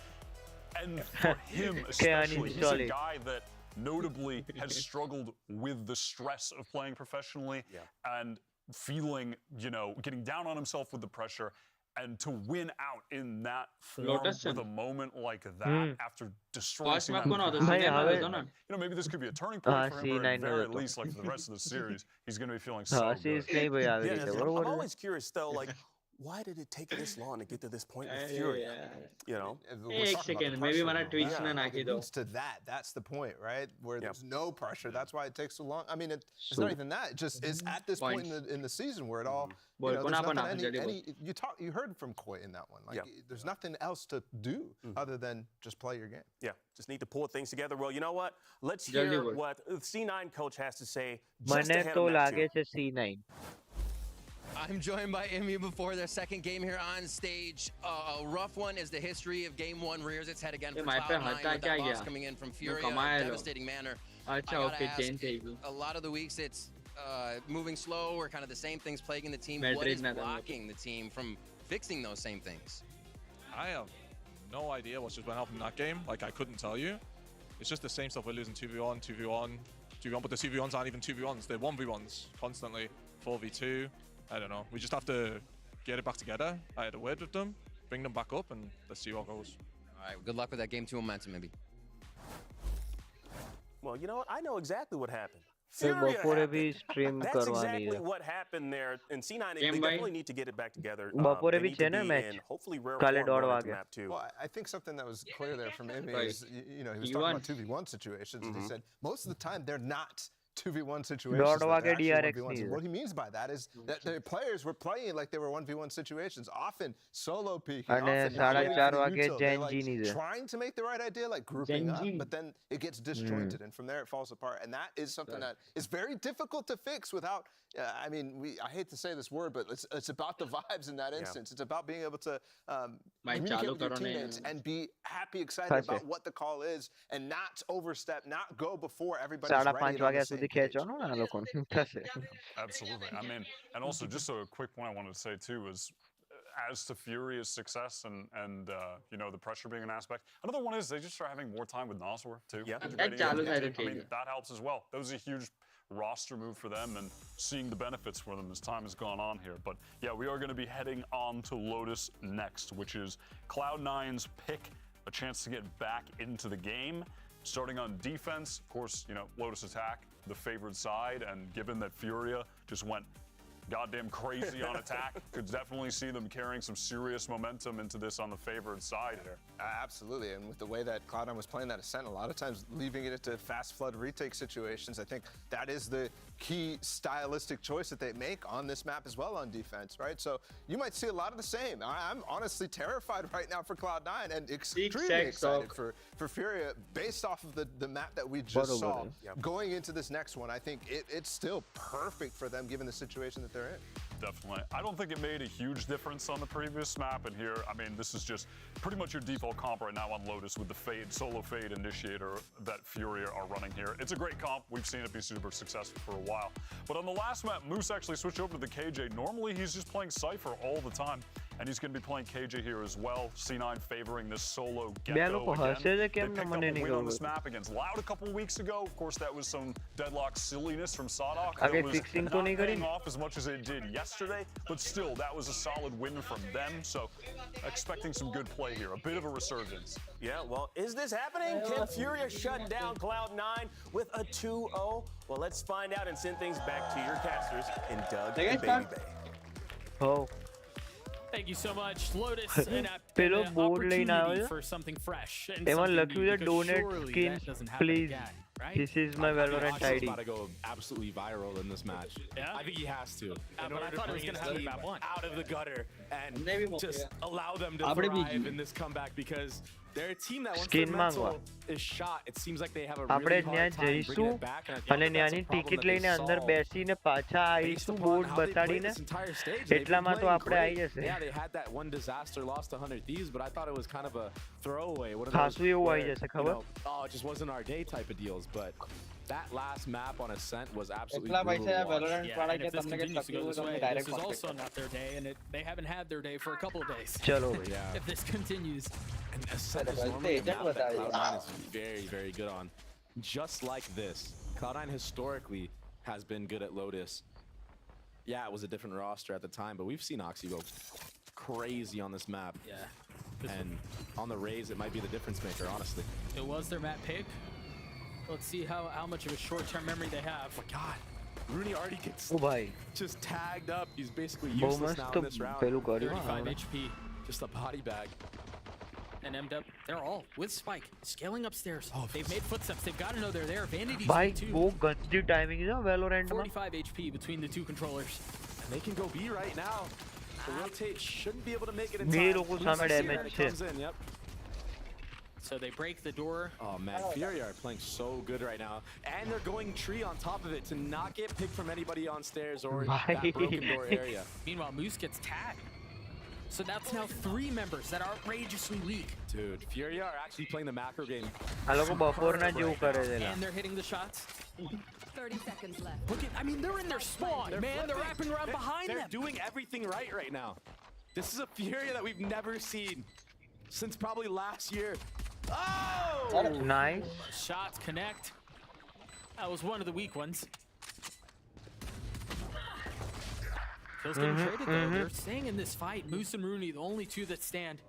And for him especially, he's a guy that notably has struggled with the stress of playing professionally and feeling, getting down on himself with the pressure. And to win out in that form with a moment like that after destroying C9, maybe this could be a turning point for him, or at the very least, like for the rest of the series, he's going to be feeling so good. I'm always curious, though, like, why did it take this long to get to this point with Furia? Maybe one tweet it leads to that. That's the point, right? Where there's no pressure. That's why it takes so long. I mean, it's not even that. It just is at this point in the season where it all. There's nothing you heard from Koy in that one. Like, there's nothing else to do other than just play your game. Yeah, just need to pull things together. Well, you know what? Let's hear what the C9 coach has to say. Just ahead of C9. I'm joined by Emu before their second game here on stage. A rough one is the history of Game 1 rears its head again for Cloud9 with that loss coming in from Furia in a devastating manner. I gotta ask, a lot of the weeks it's moving slow or kind of the same things plaguing the team. What is blocking the team from fixing those same things? I have no idea what's just went up in that game. Like, I couldn't tell you. It's just the same stuff. We're losing 2v1, 2v1, 2v1, but the 2v1s aren't even 2v1s. They're 1v1s constantly, 4v2. I don't know. We just have to get it back together. I had a word with them, bring them back up, and let's see what goes. All right, good luck with that Game 2 momentum, maybe. Well, you know what? I know exactly what happened. Furia happened. That's exactly what happened there. And C9, they definitely need to get it back together. They need to be in hopefully rare form on the map too. Well, I think something that was clear there from Amy is, he was talking about 2v1 situations, and he said most of the time they're not 2v1 situations. What he means by that is that the players were playing like they were 1v1 situations, often solo peeking, often trying to make the right idea, like grouping up, but then it gets disjointed, and from there it falls apart. And that is something that is very difficult to fix without, I hate to say this word, but it's about the vibes in that instance. It's about being able to communicate with your teammates and be happy, excited about what the call is, and not overstep, not go before everybody's ready. Absolutely. I mean, and also just a quick point I wanted to say too is, as to Furia's success and you know, the pressure being an aspect. Another one is they just start having more time with Nasor too. Yeah. I mean, that helps as well. That was a huge roster move for them and seeing the benefits for them as time has gone on here. But yeah, we are going to be heading on to Lotus next, which is Cloud9's pick, a chance to get back into the game. Starting on defense, of course, you know, Lotus attack, the favored side, and given that Furia just went goddamn crazy on attack, could definitely see them carrying some serious momentum into this on the favored side here. Absolutely, and with the way that Cloud9 was playing that Ascent, a lot of times leaving it into fast flood retake situations, I think that is the key stylistic choice that they make on this map as well on defense, right? So you might see a lot of the same. I'm honestly terrified right now for Cloud9 and extremely excited for Furia based off of the map that we just saw. Going into this next one, I think it's still perfect for them given the situation that they're in. Definitely. I don't think it made a huge difference on the previous map, and here, I mean, this is just pretty much your default comp right now on Lotus with the Fade, solo Fade initiator that Furia are running here. It's a great comp. We've seen it be super successful for a while. But on the last map, Moose actually switched over to the KJ. Normally, he's just playing Cypher all the time, and he's going to be playing KJ here as well. C9 favoring this solo Gecko again. They picked up a win on this map against Loud a couple weeks ago. Of course, that was some deadlock silliness from Sadok. It was not paying off as much as it did yesterday, but still, that was a solid win from them. So, expecting some good play here. A bit of a resurgence. Yeah, well, is this happening? Can Furia shut down Cloud9 with a 2-0? Well, let's find out and send things back to your casters in Doug and Baby Bay. Oh. Thank you so much, Lotus. An opportunity for something fresh. And Everyone lucky with a donate skin, please. Right? This is my Valorant ID. He's about to go absolutely viral in this match. Yeah? I think he has to. But I thought it was going to happen map 1. Out of the gutter and just allow them to thrive in this comeback because they're a team that once their mental is shot, it seems like they have a really hard time bringing it back. અને ન્યાની ticket લઈને અંદર બેસીને પાછા આવીશું board બતાડીને એટલામાં તો આપણે આવી જશે. Yeah, they had that one disaster loss to 100 Thieves, but I thought it was kind of a throwaway. ખાસું એવું આવી જશે ખબર? Oh, it just wasn't our day type of deals, but that last map on Ascent was absolutely brutal. Yeah, and if this continues to go this way, this is also not their day, and they haven't had their day for a couple of days. If this continues. And Ascent is normally a map that Cloud9 is very, very good on. Just like this. Cloud9 historically has been good at Lotus. Yeah, it was a different roster at the time, but we've seen Oxy go crazy on this map. Yeah. And on the Raze, it might be the difference maker, honestly. It was their map pick. Let's see how much of a short-term memory they have. Oh my God. Rooney already gets just tagged up. He's basically useless now in this round. 35 HP. Just a body bag. And MW, they're all with Spike, scaling upstairs. They've made footsteps. They've got to know they're there. Vanity's too. Gandhi timing is Valorant. 45 HP between the two controllers. And they can go B right now. The rotate shouldn't be able to make it in time. Yep. So they break the door. Oh man, Furia are playing so good right now. And they're going tree on top of it to not get picked from anybody on stairs or that broken door area. Meanwhile, Moose gets tagged. So that's now 3 members that are outrageously weak. Dude, Furia are actually playing the macro game. And they're hitting the shots. 30 seconds left. Look at, I mean, they're in their spawn, man. They're wrapping around behind them. They're doing everything right now. This is a Furia that we've never seen since probably last year. Oh! Nice. Shots connect. That was one of the weak ones. Kills getting traded though. They're staying in this fight. Moose and Rooney, the only 2 that stand.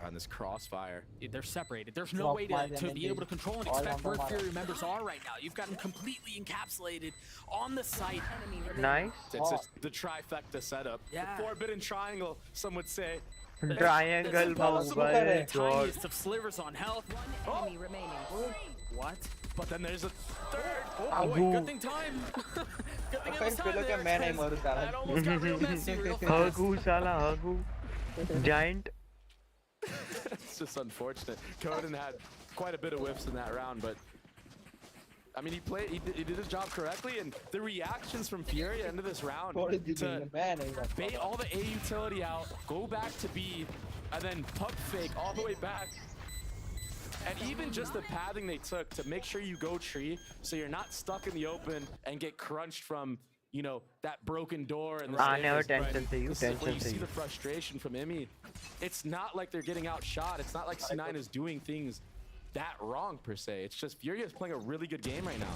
On this crossfire. They're separated. There's no way to be able to control and expect where Fury members are right now. You've got them completely encapsulated on the site. Nice. It's the trifecta setup. Yeah. The forbidden triangle, some would say. Triangle the tiniest of slivers on health. One enemy remaining. What? But then there's a third. Oh boy, good thing time. Good thing it was time there. That almost got real messy real fast. Hagu sala, Hagu. Giant. It's just unfortunate. Coden had quite a bit of whiffs in that round, but I mean, he did his job correctly, and the reactions from Furia into this round to bait all the A utility out, go back to B, and then pump fake all the way back. And even just the pathing they took to make sure you go tree so you're not stuck in the open and get crunched from, you know, that broken door and the never stairs, tension but to you, tension when you to see you. the frustration from Emmy, it's not like they're getting outshot. It's not like C9 is doing things that wrong per se. It's just Furia is playing a really good game right now.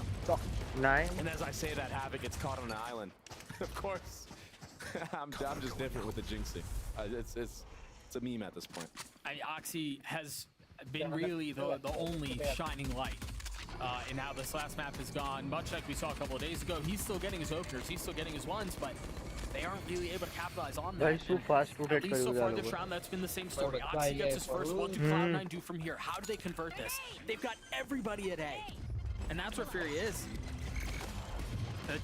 Nine. And as I say that, Havoc gets caught on an island. Of course, I'm just different with the jinxing. It's a meme at this point. I mean, Oxy has been really the only shining light. And now this last map is gone, much like we saw a couple of days ago. He's still getting his openers, he's still getting his ones, but they aren't really able to capitalize on that. Too fast to At least so far this round, that's been the same story. Oxy gets his first. What do Cloud9 do from here? How do they convert this? They've got everybody at A, and that's where Fury is.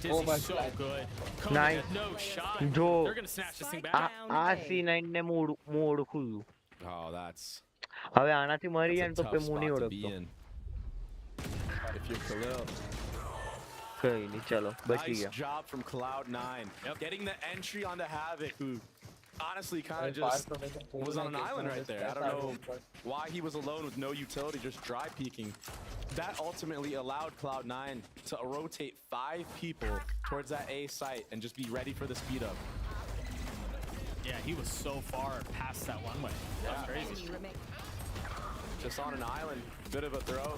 Dizzy's so good. Nice. No shot. Jo. They're gonna snatch this thing back. C9 ને mode ખુલ્યું. Oh, that's. હવે આનાથી મરી જાય તો pay મુની ઓળખતો. If you're Khalil. કઈ નહીં ચલો બચી Nice ગયા. job from Cloud9. Getting the entry onto Havoc, who honestly kind of just was on an island right there. I don't know why he was alone with no utility, just dry peeking. That ultimately allowed Cloud9 to rotate 5 people towards that A site and just be ready for the speed up. Yeah, he was so far past that one way. That's crazy. Just on an island, bit of a throw.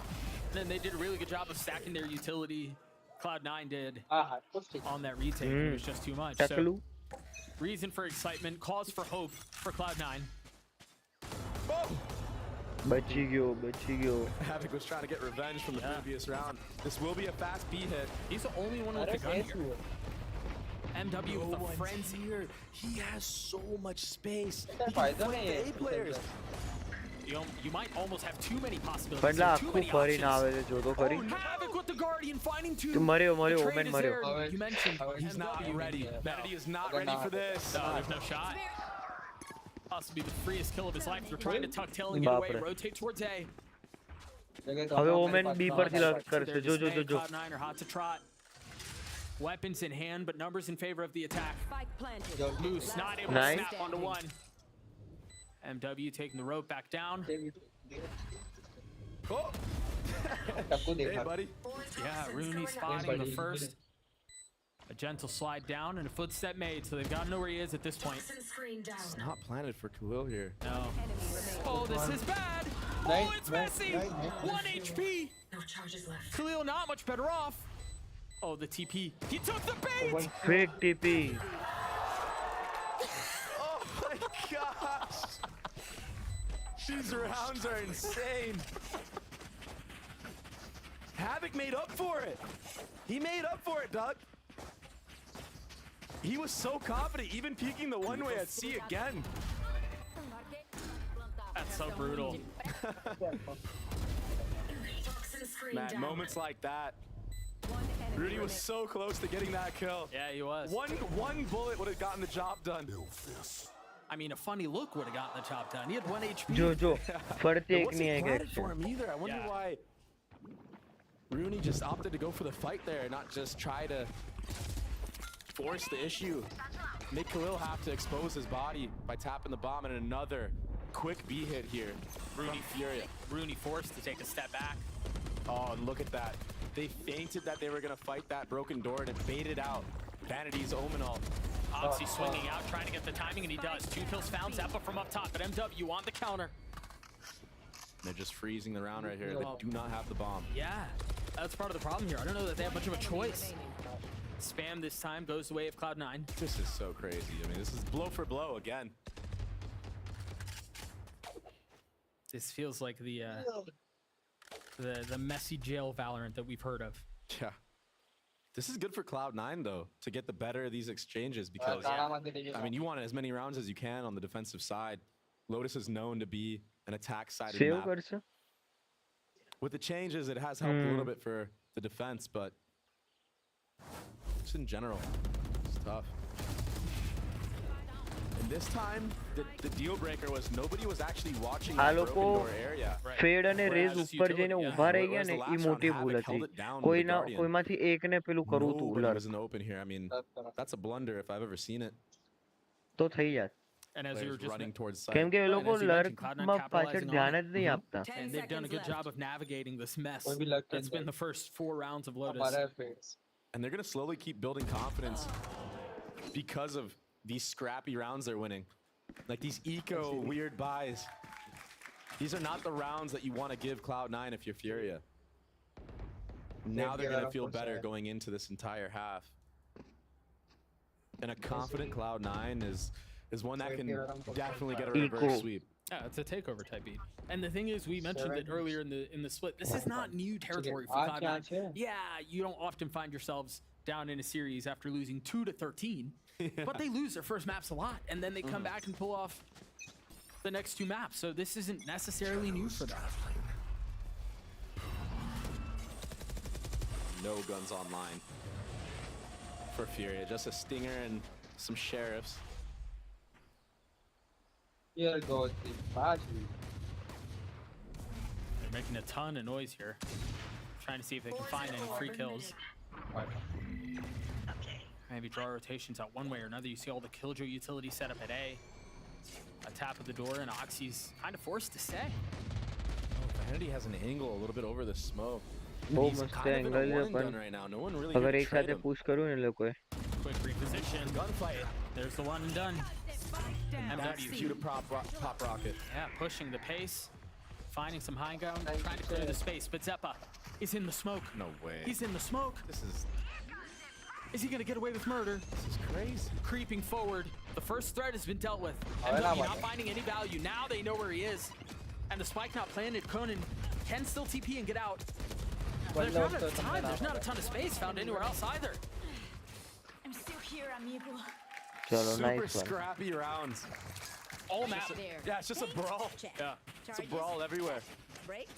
And then they did a really good job of stacking their utility. Cloud9 did on that retake. It was just too much. So, reason for excitement, cause for hope for Cloud9. બચી ગયો. Havoc was trying to get revenge from the previous round. This will be a fast B hit. He's the only one with the gun here. MW with the frenzy here. He has so much space. He can fight the A players. You might almost have too many possibilities. પણ આખું ફરીને આવે છે જો તો ખરી. Havoc with the Guardian finding two. મર્યો ઓમેન મર્યો. You mentioned he's not ready. Vanity is not ready for this. No, there's no shot. Possibly the freest kill of his life. They're trying to tuck tail and get away. Rotate towards A. હવે ઓમેન B પરથી લગ કરશે. જો. Cloud9 are hot to trot. Weapons in hand, but numbers in favor of the attack. Moose not able to snap onto one. MW taking the rope back down. Oh. Hey, buddy. Yeah, Rooney spotting the first. A gentle slide down and a footstep made, so they've got to know where he is at this point. It's not planted for Khalil here. No. Oh, this is bad. Oh, it's messy. 1 HP. No charges left. Khalil not much better off. Oh, the TP. He took the bait. Fake TP. Oh my gosh. These rounds are insane. Havoc made up for it. He made up for it, Doug. He was so confident, even peeking the one way at C again. That's so brutal. Man, moments like that. Rudy was so close to getting that kill. Yeah, he was. One bullet would have gotten the job done. I mean, a funny look would have gotten the job done. He had 1 HP. જો ફરતે It એક wasn't નહીં આઈ planted ગયા. for him either. I wonder why Rooney just opted to go for the fight there, not just try to force the issue. Make Khalil have to expose his body by tapping the bomb, and another quick B hit here. Furia. Rooney forced to take a step back. Oh, and look at that. They feinted that they were going to fight that broken door, and it baited out Vanity's Omenal. Oxy swinging out, trying to get the timing, and he does. 2 kills found, Zappa from up top, but MW on the counter. They're just freezing the round right here. They do not have the bomb. Yeah, that's part of the problem here. I don't know that they have much of a choice. Spam this time goes the way of Cloud9. This is so crazy. I mean, this is blow for blow again. This feels like the messy jail Valorant that we've heard of. Yeah. This is good for Cloud9, though, to get the better of these exchanges because, I mean, you want as many rounds as you can on the defensive side. Lotus is known to be an attack-sided map. With the changes, it has helped a little bit for the defense, but just in general, it's tough. And this time, the deal breaker was nobody was actually watching the broken door area. ફેડ અને રેઝ ઉપર જઈને ઊભા રહી ગયા ને ઈ મોટી ભૂલ હતી. કોઈમાંથી એકને પેલું કરવું હતું ઉલર. Isn't open here. I mean, that's a blunder if I've ever seen it. તો થઈ જાત. And as you were just running towards site. કેમ કે એ લોકો લર્કમાં પાછળ ધ્યાન જ નહીં આપતા. And they've done a good job of navigating this mess. That's been the first 4 rounds of Lotus. And they're going to slowly keep building confidence because of these scrappy rounds they're winning. Like these eco weird buys. These are not the rounds that you want to give Cloud9 if you're Furia. Now they're going to feel better going into this entire half. And a confident Cloud9 is one that can definitely get a reverse sweep. Yeah, it's a takeover type beat. And the thing is, we mentioned it earlier in the split. This is not new territory for Cloud9. Yeah, you don't often find yourselves down in a series after losing 2-13, but they lose their first maps a lot, and then they come back and pull off the next 2 maps. So this isn't necessarily new for them. No guns online for Furia, just a stinger and some sheriffs. Here goes the party. They're making a ton of noise here, trying to see if they can find any free kills. Maybe draw rotations out one way or another. You see all the Killjoy utility set up at A. A tap at the door, and Oxy's kind of forced to stay. Oh, Vanity has an angle a little bit over the smoke. वो मस्त angle है अपन अगर एक साथ push करूं इन लोग को quick reposition gunfight. There's the one and done. MW shoot a pop rocket. Yeah, pushing the pace, finding some high ground, trying to clear the space, but Zeppa is in the smoke. No way. He's in the smoke. Is he gonna get away with murder? This is crazy. Creeping forward. The first threat has been dealt with. MW not finding any value. Now they know where he is. And the spike not planted. Conan can still TP and get out. But there's not a time. There's not a ton of space found anywhere else either. I'm still here, amigo. Super scrappy rounds. All map. Yeah, it's just a brawl. Yeah, it's a brawl everywhere. Breaks.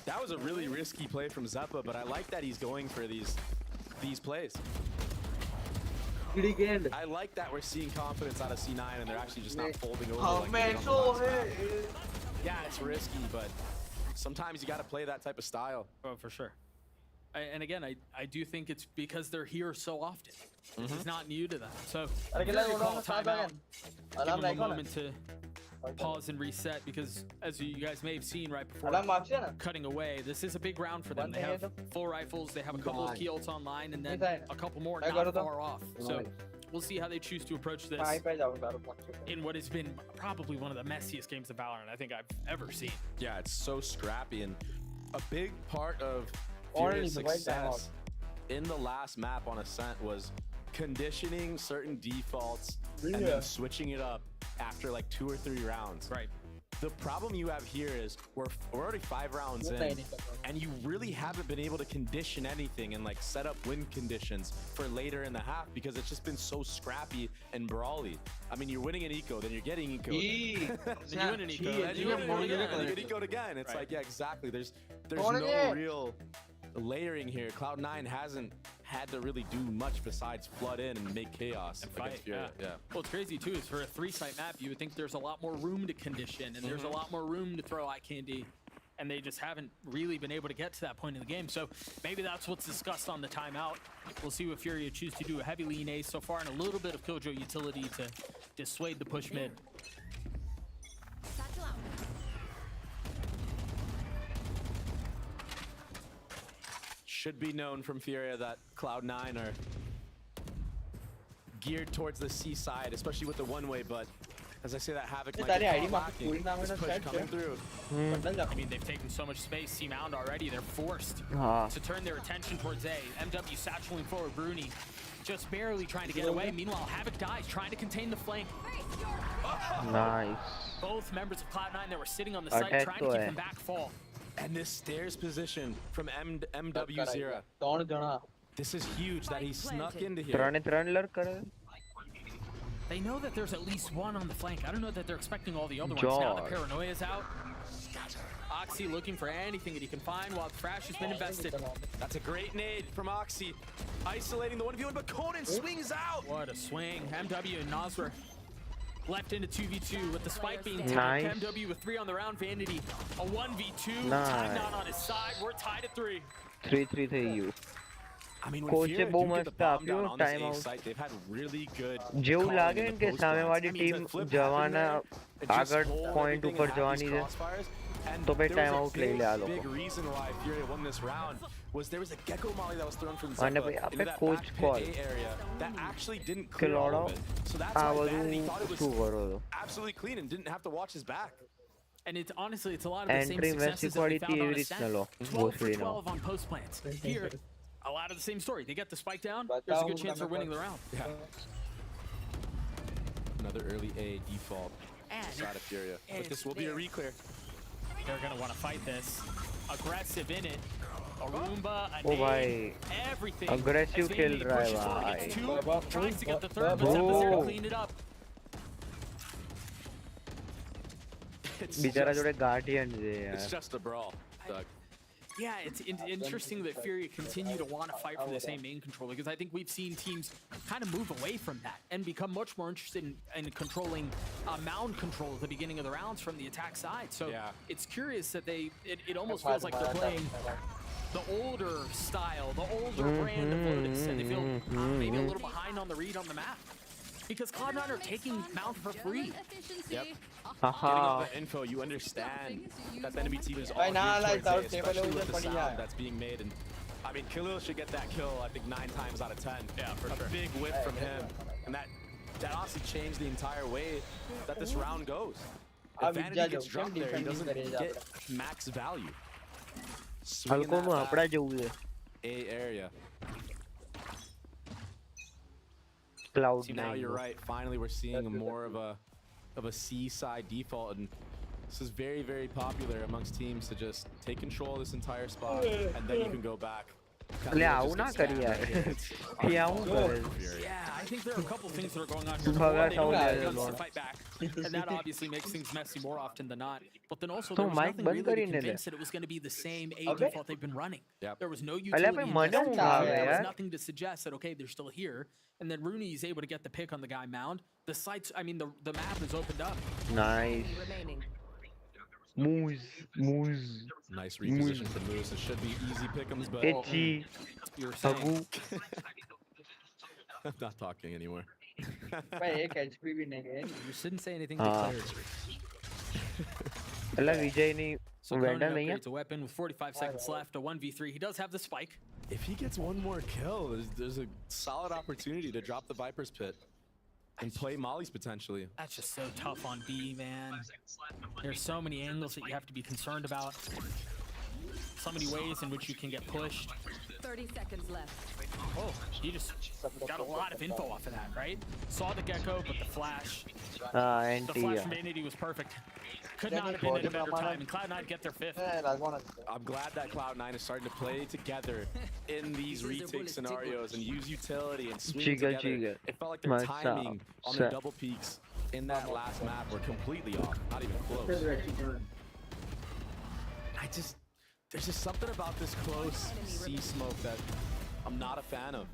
That was a really risky play from Zeppa, but I like that he's going for these plays. I like that we're seeing confidence out of C9 and they're actually just not folding over. Yeah, it's risky, but sometimes you got to play that type of style. Oh, for sure. And again, I do think it's because they're here so often. This is not new to them. So, call timeout. Give them a moment to pause and reset because, as you guys may have seen right before cutting away, this is a big round for them. They have full rifles, they have a couple of key ults online, and then a couple more not far off. So, we'll see how they choose to approach this in what has been probably one of the messiest games of Valorant I think I've ever seen. Yeah, it's so scrappy, and a big part of Furia's success in the last map on Ascent was conditioning certain defaults and then switching it up after like 2 or 3 rounds. Right. The problem you have here is we're already 5 rounds in, and you really haven't been able to condition anything and like set up win conditions for later in the half because it's just been so scrappy and brawly. I mean, you're winning an eco, then you're getting eco. Then you win an eco, then you get eco'd again. It's like, yeah, exactly. There's no real layering here. Cloud9 hasn't had to really do much besides flood in and make chaos against Furia. Yeah. Well, it's crazy too is for a 3-site map, you would think there's a lot more room to condition and there's a lot more room to throw eye candy, and they just haven't really been able to get to that point in the game. So maybe that's what's discussed on the timeout. We'll see what Furia choose to do. A heavy lean ace so far and a little bit of Killjoy utility to dissuade the push mid. Should be known from Furia that Cloud9 are geared towards the C side, especially with the one-way, but as I say, that Havoc might be lacking. This push coming through. I mean, they've taken so much space, C-Mound already. They're forced to turn their attention towards A. MW satcheling forward, Bruni just barely trying to get away. Meanwhile, Havoc dies, trying to contain the flank. Nice. Both members of Cloud9 that were sitting on the site trying to keep them back fall. And this stairs position from MW0. This is huge that he snuck into here. They know that there's at least one on the flank. I don't know that they're expecting all the other ones. Now the paranoia's out. Oxy looking for anything that he can find while Thrash has been invested. That's a great nade from Oxy. Isolating the 1v1, but Conan swings out. What a swing. MW and Nasra left into 2v2 with the spike being tapped. MW with 3 on the round. Vanity a 1v2. Timeout on his side. We're tied at 3. 3-3 थे you. I mean, when Furia do get the bomb down on this A site, they've had really good. जो लागे इनके सामने वाली team जवाना Agar point ऊपर जवानी है. And तो भाई there time was out a ले ले आ big logo reason why Furia won this round was there was a gecko molly that was thrown from मैंने Zeppa भाई into आपे that coach back call pit A area that actually didn't clear all खिलाड़ा of it. So that's why आवाज़ Vanity thought it shoe was करो दो absolutely clean and didn't have to watch his back. And it's honestly, it's a lot of the same Entry successes that we found on Ascent. 12 for 12 on post plants. Here, a lot of the same story. They get the spike down, there's a good chance they're winning the round. Yeah. Another early A default inside of Furia. But this will be a reclear. They're going to want to fight this. Aggressive in it. Arumba, a O nade, भाई everything. aggressive खेल रहा है Gets भाई two, tries to get the third, but Zeppa's there to clean it up. बेचारा जोड़े guardian दे यार It's just a brawl, Doug. Yeah, it's interesting that Furia continue to want to fight for the same main control, because I think we've seen teams kind of move away from that and become much more interested in controlling mound control at the beginning of the rounds from the attack side. So it's curious that it almost feels like they're playing the older style, the older brand of Lotus, and they feel maybe a little behind on the read on the map. Because Cloud9 are taking Mount for free. Yep. Getting all that info, you understand that the enemy team is all geared towards A, especially with the sound that's being made. And I mean, Khalil should get that kill, I think, 9 times out of 10. Yeah, for sure. A big whip from him. And that honestly changed the entire way that this round goes. If Vanity gets dropped there, he doesn't get max value. Swinging that back A area. Cloud9. See, now you're right. Finally, we're seeing more of a C side default, and this is very, very popular amongst teams to just take control of this entire spot, and then you can go back. Yeah, I think there are a couple things that are going on here. One, they don't have the guns to fight back, and that obviously makes things messy more often than not. But then also, there was nothing really to convince that it was going to be the same A default they've been running. There was no utility investment. There was nothing to suggest that, okay, they're still here. And then Rooney is able to get the pick on the guy Mound. The sites, I mean, the map is opened up. Nice. Moose. Nice reposition for Moose. It should be easy pick'ems, but Itchy. You're saying. I'm not talking anymore. You shouldn't say anything declarative. So Cronin upgrades a weapon with 45 seconds left, a 1v3. He does have the spike. If he gets one more kill, there's a solid opportunity to drop the Viper's Pit and play Molly's potentially. That's just so tough on B, man. There's so many angles that you have to be concerned about. So many ways in which you can get pushed. 30 seconds left. Oh, he just got a lot of info off of that, right? Saw the gecko, but the flash. The flash from Vanity was perfect. Could not have been at a better time, and Cloud9 get their 5th. I'm glad that Cloud9 is starting to play together in these retake scenarios and use utility and swing together. It felt like their timing on their double peaks in that last map were completely off, not even close. There's just something about this close C smoke that I'm not a fan of.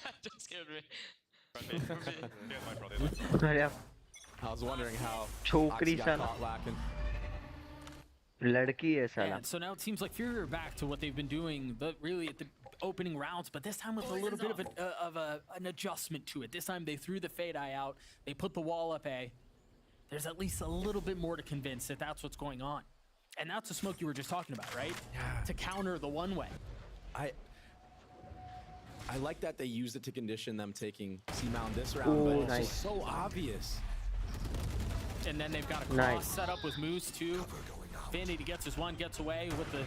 That just scared me. I was wondering how Chokri got caught lacking. Ladki hai sala. And so now it seems like Fury are back to what they've been doing, but really at the opening rounds, but this time with a little bit of an adjustment to it. This time they threw the Fade Eye out, they put the wall up A. There's at least a little bit more to convince that that's what's going on. And that's the smoke you were just talking about, right? Yeah. To counter the one-way. I like that they used it to condition them taking C-Mound this round, but it's just so obvious. And then they've got a cross set up with Moose too. Vanity gets his one, gets away with the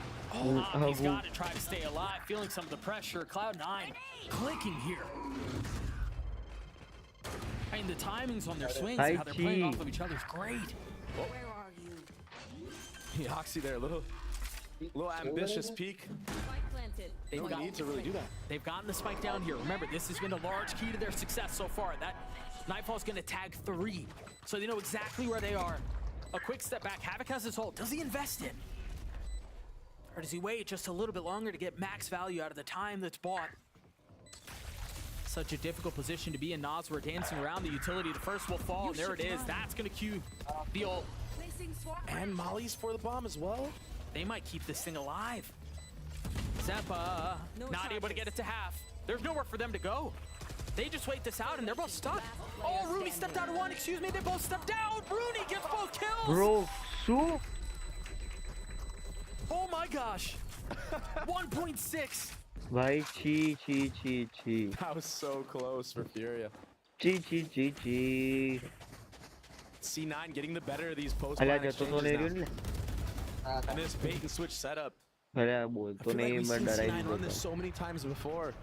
he's got to try to stay alive, feeling some of the pressure. Cloud9 clicking here. I mean, the timings on their swings and how they're playing off of each other is great. Where are you? Oxy there, a little ambitious peak. They don't need to really do that. They've gotten the spike down here. Remember, this has been a large key to their success so far. That Nightfall's going to tag 3, so they know exactly where they are. A quick step back. Havoc has his ult. Does he invest in? Or does he wait just a little bit longer to get max value out of the time that's bought? Such a difficult position to be in. Nas, we're dancing around the utility. The first will fall, and there it is. That's going to cue the ult. And Molly's for the bomb as well. They might keep this thing alive. Zeppa not able to get it to half. There's nowhere for them to go. They just wait this out and they're both stuck. Oh, Rooney stepped out of one. Excuse me, they both stepped out. Rooney gets both kills. Bro, so. Oh my gosh. 1.6. Bhai, chi. That was so close for Furia. Chi. C9 getting the better of these post-plan exchanges now. And this bait and switch setup. I feel like we've seen C9 run this so many times before.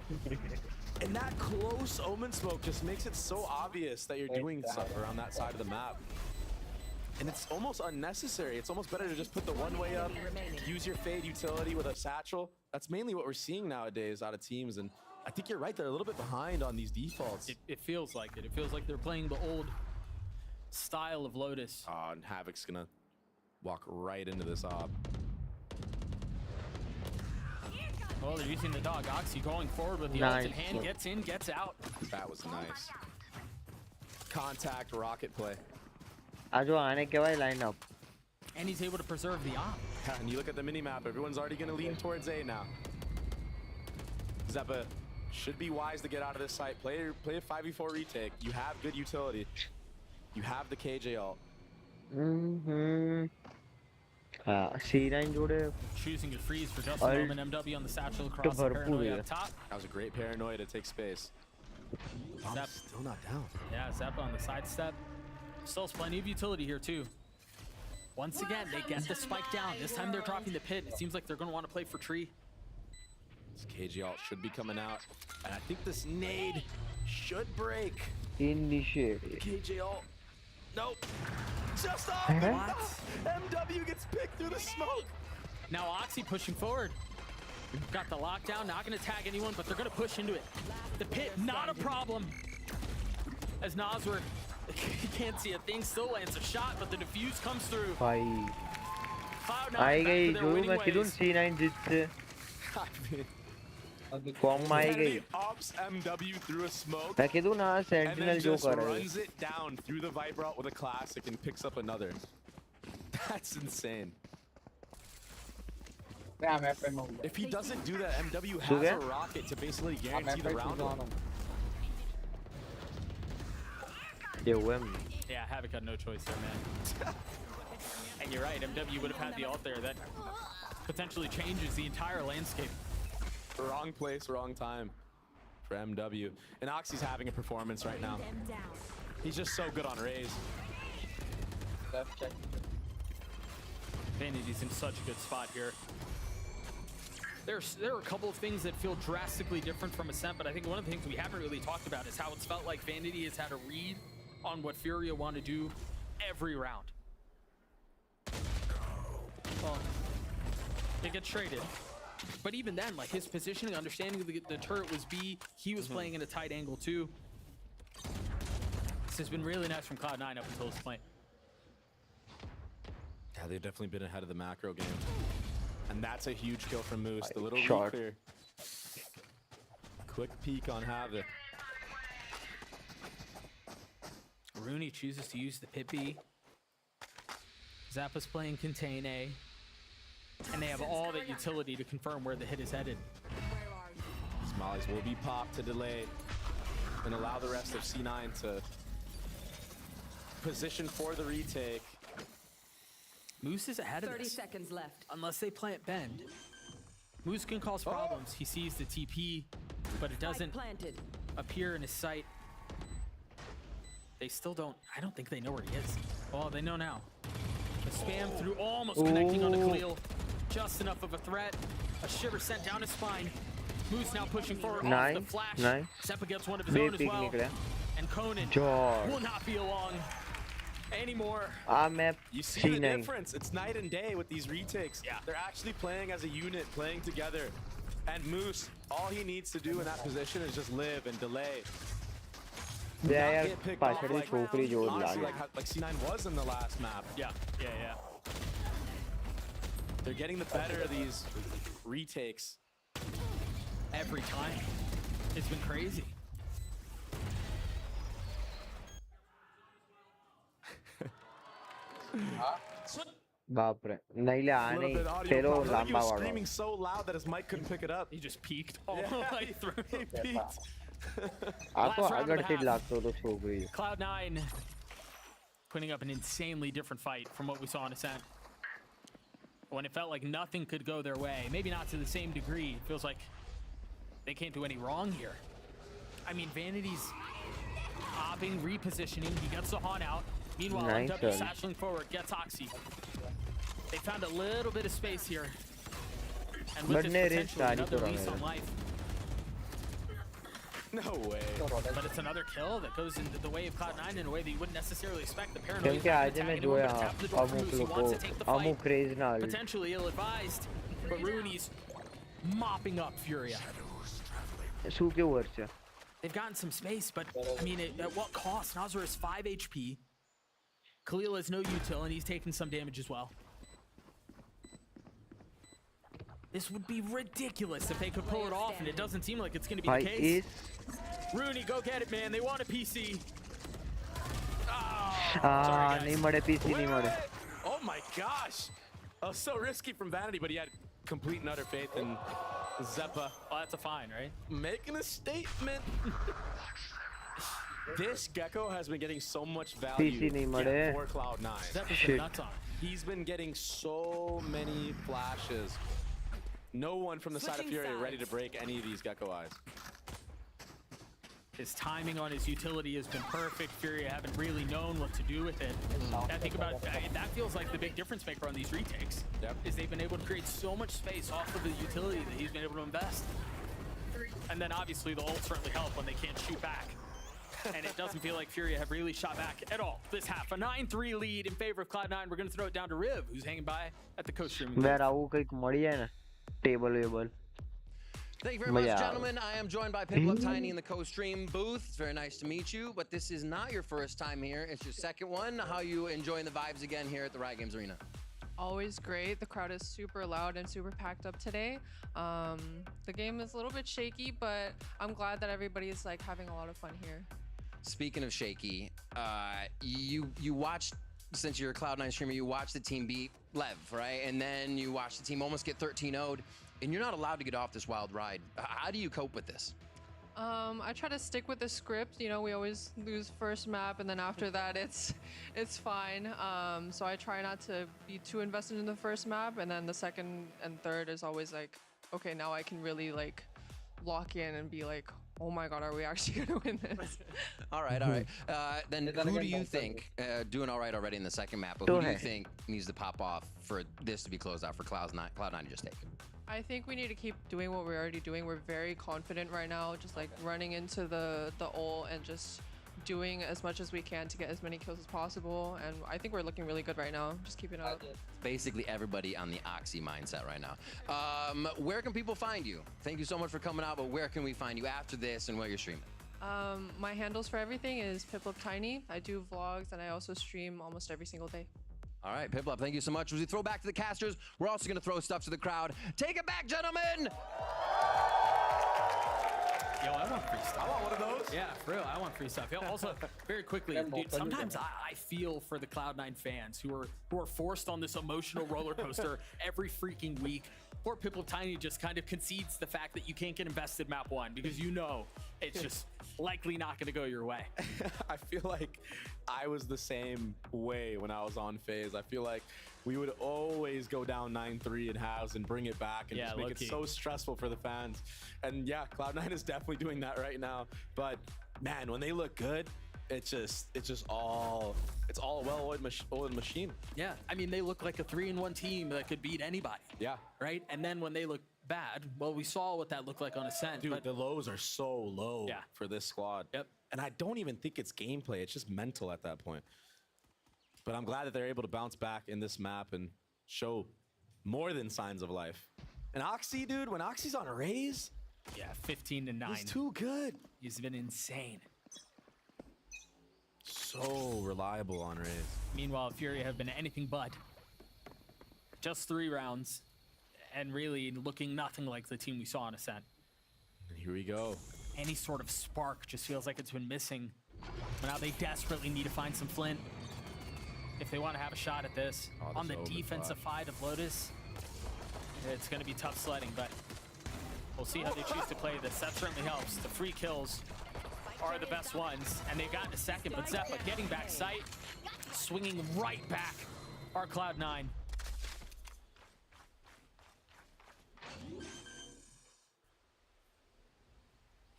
And that close omen smoke just makes it so obvious that you're doing stuff around that side of the map. And it's almost unnecessary. It's almost better to just put the one-way up, use your fade utility with a satchel. That's mainly what we're seeing nowadays out of teams. And I think you're right, they're a little bit behind on these defaults. It feels like it. It feels like they're playing the old style of Lotus. And Havoc's gonna walk right into this op. Oh, they're using the dog. Oxy going forward with the ult in hand. Gets in, gets out. That was nice. Contact rocket play. Line up. And he's able to preserve the op. And you look at the mini-map, everyone's already going to lean towards A now. Zeppa should be wise to get out of this site. Play a 5v4 retake. You have good utility. You have the KJ ult. C9 choosing to freeze for just a moment. MW on the satchel across the paranoia up top. That was a great paranoia to take space. Zep still not down. Yeah, Zep on the sidestep. Still plenty of utility here too. Once again, they get the spike down. This time they're dropping the pit. It seems like they're going to want to play for tree. This KJ ult should be coming out. And I think this nade should break. Initiate. KJ ult. Nope. Just off. MW gets picked through the smoke. Now Oxy pushing forward. Got the lockdown. Not going to tag anyone, but they're going to push into it. The pit, not a problem. As Nasr, he can't see a thing. Still lands a shot, but the defuse comes through. Cloud9 back to their winning ways. C9 जीतते form में आई गई Ops MW through a smoke. मैं कहूँ ना Sentinel जो कर रहा है. Runs it down through the Viper ult with a classic and picks up another. That's insane. If he doesn't do that, MW has a rocket to basically guarantee the round. Yeah, Havoc had no choice there, man. And you're right, MW would have had the ult there. That potentially changes the entire landscape. Wrong place, wrong time for MW. And Oxy's having a performance right now. He's just so good on Raze. Vanity's in such a good spot here. There are a couple of things that feel drastically different from Ascent, but I think one of the things we haven't really talked about is how it's felt like Vanity has had a read on what Furia want to do every round. Well, it gets traded. But even then, like his positioning, understanding the turret was B, he was playing in a tight angle too. This has been really nice from Cloud9 up until this point. Yeah, they've definitely been ahead of the macro game. And that's a huge kill from Moose. The little clear. Quick peek on Havoc. Rooney chooses to use the pit B. Zappa's playing contain A. And they have all the utility to confirm where the hit is headed. Mollies will be popped to delay and allow the rest of C9 to position for the retake. Moose is ahead of 30 this. seconds left. Unless they plant bend. Moose can cause problems. He sees the TP, but it doesn't appear in his sight. They still don't, I don't think they know where he is. Oh, they know now. The spam through, almost connecting on the Khalil. Just enough of a threat. A shiver sent down his spine. Moose now pushing forward off the flash. Zeppa gets one of his own as well. And Conan will not be along anymore. You see the difference. It's night and day with these retakes. Yeah. They're actually playing as a unit, playing together. And Moose, all he needs to do in that position is just live and delay. Yeah, get picked off like, honestly, like C9 was in the last map. Yeah. They're getting the better of these retakes. Every time. It's been crazy. बाप रे नहीं ले आने चलो लंबा वाला screaming so loud that his mic couldn't pick it up. He just peeked all the way through. He peeked. Cloud9 putting up an insanely different fight from what we saw in Ascent. When it felt like nothing could go their way, maybe not to the same degree. It feels like they can't do any wrong here. I mean, Vanity's hopping, repositioning. He gets the Haunt out. Meanwhile, MW satcheling forward, gets Oxy. They found a little bit of space here. And with this potentially another lease on life. No way. But it's another kill that goes into the way of Cloud9 in a way that you wouldn't necessarily expect. The paranoia potentially ill-advised, but Rooney's mopping up Furia. They've gotten some space, but I mean, at what cost? Nazar is 5 HP. Khalil has no util, and he's taking some damage as well. This would be ridiculous if they could pull it off, and it doesn't seem like it's going to be the case. Rooney, go get it, man. They want a PC. Oh my gosh. So risky from Vanity, but he had complete and utter faith in Zeppa. Oh, that's a fine, right? Making a statement. This Gecko has been getting so much value for Cloud9. Zeppa's been nuts on. He's been getting so many flashes. No one from the side of Furia ready to break any of these Gecko eyes. His timing on his utility has been perfect. Furia haven't really known what to do with it. I think about that feels like the big difference maker on these retakes. Is they've been able to create so much space off of the utility that he's been able to invest. And then obviously the ults certainly help when they can't shoot back. And it doesn't feel like Furia have really shot back at all this half. A 9-3 lead in favor of Cloud9. We're going to throw it down to Riv, who's hanging by at the coast stream. Thank you very much, gentlemen. I am joined by Cloud9 in the co-stream booth. It's very nice to meet you, but this is not your first time here. It's your second one. How are you enjoying the vibes again here at the Riot Games Arena? Always great. The crowd is super loud and super packed up today. The game is a little bit shaky, but I'm glad that everybody is like having a lot of fun here. Speaking of shaky, you watched, since you're a Cloud9 streamer, you watched the team beat Lev, right? And then you watched the team almost get 13-0'd. And you're not allowed to get off this wild ride. How do you cope with this? I try to stick with the script. You know, we always lose first map, and then after that, it's fine. So I try not to be too invested in the first map, and then the second and third is always like, okay, now I can really like lock in and be like, oh my God, are we actually gonna win this? All right, all right. Then who do you think, doing all right already in the second map, but who do you think needs to pop off for this to be closed out for Cloud9 to just take it? I think we need to keep doing what we're already doing. We're very confident right now, just like running into the ult and just doing as much as we can to get as many kills as possible. And I think we're looking really good right now. Just keep it up. Basically everybody on the Oxy mindset right now. Where can people find you? Thank you so much for coming out, but where can we find you after this and where you're streaming? My handles for everything is Tiny. I do vlogs and I also stream almost every single day. All right, Piplup, thank you so much. As we throw back to the casters, we're also going to throw stuff to the crowd. Take it back, gentlemen! Yo, I want free stuff. I want one of those. Yeah, for real, I want free stuff. Yo, also, very quickly, dude, sometimes I feel for the Cloud9 fans who are forced on this emotional roller coaster every freaking week. Poor Tiny just kind of concedes the fact that you can't get invested map 1 because you know it's just likely not going to go your way. I feel like I was the same way when I was on FaZe. I feel like we would always go down 9-3 in halves and bring it back and just make it so stressful for the fans. And yeah, Cloud9 is definitely doing that right now. But man, when they look good, it's just all a well-oiled machine. Yeah, I mean, they look like a 3-in-1 team that could beat anybody. Yeah. Right? And then when they look bad, well, we saw what that looked like on Ascent. Dude, the lows are so low for this squad. Yep. And I don't even think it's gameplay. It's just mental at that point. But I'm glad that they're able to bounce back in this map and show more than signs of life. And Oxy, dude, when Oxy's on a raise, 15-9. He's too good. He's been insane. So reliable on raise. Meanwhile, Furia have been anything but. Just 3 rounds, and really looking nothing like the team we saw on Ascent. And here we go. Any sort of spark just feels like it's been missing. But now they desperately need to find some flint if they want to have a shot at this. On the defensive side of Lotus, it's going to be tough sledding, but We'll see how they choose to play this. That certainly helps. The free kills are the best ones, and they've gotten a second, but Zeppa getting back sight, swinging right back our Cloud9.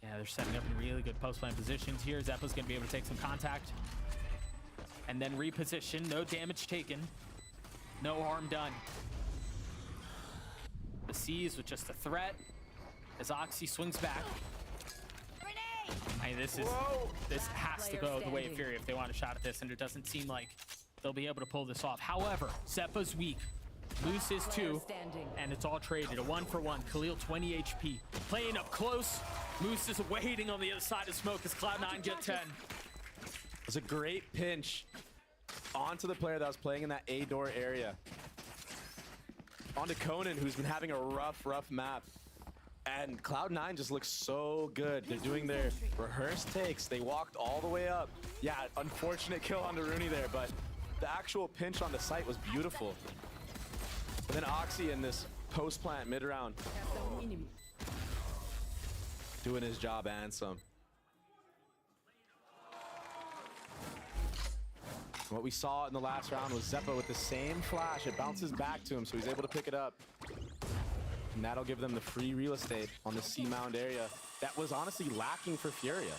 Yeah, they're setting up in really good post-plan positions here. Zeppa's going to be able to take some contact and then reposition. No damage taken. No harm done. The C's with just a threat as Oxy swings back. I mean, this has to go the way of Fury if they want a shot at this, and it doesn't seem like they'll be able to pull this off. However, Zeppa's weak. Moose is 2, and it's all traded. A 1-for-1. Khalil 20 HP. Playing up close. Moose is waiting on the other side of smoke as Cloud9 get 10. It's a great pinch onto the player that was playing in that A door area. Onto Conan, who's been having a rough map. And Cloud9 just looks so good. They're doing their rehearsed takes. They walked all the way up. Yeah, unfortunate kill on the Rooney there, but the actual pinch on the site was beautiful. And then Oxy in this post-plant mid-round. Doing his job and some. What we saw in the last round was Zeppa with the same flash. It bounces back to him, so he's able to pick it up. And that'll give them the free real estate on the C-Mound area that was honestly lacking for Furia.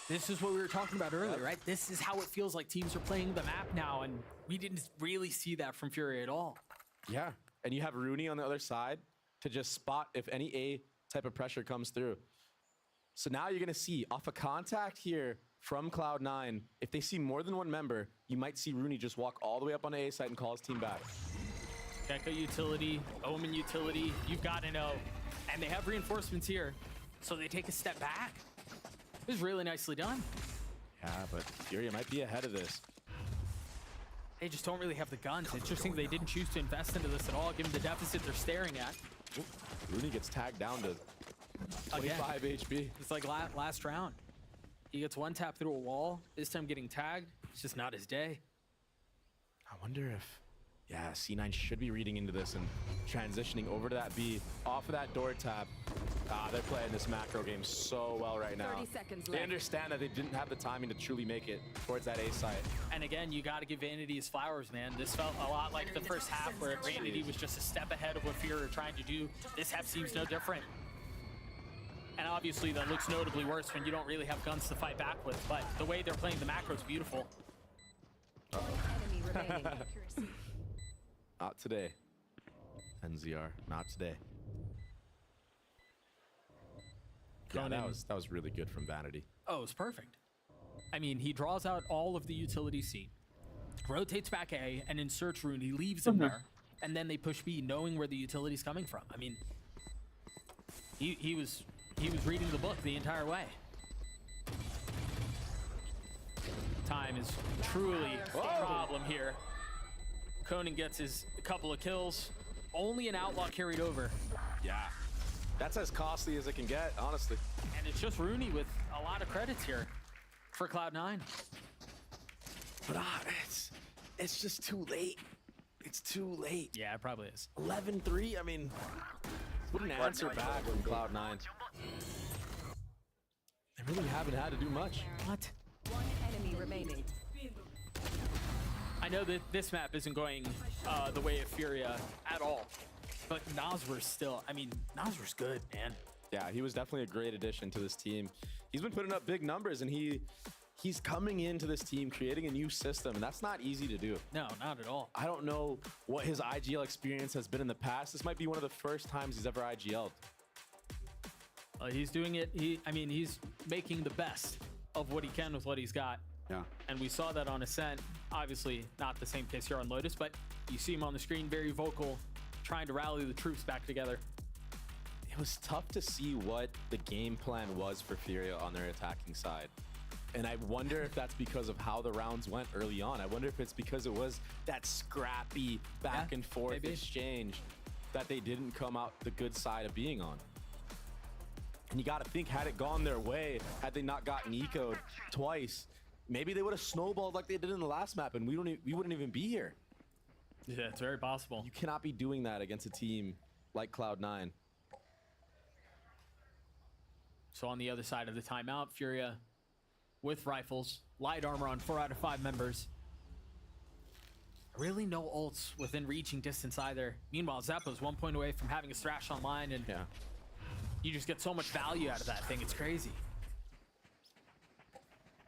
This is what we were talking about earlier, right? This is how it feels like teams are playing the map now, and we didn't really see that from Furia at all. Yeah, and you have Rooney on the other side to just spot if any A type of pressure comes through. So now you're going to see off a contact here from Cloud9, if they see more than one member, you might see Rooney just walk all the way up on the A site and call his team back. Gekko utility, Omen utility, you've got to know. And they have reinforcements here, so they take a step back. This is really nicely done. Yeah, but Furia might be ahead of this. They just don't really have the guns. It's interesting they didn't choose to invest into this at all, given the deficit they're staring at. Ooh, Rooney gets tagged down to 25 HP. It's like last round. He gets one tap through a wall, this time getting tagged. It's just not his day. I wonder if... Yeah, C9 should be reading into this and transitioning over to that B, off of that door tap. They're playing this macro game so well right now. 30 seconds They left. understand that they didn't have the timing to truly make it towards that A site. And again, you got to give Vanity his flowers, man. This felt a lot like the first half where Vanity was just a step ahead of what Fury were trying to do. This half seems no different. And obviously that looks notably worse when you don't really have guns to fight back with, but the way they're playing the macro is beautiful. Not today, NZR, not today. Yeah, that was really good from Vanity. Oh, it was perfect. I mean, he draws out all of the utility C, rotates back A, and inserts Rooney, leaves him there, and then they push B, knowing where the utility's coming from. I mean, he was reading the book the entire way. Time is truly a problem here. Conan gets his couple of kills. Only an outlaw carried over. Yeah, that's as costly as it can get, honestly. And it's just Rooney with a lot of credits here for Cloud9. But it's just too late. It's too late. Yeah, it probably is. 11-3, I mean, wouldn't answer back from Cloud9. They really haven't had to do much. What? One enemy remaining. I know that this map isn't going the way of Furia at all, but Noswer's still, I mean, Noswer's good, man. Yeah, he was definitely a great addition to this team. He's been putting up big numbers, and he's coming into this team, creating a new system, and that's not easy to do. No, not at all. I don't know what his IGL experience has been in the past. This might be one of the first times he's ever IGL'd. He's doing it, he's making the best of what he can with what he's got. Yeah. And we saw that on Ascent. Obviously, not the same case here on Lotus, but you see him on the screen, very vocal, trying to rally the troops back together. It was tough to see what the game plan was for Furia on their attacking side. And I wonder if that's because of how the rounds went early on. I wonder if it's because it was that scrappy back and forth exchange that they didn't come out the good side of being on. And you got to think, had it gone their way, had they not gotten eco'd twice, maybe they would have snowballed like they did in the last map, and we wouldn't even be here. Yeah, it's very possible. You cannot be doing that against a team like Cloud9. So on the other side of the timeout, Furia with rifles, light armor on 4 out of 5 members. Really no ults within reaching distance either. Meanwhile, Zeppo's 1 point away from having his thrash online, and you just get so much value out of that thing. It's crazy.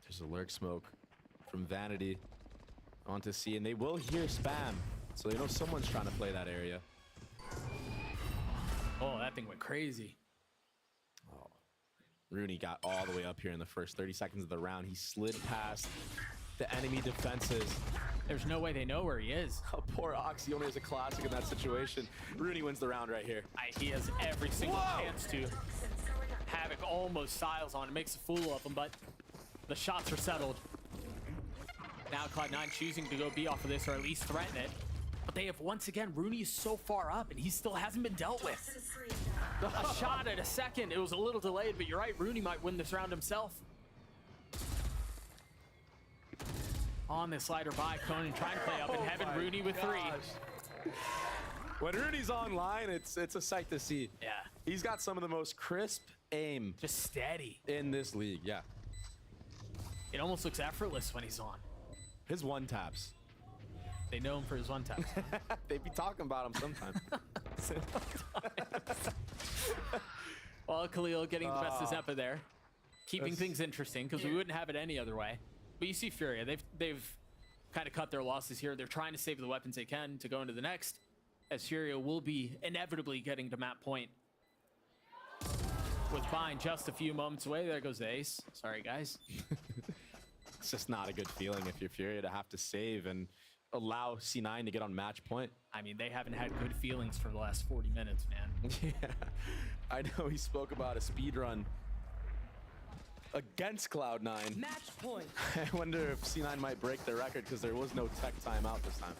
There's a lurk smoke from Vanity onto C, and they will hear spam, so they know someone's trying to play that area. Oh, that thing went crazy. Oh, Rooney got all the way up here in the first 30 seconds of the round. He slid past the enemy defenses. There's no way they know where he is. Oh, poor Ox, he only has a classic in that situation. Rooney wins the round right here. He has every single chance to. Havoc almost styles on him, makes a fool of him, but the shots are settled. Now Cloud9 choosing to go B off of this, or at least threaten it. But they have, once again, Rooney is so far up, and he still hasn't been dealt with. A shot at a second. It was a little delayed, but you're right, Rooney might win this round himself. On the slider by Conan, trying to play up in heaven. Rooney with 3. When Rooney's online, it's a sight to see. Yeah. He's got some of the most crisp aim. Just steady. In this league, yeah. It almost looks effortless when he's on. His one taps. They know him for his one taps. They be talking about him sometimes. Well, Khalil getting the best of Zeppa there. Keeping things interesting, because we wouldn't have it any other way. But you see Furia, they've kind of cut their losses here. They're trying to save the weapons they can to go into the next, as Furia will be inevitably getting to map point. With Bind just a few moments away, there goes the ace. Sorry, guys. It's just not a good feeling if you're Furia to have to save and allow C9 to get on match point. I mean, they haven't had good feelings for the last 40 minutes, man. Yeah, I know he spoke about a speed run against Cloud9. Match point. I wonder if C9 might break the record because there was no tech timeout this time.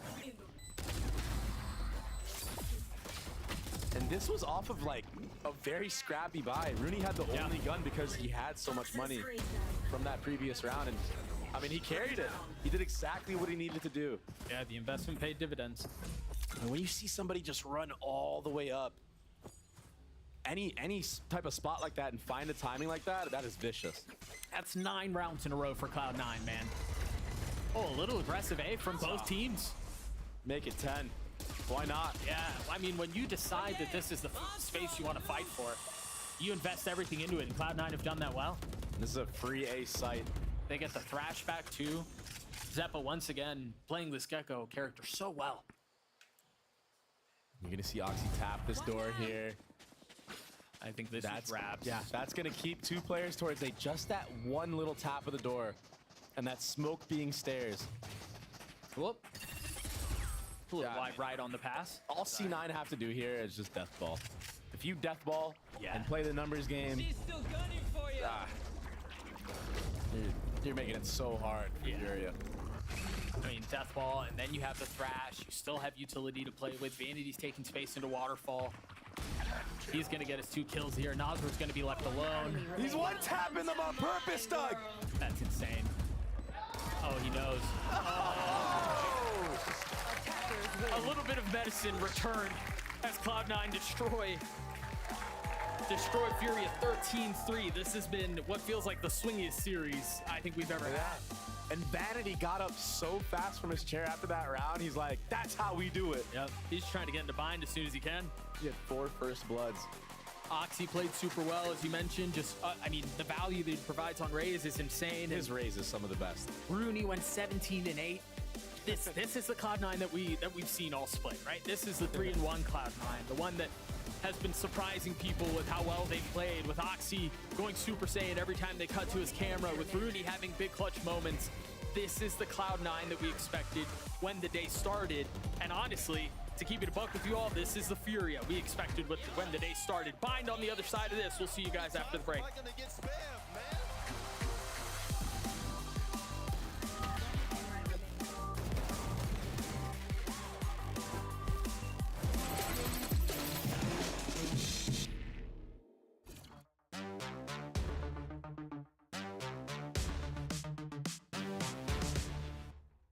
And this was off of like a very scrappy buy. Rooney had the only gun because he had so much money from that previous round. And I mean, he carried it. He did exactly what he needed to do. Yeah, the investment paid dividends. And when you see somebody just run all the way up, any type of spot like that and find the timing like that, that is vicious. That's 9 rounds in a row for Cloud9, man. Oh, a little aggressive, eh, from both teams. Make it 10. Why not? Yeah, I mean, when you decide that this is the space you want to fight for, you invest everything into it, and Cloud9 have done that well. This is a free ace site. They get the thrash back too. Zeppa once again playing this Gecko character so well. You're gonna see Oxy tap this door here. I think this is wraps. Yeah, that's gonna keep 2 players towards just that one little tap of the door, and that smoke being stairs. Whoop. A little wide right on the pass. All C9 have to do here is just death ball. If you death ball and play the numbers game, She's still gunning for you. You're making it so hard for Furia. I mean, death ball, and then you have the thrash. You still have utility to play with. Vanity's taking space into waterfall. He's gonna get his 2 kills here. Nazar's gonna be left alone. He's one tapping them on purpose, Doug. That's insane. Oh, he knows. Oh. A little bit of medicine returned as Cloud9 destroy Furia 13-3. This has been what feels like the swingiest series I think we've ever had. And Vanity got up so fast from his chair after that round. He's like, that's how we do it. Yep. He's trying to get into bind as soon as he can. He had 4 first bloods. Oxy played super well, as you mentioned. Just, I mean, the value that he provides on Raze is insane. His Raze is some of the best. Rooney went 17-8. This is the Cloud9 that we've seen all split, right? This is the 3-1 Cloud9, the one that has been surprising people with how well they've played, with Oxy going Super Saiyan every time they cut to his camera, with Rooney having big clutch moments. This is the Cloud9 that we expected when the day started. And honestly, to keep it a buck with you all, this is the Furia we expected when the day started. Bind on the other side of this. We'll see you guys after the break.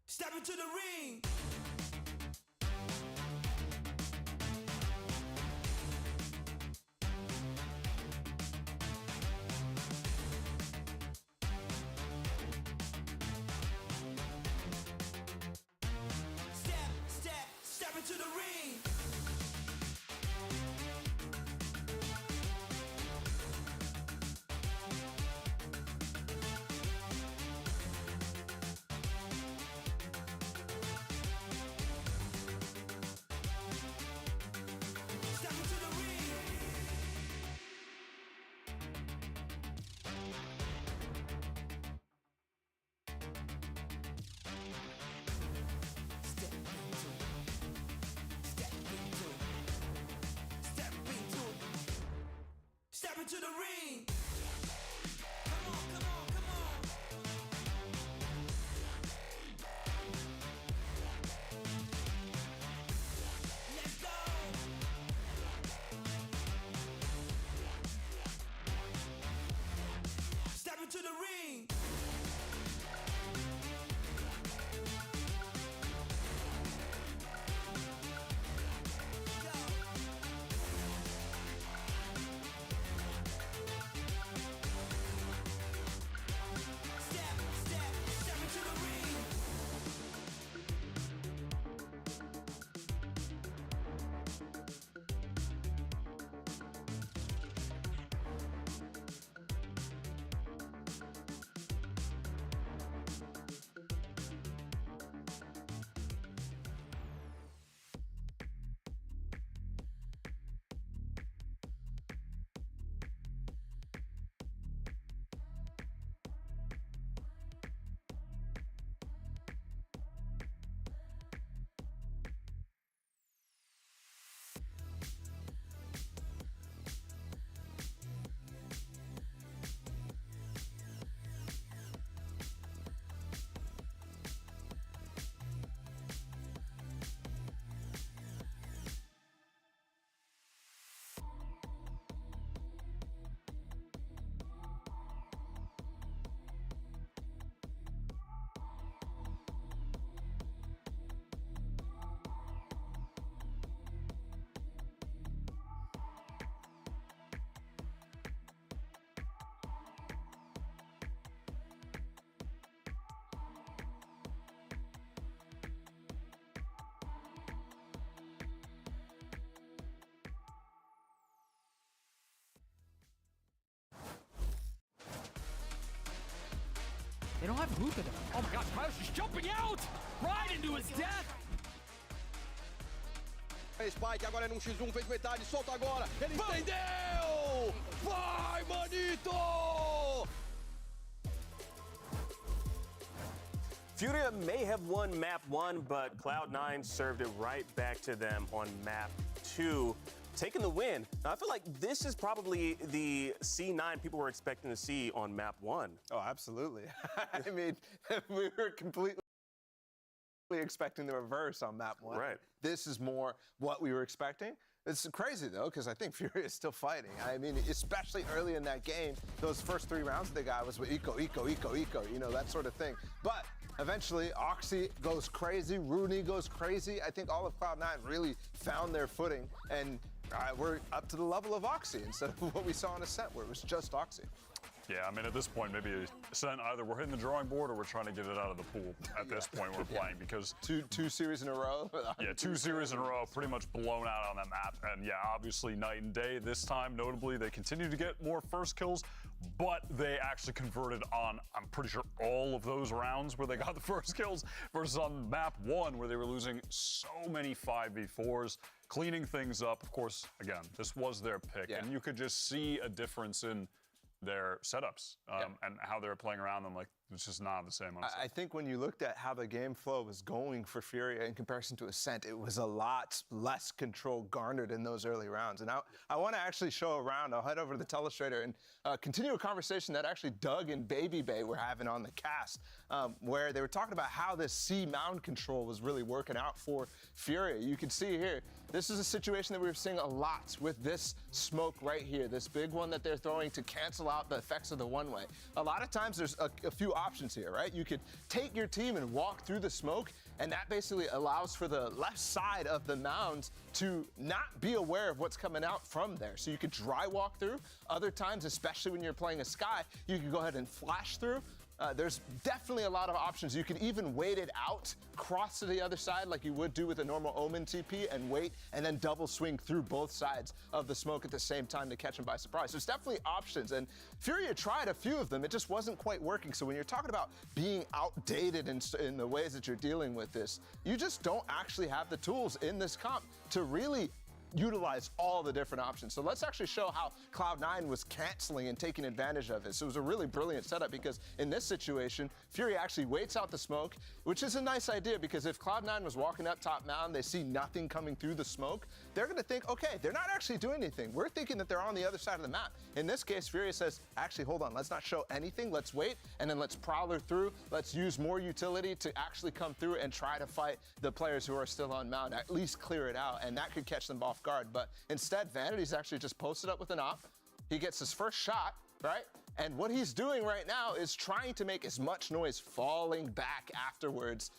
Step into the ring. They don't have hookah though. Oh my gosh, Miles just jumping out! Right into his death! Spike agora é num X1, fez metade, solta agora, ele entendeu! Vai, manito! Furia may have won map 1, but Cloud9 served it right back to them on map 2, taking the win. Now, I feel like this is probably the C9 people were expecting to see on map 1. Oh, absolutely. I mean, we were completely expecting the reverse on map 1. Right. This is more what we were expecting. It's crazy, though, because I think Furia is still fighting. I mean, especially early in that game, those first 3 rounds they got was with eco, you know, that sort of thing. But eventually, Oxy goes crazy, Rooney goes crazy. I think all of Cloud9 really found their footing, and we're up to the level of Oxy instead of what we saw in Ascent, where it was just Oxy. Yeah, I mean, at this point, maybe Ascent, either we're hitting the drawing board or we're trying to get it out of the pool at this point we're playing, because two series in a row. Yeah, 2 series in a row, pretty much blown out on that map. And yeah, obviously night and day. This time, notably, they continue to get more first kills, but they actually converted on, I'm pretty sure, all of those rounds where they got the first kills, versus on map 1 where they were losing so many 5v4s, cleaning things up. Of course, again, this was their pick, and you could just see a difference in their setups and how they're playing around them. Like, it's just not the same. I think when you looked at how the game flow was going for Furia in comparison to Ascent, it was a lot less control garnered in those early rounds. And I want to actually show a round. I'll head over to the telestrator and continue a conversation that actually Doug and Baby Bay were having on the cast, where they were talking about how this C mound control was really working out for Furia. You can see here, this is a situation that we were seeing a lot with this smoke right here, this big one that they're throwing to cancel out the effects of the one-way. A lot of times there's a few options here, right? You could take your team and walk through the smoke, and that basically allows for the left side of the mounds to not be aware of what's coming out from there. So you could dry walk through. Other times, especially when you're playing a Sky, you can go ahead and flash through. There's definitely a lot of options. You can even wait it out, cross to the other side like you would do with a normal Omen TP, and wait, and then double swing through both sides of the smoke at the same time to catch them by surprise. There's definitely options, and Furia tried a few of them. It just wasn't quite working. So when you're talking about being outdated in the ways that you're dealing with this, you just don't actually have the tools in this comp to really utilize all the different options. So let's actually show how Cloud9 was canceling and taking advantage of it. So it was a really brilliant setup, because in this situation, Furia actually waits out the smoke, which is a nice idea, because if Cloud9 was walking up top mound, they see nothing coming through the smoke, they're gonna think, okay, they're not actually doing anything. We're thinking that they're on the other side of the map. In this case, Furia says, actually, hold on, let's not show anything, let's wait, and then let's prowler through, let's use more utility to actually come through and try to fight the players who are still on mound, at least clear it out, and that could catch them off guard. But instead, Vanity's actually just posted up with an op. He gets his first shot, right? And what he's doing right now is trying to make as much noise falling back afterwards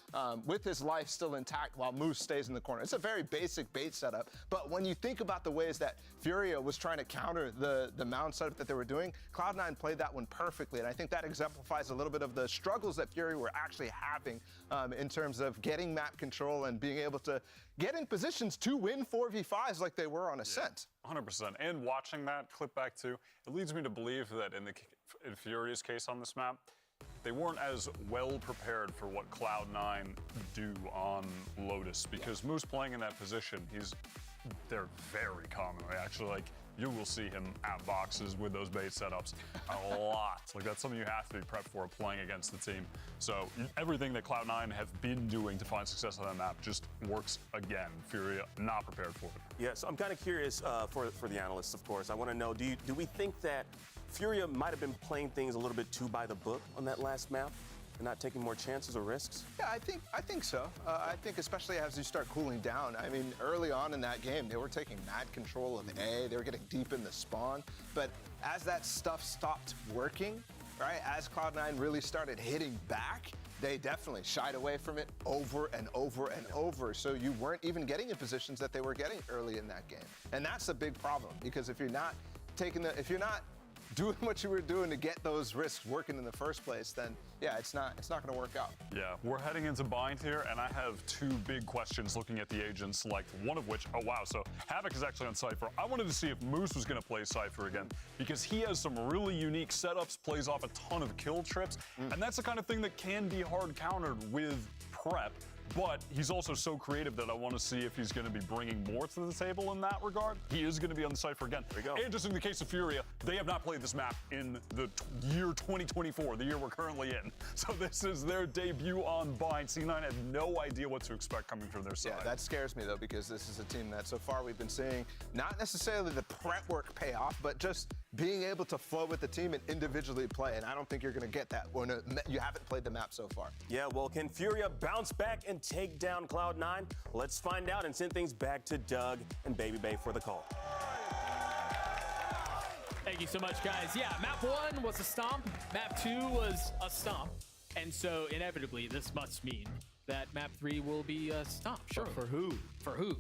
with his life still intact while Moose stays in the corner. It's a very basic bait setup, but when you think about the ways that Furia was trying to counter the mound setup that they were doing, Cloud9 played that one perfectly, and I think that exemplifies a little bit of the struggles that Furia were actually having in terms of getting map control and being able to get in positions to win 4v5s like they were on Ascent. 100%. And watching that clip back too, it leads me to believe that in Furia's case on this map, they weren't as well prepared for what Cloud9 do on Lotus, because Moose playing in that position, they're very commonly actually, like, you will see him at boxes with those bait setups a lot. Like, that's something you have to be prepped for playing against the team. So everything that Cloud9 have been doing to find success on that map just works again. Furia not prepared for it. Yeah, so I'm kind of curious for the analysts, of course. I want to know, do we think that Furia might have been playing things a little bit too by the book on that last map and not taking more chances or risks? Yeah, I think so. I think especially as you start cooling down. I mean, early on in that game, they were taking mad control of A. They were getting deep in the spawn. But as that stuff stopped working, right, as Cloud9 really started hitting back, they definitely shied away from it over and over and over. So you weren't even getting in positions that they were getting early in that game. And that's a big problem, because if you're not doing what you were doing to get those risks working in the first place, then yeah, it's not going to work out. Yeah, we're heading into bind here, and I have two big questions looking at the agent select, one of which, oh wow, so Havoc is actually on Cypher. I wanted to see if Moose was going to play Cypher again, because he has some really unique setups, plays off a ton of kill trips, and that's the kind of thing that can be hard countered with prep. But he's also so creative that I want to see if he's going to be bringing more to the table in that regard. He is going to be on the Cypher again. There you go. And just in the case of Furia, they have not played this map in the year 2024, the year we're currently in. So this is their debut on bind. C9 had no idea what to expect coming from their side. Yeah, that scares me, though, because this is a team that so far we've been seeing not necessarily the prep work pay off, but just being able to flow with the team and individually play. And I don't think you're going to get that when you haven't played the map so far. Yeah, well, can Furia bounce back and take down Cloud9? Let's find out and send things back to Doug and Baby Bay for the call. Thank you so much, guys. Yeah, map 1 was a stomp. Map 2 was a stomp. And so inevitably, this must mean that map 3 will be a stomp. Sure. For who? For who?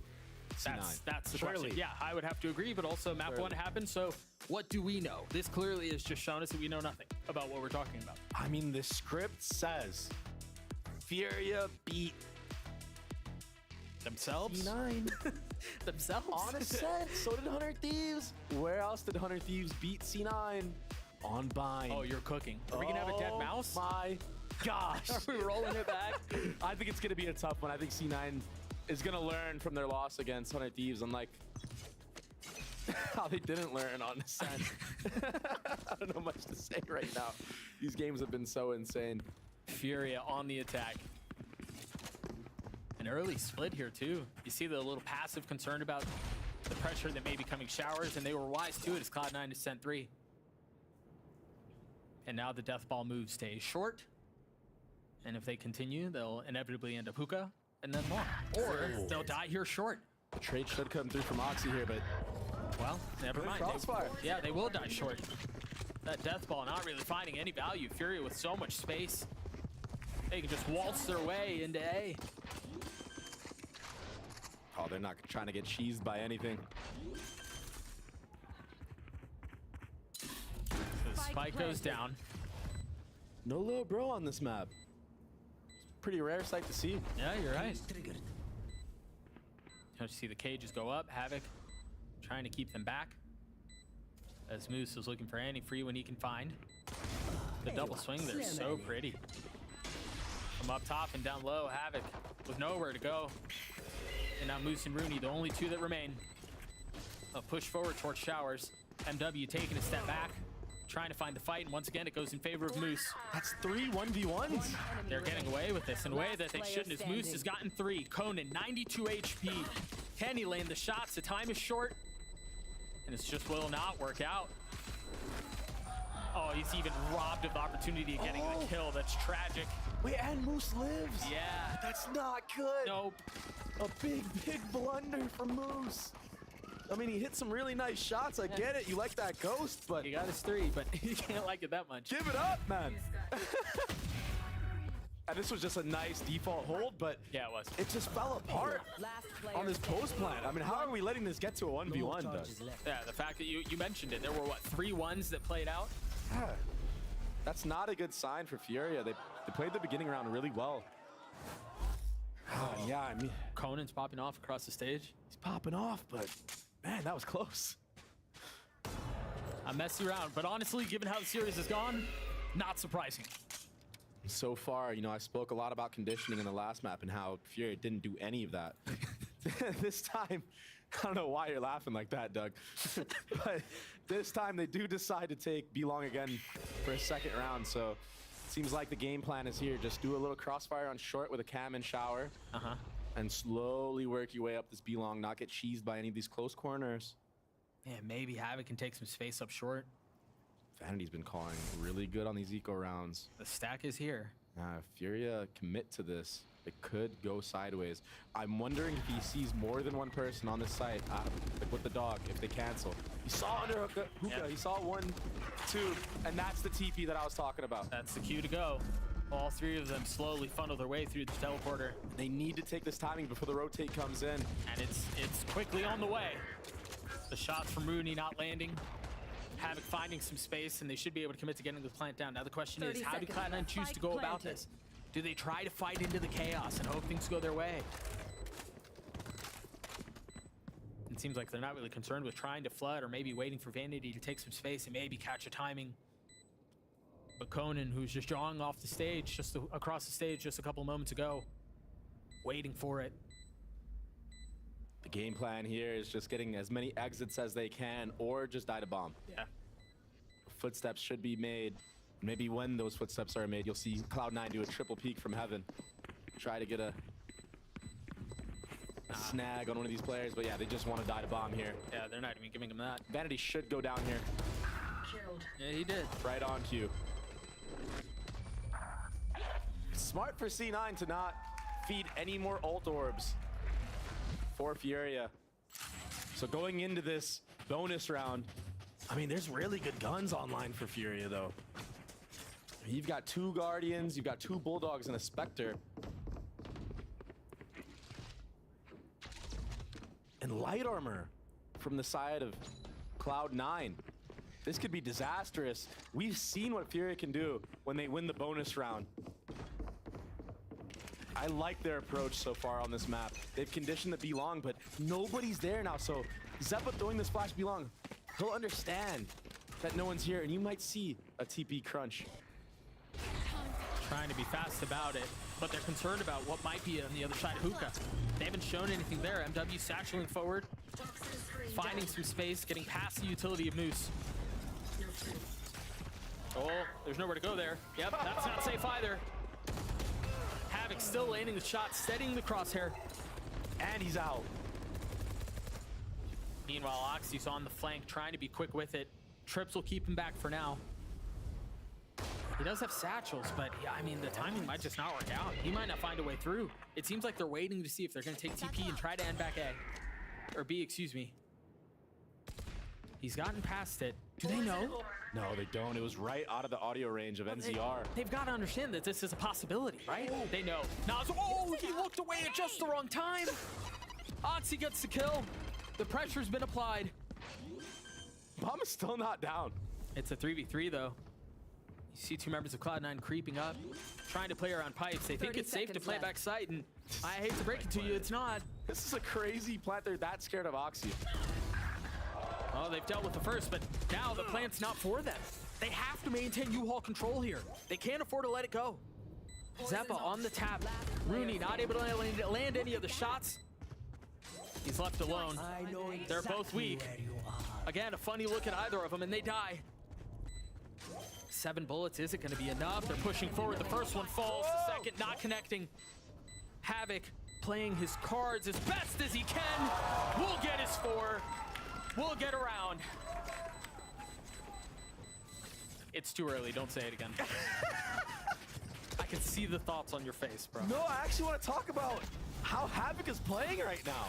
That's the question. Yeah, I would have to agree, but also map 1 happened, so what do we know? This clearly has just shown us that we know nothing about what we're talking about. I mean, the script says Furia beat themselves. C9. Themselves? On a set. So did 100 Thieves. Where else did 100 Thieves beat C9? On bind. Oh, you're cooking. Are we going to have a dead mouse? My gosh. Are we rolling it back? I think it's going to be a tough one. I think C9 is going to learn from their loss against 100 Thieves, unlike how they didn't learn on Ascent. I don't know much to say right now. These games have been so insane. Furia on the attack. An early split here, too. You see the little passive concern about the pressure that may be coming showers, and they were wise to it as Cloud9 is sent 3. And now the death ball move stays short. And if they continue, they'll inevitably end up hookah and then more. Or they'll die here short. Trade should come through from Oxy here, but well, never mind. Crossfire. Yeah, they will die short. That death ball not really finding any value. Furia with so much space. They can just waltz their way into A. Oh, they're not trying to get cheesed by anything. The spike goes down. No little bro on this map. Pretty rare sight to see. Yeah, you're right. You see the cages go up. Havoc trying to keep them back. As Moose is looking for any free when he can find. The double swing there is so pretty. From up top and down low, Havoc with nowhere to go. And now Moose and Rooney, the only two that remain. A push forward towards showers. MW taking a step back, trying to find the fight, and once again it goes in favor of Moose. That's 3 1v1s. They're getting away with this in a way that they shouldn't, as Moose has gotten 3. Conan, 92 HP. Can he land the shots? The time is short, and it just will not work out. Oh, he's even robbed of the opportunity of getting the kill. That's tragic. Wait, and Moose lives. Yeah. That's not good. Nope. A big blunder from Moose. I mean, he hit some really nice shots. I get it. You like that ghost, but he got his 3, but you can't like it that much. Give it up, man. And this was just a nice default hold, but yeah, it was. It just fell apart on this post plant. I mean, how are we letting this get to a 1v1, Doug? Yeah, the fact that you mentioned it. There were, what, 3 1s that played out? Yeah. That's not a good sign for Furia. They played the beginning round really well. Yeah, I mean, Conan's popping off across the stage. He's popping off, but man, that was close. A messy round, but honestly, given how the series has gone, not surprising. So far, you know, I spoke a lot about conditioning in the last map and how Furia didn't do any of that. This time, I don't know why you're laughing like that, Doug. But this time, they do decide to take B-Long again for a second round, so seems like the game plan is here. Just do a little crossfire on short with a cam and shower. And slowly work your way up this B-Long, not get cheesed by any of these close corners. Man, maybe Havoc can take some space up short. Vanity's been calling really good on these eco rounds. The stack is here. If Furia commit to this, it could go sideways. I'm wondering if he sees more than one person on this site, like with the dog, if they cancel. He saw under hookah, he saw 1, 2, and that's the TP that I was talking about. That's the cue to go. All 3 of them slowly funnel their way through the teleporter. They need to take this timing before the rotate comes in. And it's quickly on the way. The shots from Rooney not landing. Havoc finding some space, and they should be able to commit to getting the plant down. Now the question is, how do Cloud9 choose to go about this? Do they try to fight into the chaos and hope things go their way? It seems like they're not really concerned with trying to flood or maybe waiting for Vanity to take some space and maybe catch a timing. But Conan, who's just drawing off the stage, just across the stage just a couple moments ago, waiting for it. The game plan here is just getting as many exits as they can or just die to bomb. Yeah. Footsteps should be made. Maybe when those footsteps are made, you'll see Cloud9 do a triple peek from heaven. Try to get a snag on one of these players, but yeah, they just want to die to bomb here. Yeah, they're not even giving him that. Vanity should go down here. Killed. Yeah, he did. Right on cue. Smart for C9 to not feed any more ult orbs for Furia. So going into this bonus round, I mean, there's really good guns online for Furia, though. You've got 2 Guardians, you've got 2 Bulldogs, and a Spectre. And light armor from the side of Cloud9. This could be disastrous. We've seen what Furia can do when they win the bonus round. I like their approach so far on this map. They've conditioned the Belong, but nobody's there now, so Zeppa throwing this flash Belong, he'll understand that no one's here, and you might see a TP crunch. Trying to be fast about it, but they're concerned about what might be on the other side of Hookah. They haven't shown anything there. MW satcheling forward, finding some space, getting past the utility of Moose. Oh, there's nowhere to go there. Yep, that's not safe either. Havoc still landing the shot, steadying the crosshair. And he's out. Meanwhile, Oxy's on the flank, trying to be quick with it. Trips will keep him back for now. He does have satchels, but yeah, I mean, the timing might just not work out. He might not find a way through. It seems like they're waiting to see if they're going to take TP and try to end back A. Or B, excuse me. He's gotten past it. Do they know? No, they don't. It was right out of the audio range of NZR. They've got to understand that this is a possibility, right? They know. Nas, oh, he looked away at just the wrong time. Oxy gets the kill. The pressure's been applied. Bomb is still not down. It's a 3v3, though. You see 2 members of Cloud9 creeping up, trying to play around pipes. They think it's safe to play back sight, and I hate to break it to you, it's not. This is a crazy plant. They're that scared of Oxy. Oh, they've dealt with the first, but now the plant's not for them. They have to maintain U-Haul control here. They can't afford to let it go. Zeppa on the tap. Rooney not able to land any of the shots. He's left alone. They're both weak. Again, a funny look at either of them, and they die. 7 bullets isn't going to be enough. They're pushing forward. The first one falls. The second not connecting. Havoc playing his cards as best as he can. We'll get his 4. We'll get around. It's too early. Don't say it again. I can see the thoughts on your face, bro. No, I actually want to talk about how Havoc is playing right now.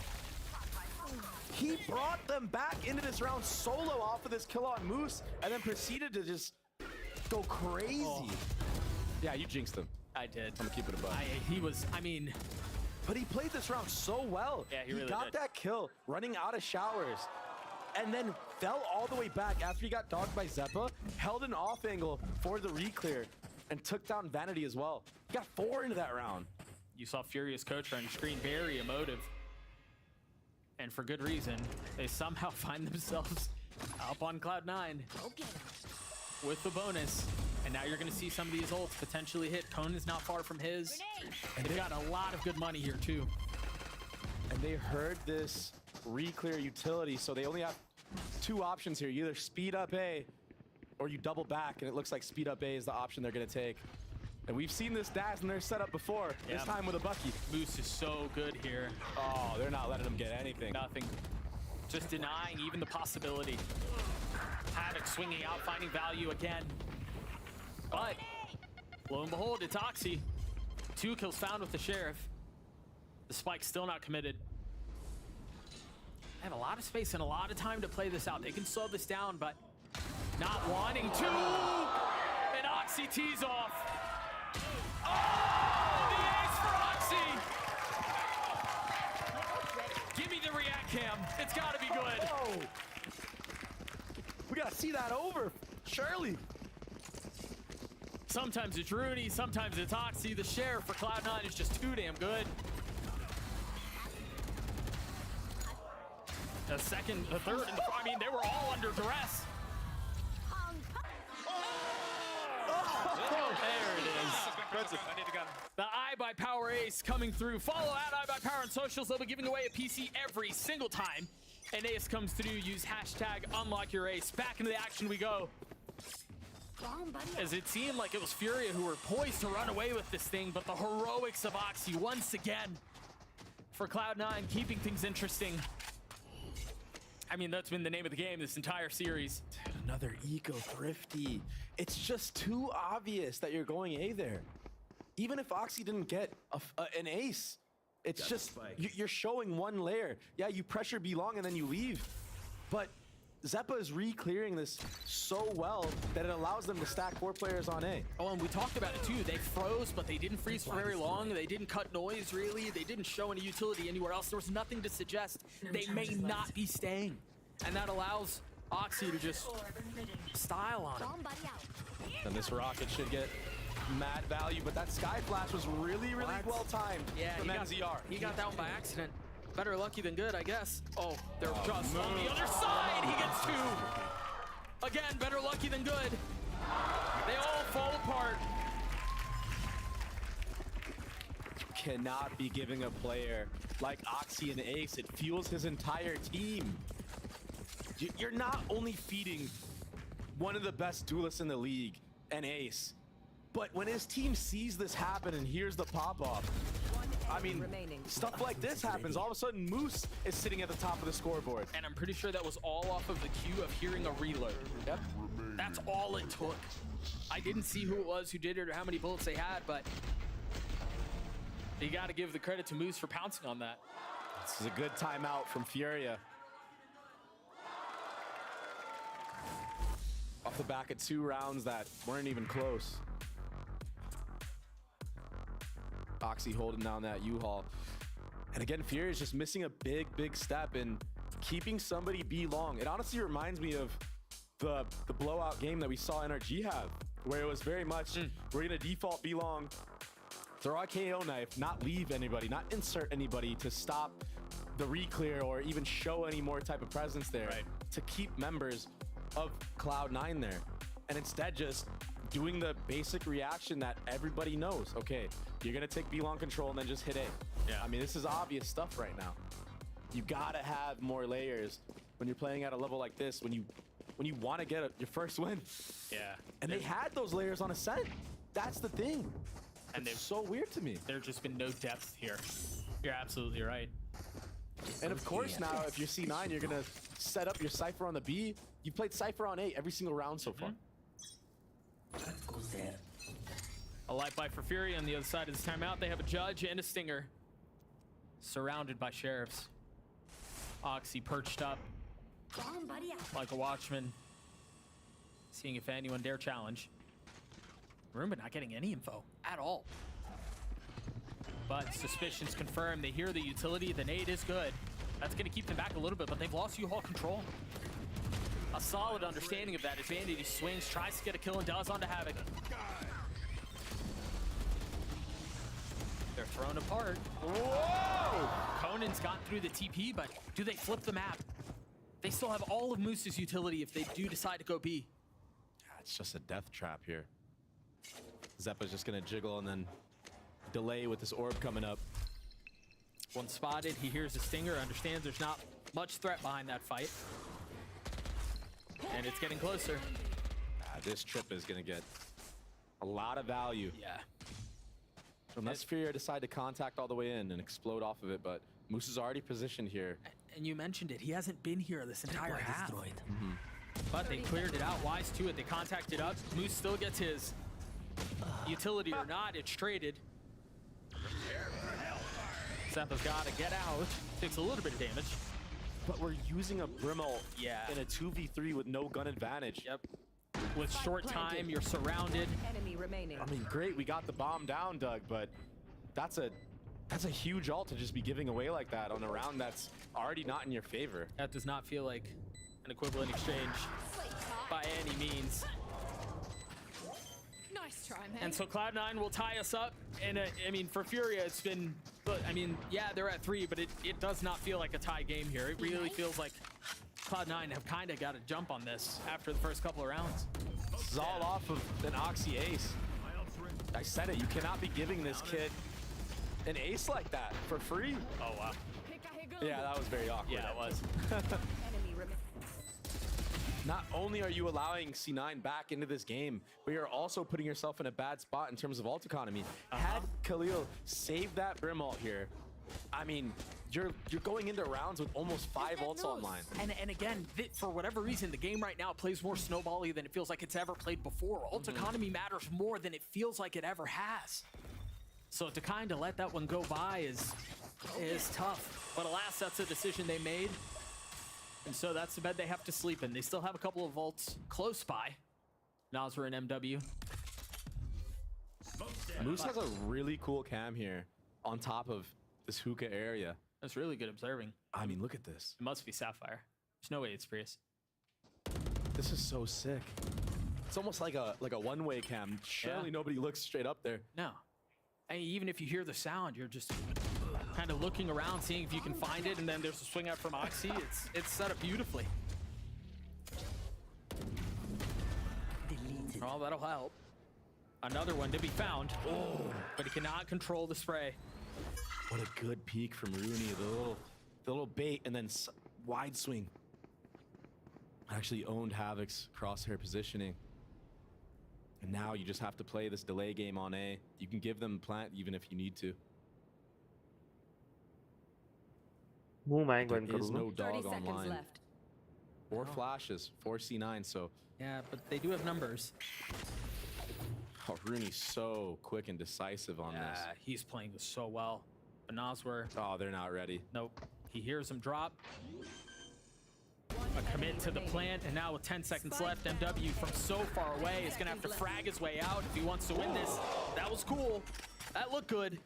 He brought them back into this round solo off of this kill on Moose and then proceeded to just go crazy. Oh. Yeah, you jinxed him. I did. I'm gonna keep it above. He was, I mean... But he played this round so well. Yeah, he really got did. that kill running out of showers and then fell all the way back after he got dogged by Zeppa, held an off angle for the re-clear, and took down Vanity as well. He got 4 into that round. You saw Furious Coach on your screen, very emotive. And for good reason. They somehow find themselves up on Cloud9 with the bonus. And now you're going to see some of these ults potentially hit. Conan's not far from his. And they got a lot of good money here, too. And they heard this re-clear utility, so they only have 2 options here. You either speed up A or you double back, and it looks like speed up A is the option they're going to take. And we've seen this Daz in their setup before, this time with a Bucky. Moose is so good here. Oh, they're not letting him get anything. Nothing. Just denying even the possibility. Havoc swinging out, finding value again. But, lo and behold, it's Oxy. 2 kills found with the Sheriff. The spike's still not committed. They have a lot of space and a lot of time to play this out. They can slow this down, but not wanting to. And Oxy tees off. Oh, the ace for Oxy. Give me the react cam. It's got to be good. We got a see that over, surely. Sometimes it's Rudy, sometimes it's Oxy. The share for Cloud9 is just too damn good. A second, a third, and I mean, they were all under duress. There it is. The I by Power Ace coming through. Follow at I by Power on socials. They'll be giving away a PC every single time an ace comes through. Use hashtag unlock your ace. Back into the action we go. As it seemed like it was Furia who were poised to run away with this thing, but the heroics of Oxy once again for Cloud9, keeping things interesting. I mean, that's been the name of the game this entire series. Dude, another eco thrifty. It's just too obvious that you're going A there. Even if Oxy didn't get an ace, it's just, you're showing one layer. Yeah, you pressure B long and then you leave. But Zeppa is re-clearing this so well that it allows them to stack 4 players on A. Oh, and we talked about it too. They froze, but they didn't freeze for very long. They didn't cut noise, really. They didn't show any utility anywhere else. There was nothing to suggest they may not be staying. And that allows Oxy to just style on him. And this rocket should get mad value, but that Sky Flash was really well timed from NZR. He got that one by accident. Better lucky than good, I guess. Oh, they're just on the other side. He gets 2. Again, better lucky than good. They all fall apart. You cannot be giving a player like Oxy an ace. It fuels his entire team. You're not only feeding one of the best duelists in the league an ace, but when his team sees this happen and hears the pop-off, I mean, stuff like this happens. All of a sudden, Moose is sitting at the top of the scoreboard. And I'm pretty sure that was all off of the cue of hearing a reload. Yep. That's all it took. I didn't see who it was who did it or how many bullets they had, but you got to give the credit to Moose for pouncing on that. This is a good timeout from Furia. Off the back of 2 rounds that weren't even close. Oxy holding down that U-Haul. And again, Furia is just missing a big step in keeping somebody B long. It honestly reminds me of the blowout game that we saw NRG have, where it was very much, we're gonna default B long, throw a KO knife, not leave anybody, not insert anybody to stop the re-clear or even show any more type of presence there to keep members of Cloud9 there. And instead just doing the basic reaction that everybody knows. Okay, you're gonna take B long control and then just hit A. Yeah. I mean, this is obvious stuff right now. You gotta have more layers when you're playing at a level like this, when you want to get your first win. Yeah. And they had those layers on Ascent. That's the thing. And it's so weird to me. There's just been no depth here. You're absolutely right. And of course now, if you're C9, you're gonna set up your Cypher on the B. You played Cypher on A every single round so far. A light bite for Fury on the other side of this timeout. They have a judge and a stinger. Surrounded by sheriffs. Oxy perched up like a watchman. Seeing if anyone dare challenge. Roomba not getting any info at all. But suspicions confirmed. They hear the utility. The nade is good. That's going to keep them back a little bit, but they've lost U-Haul control. A solid understanding of that as Vanity swings, tries to get a kill, and does onto Havoc. They're thrown apart. Whoa! Conan's got through the TP, but do they flip the map? They still have all of Moose's utility if they do decide to go B. It's just a death trap here. Zeppa's just going to jiggle and then delay with this orb coming up. One spotted, he hears a stinger, understands there's not much threat behind that fight. And it's getting closer. This trip is going to get a lot of value. Yeah. Unless Furia decide to contact all the way in and explode off of it, but Moose is already positioned here. And you mentioned it, he hasn't been here this entire half. But they cleared it out, wise to it, they contacted up. Moose still gets his utility or not, it's traded. Zeppa's got to get out, takes a little bit of damage. But we're using a Brimble in a 2v3 with no gun advantage. Yep. With short time, you're surrounded. Enemy remaining. I mean, great, we got the bomb down, Doug, but that's a huge ult to just be giving away like that on a round that's already not in your favor. That does not feel like an equivalent exchange. by any means. Nice try, man. And so Cloud9 will tie us up. And I mean, for Furia, it's been, I mean, yeah, they're at 3, but it does not feel like a tie game here. It really feels like Cloud9 have kind of got a jump on this after the first couple of rounds. This is all off of an Oxy ace. I said it, you cannot be giving this kid an ace like that for free. Oh, wow. Yeah, that was very awkward. Yeah, it was. Not only are you allowing C9 back into this game, but you're also putting yourself in a bad spot in terms of ult economy. Had Khalil saved that Brim ult here, I mean, you're going into rounds with almost 5 ults online. And again, for whatever reason, the game right now plays more snowbally than it feels like it's ever played before. Ult economy matters more than it feels like it ever has. So to kind of let that one go by is tough. But alas, that's a decision they made. And so that's the bed they have to sleep in. They still have a couple of ults close by. Nasr and MW. Moose has a really cool cam here on top of this hookah area. That's really good observing. I mean, look at this. It must be Sapphire. There's no way it's Prius. This is so sick. It's almost like a one-way cam. Surely nobody looks straight up there. No. And even if you hear the sound, you're just kind of looking around, seeing if you can find it, and then there's a swing out from Oxy. It's set up beautifully. Deleted. Oh, that'll help. Another one to be found. Oh, but he cannot control the spray. What a good peek from Rooney. The little bait and then wide swing. Actually owned Havoc's crosshair positioning. And now you just have to play this delay game on A. You can give them plant even if you need to. There is no dog online. Left. 4 flashes, 4 C9, so. Yeah, but they do have numbers. Oh, Rooney's so quick and decisive on this. Yeah, he's playing this so well. But Nasr. Oh, they're not ready. Nope. He hears him drop. A commit to the plant, and now with 10 seconds left, MW from so far away is gonna have to frag his way out if he wants to win this. That was cool. That looked good.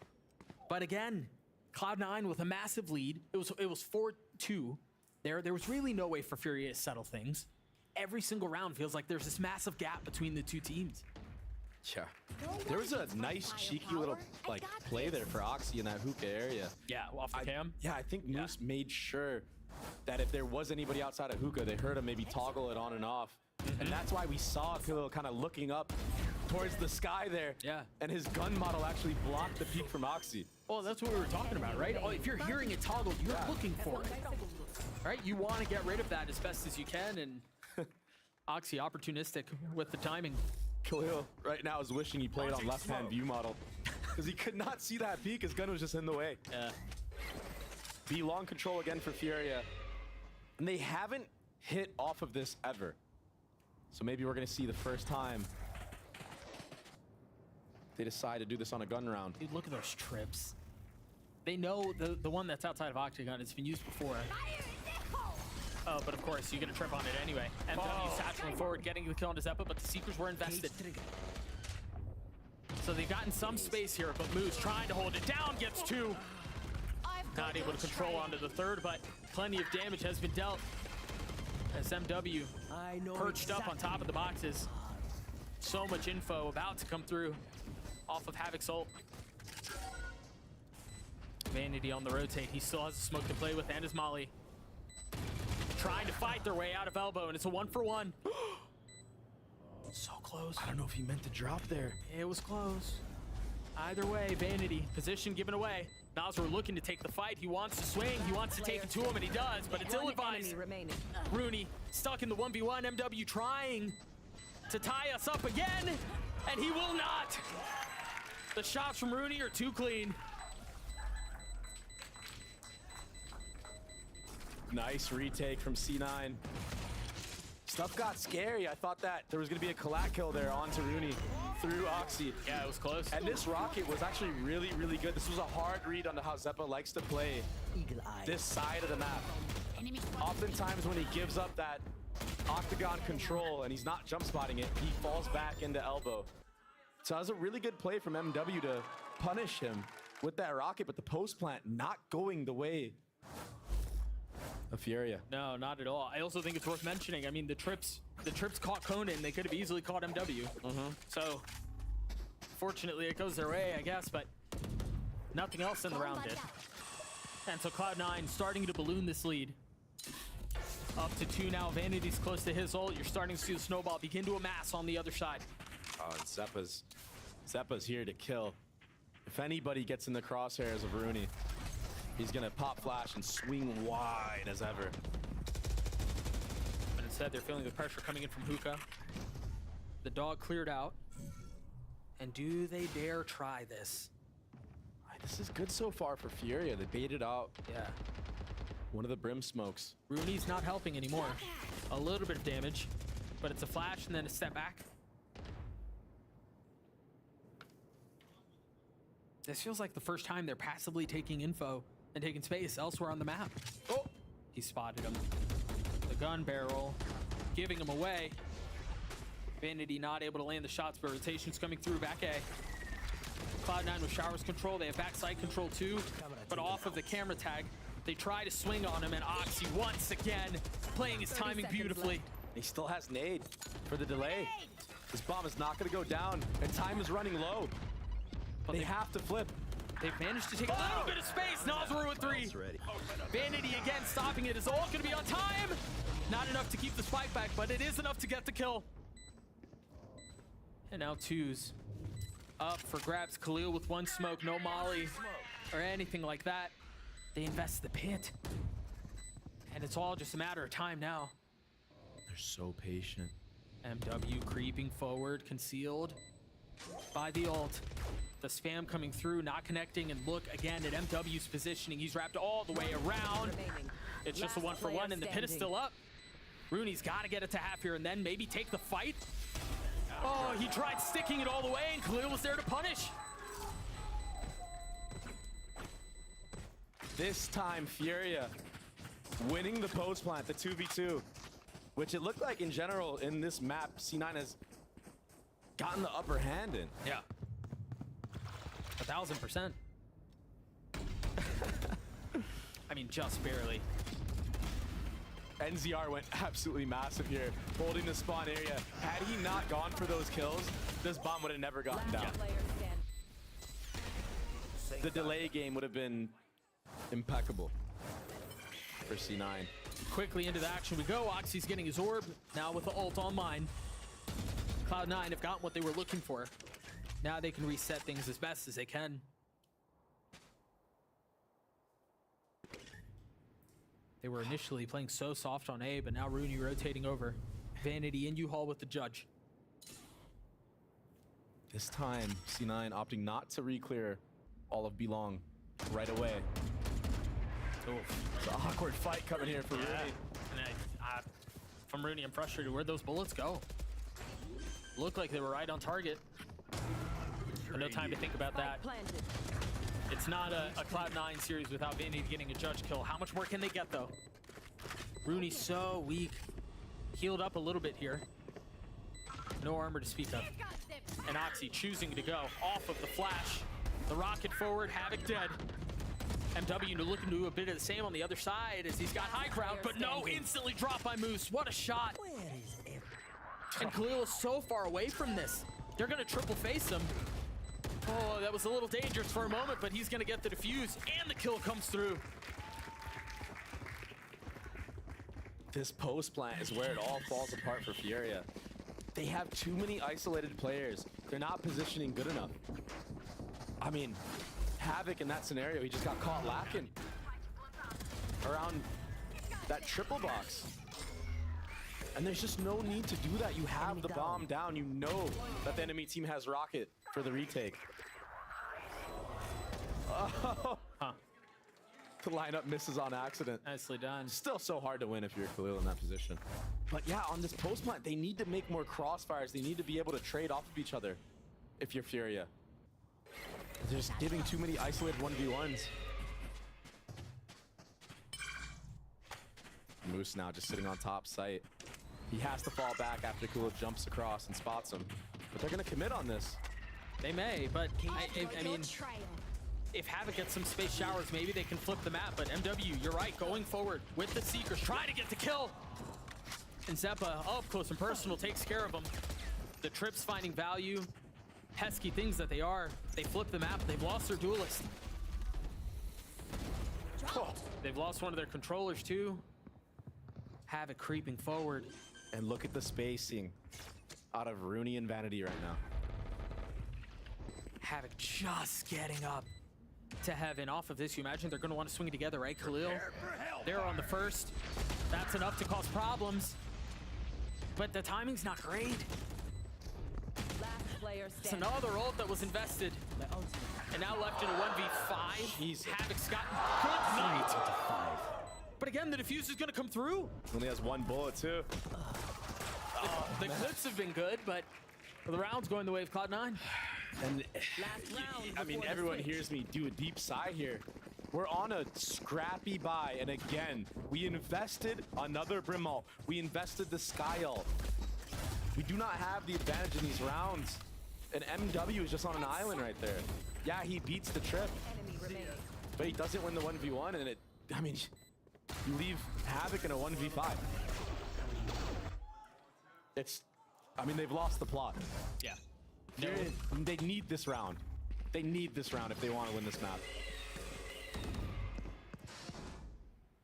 But again, Cloud9 with a massive lead. It was 4-2. There was really no way for Furia to settle things. Every single round feels like there's this massive gap between the two teams. Yeah. There was a nice, cheeky little play there for Oxy in that hookah area. Yeah, off the cam. Yeah, I think Moose made sure that if there was anybody outside of hookah, they heard him maybe toggle it on and off. And that's why we saw Khalil kind of looking up towards the sky there. Yeah. And his gun model actually blocked the peek from Oxy. Well, that's what we were talking about, right? Oh, if you're hearing it toggle, you're looking for it. Right? You want to get rid of that as best as you can, and Oxy opportunistic with the timing. Khalil right now is wishing he played on left-hand view model because he could not see that peek. His gun was just in the way. Yeah. B long control again for Furia. And they haven't hit off of this ever. So maybe we're going to see the first time they decide to do this on a gun round. Dude, look at those trips. They know the one that's outside of Octagon has been used before. Oh, but of course, you get a trip on it anyway. MW satchering forward, getting the kill on Zeppa, but the Seekers were invested. So they've gotten some space here, but Moose trying to hold it down, gets 2. Not able to control onto the 3rd, but plenty of damage has been dealt. As MW perched up on top of the boxes. So much info about to come through off of Havoc's ult. Vanity on the rotate. He still has a smoke to play with and his molly. Trying to fight their way out of elbow, and it's a 1-for-1. So close. I don't know if he meant to drop there. It was close. Either way, Vanity, position given away. Nasr looking to take the fight. He wants to swing. He wants to take it to him, and he does, but it's ill-advised. Rooney stuck in the 1v1. MW trying to tie us up again, and he will not. The shots from Rooney are too clean. Nice retake from C9. Stuff got scary. I thought that there was going to be a collat kill there onto Rooney through Oxy. Yeah, it was close. And this rocket was actually really, really good. This was a hard read on how Zeppa likes to play this side of the map. Oftentimes when he gives up that octagon control and he's not jump spotting it, he falls back into elbow. So that was a really good play from MW to punish him with that rocket, but the post plant not going the way of Furia. No, not at all. I also think it's worth mentioning. I mean, the trips caught Conan. They could have easily caught MW. So, fortunately, it goes their way, I guess, but nothing else in the round did. And so Cloud9 starting to balloon this lead. Up to 2 now. Vanity's close to his ult. You're starting to see the snowball begin to amass on the other side. Oh, and Seppa's here to kill. If anybody gets in the crosshairs of Rooney, he's gonna pop flash and swing wide as ever. But instead, they're feeling the pressure coming in from Hookah. The dog cleared out. And do they dare try this? This is good so far for Furia. They baited out. Yeah. One of the brim smokes. Rooney's not helping anymore. A little bit of damage, but it's a flash and then a step back. This feels like the first time they're passively taking info and taking space elsewhere on the map. Oh, he spotted him. The gun barrel, giving him away. Vanity not able to land the shots, but rotation's coming through back A. Cloud9 with showers control. They have backside control too, but off of the camera tag. They try to swing on him, and Oxy once again playing his timing beautifully. He still has nade for the delay. This bomb is not going to go down, and time is running low. But they have to flip. They've managed to take a little bit of space. Nazaroo with 3. Vanity again stopping it. Is all going to be on time. Not enough to keep the spike back, but it is enough to get the kill. And now 2's up for grabs. Khalil with 1 smoke, no molly or anything like that. They invest the pit. And it's all just a matter of time now. They're so patient. MW creeping forward, concealed by the ult. The spam coming through, not connecting, and look again at MW's positioning. He's wrapped all the way around. It's just a 1-for-1, and the pit is still up. Rooney's got to get it to half here and then maybe take the fight. Oh, he tried sticking it all the way, and Khalil was there to punish. This time, Furia winning the post plant, the 2v2, which it looked like in general in this map, C9 has gotten the upper hand in. Yeah. 1000%. I mean, just barely. NZR went absolutely massive here, holding the spawn area. Had he not gone for those kills, this bomb would have never gotten down. The delay game would have been impeccable for C9. Quickly into the action we go. Oxy's getting his orb, now with the ult online. Cloud9 have gotten what they were looking for. Now they can reset things as best as they can. They were initially playing so soft on A, but now Rooney rotating over. Vanity and U-Haul with the judge. This time, C9 opting not to re-clear all of B-Long right away. It's an awkward fight coming here for Rooney. And from Rooney, I'm frustrated. Where'd those bullets go? Looked like they were right on target. But no time to think about that. It's not a Cloud9 series without Vanity getting a judge kill. How much more can they get, though? Rooney's so weak. Healed up a little bit here. No armor to speak of. And Oxy choosing to go off of the flash. The rocket forward, Havoc dead. MW looking to do a bit of the same on the other side as he's got high ground, but no, instantly dropped by Moose. What a shot. And Khalil is so far away from this. They're going to triple face him. Oh, that was a little dangerous for a moment, but he's going to get the defuse, and the kill comes through. This post plant is where it all falls apart for Furia. They have too many isolated players. They're not positioning good enough. I mean, Havoc in that scenario, he just got caught lacking around that triple box. And there's just no need to do that. You have the bomb down. You know that the enemy team has rocket for the retake. Oh. Huh. The lineup misses on accident. Nicely done. Still so hard to win if you're Khalil in that position. But yeah, on this post plant, they need to make more crossfires. They need to be able to trade off of each other if you're Furia. They're just giving too many isolated 1v1s. Moose now just sitting on top site. He has to fall back after Khalil jumps across and spots him. But they're going to commit on this. They may, but I mean, if Havoc gets some space showers, maybe they can flip the map. But MW, you're right, going forward with the Seekers, trying to get the kill. And Zeppa, up close and personal, takes care of him. The Trips finding value. Pesky things that they are. They flip the map. They've lost their duelist. Oh, they've lost one of their controllers too. Havoc creeping forward. And look at the spacing out of Rooney and Vanity right now. Havoc just getting up to heaven. Off of this, you imagine they're going to want to swing together, right, Khalil? They're on the first. That's enough to cause problems. But the timing's not great. It's another ult that was invested. And now left in a 1v5. Havoc's gotten good night. But again, the defuse is going to come through. Only has one bullet, too. The clips have been good, but the round's going the way of Cloud9. And I mean, everyone hears me do a deep sigh here. We're on a scrappy buy, and again, we invested another Brimall. We invested the Skyall. We do not have the advantage in these rounds. And MW is just on an island right there. Yeah, he beats the trip, but he doesn't win the 1v1, and I mean, you leave Havoc in a 1v5. I mean, they've lost the plot. Yeah. They need this round. They need this round if they want to win this map.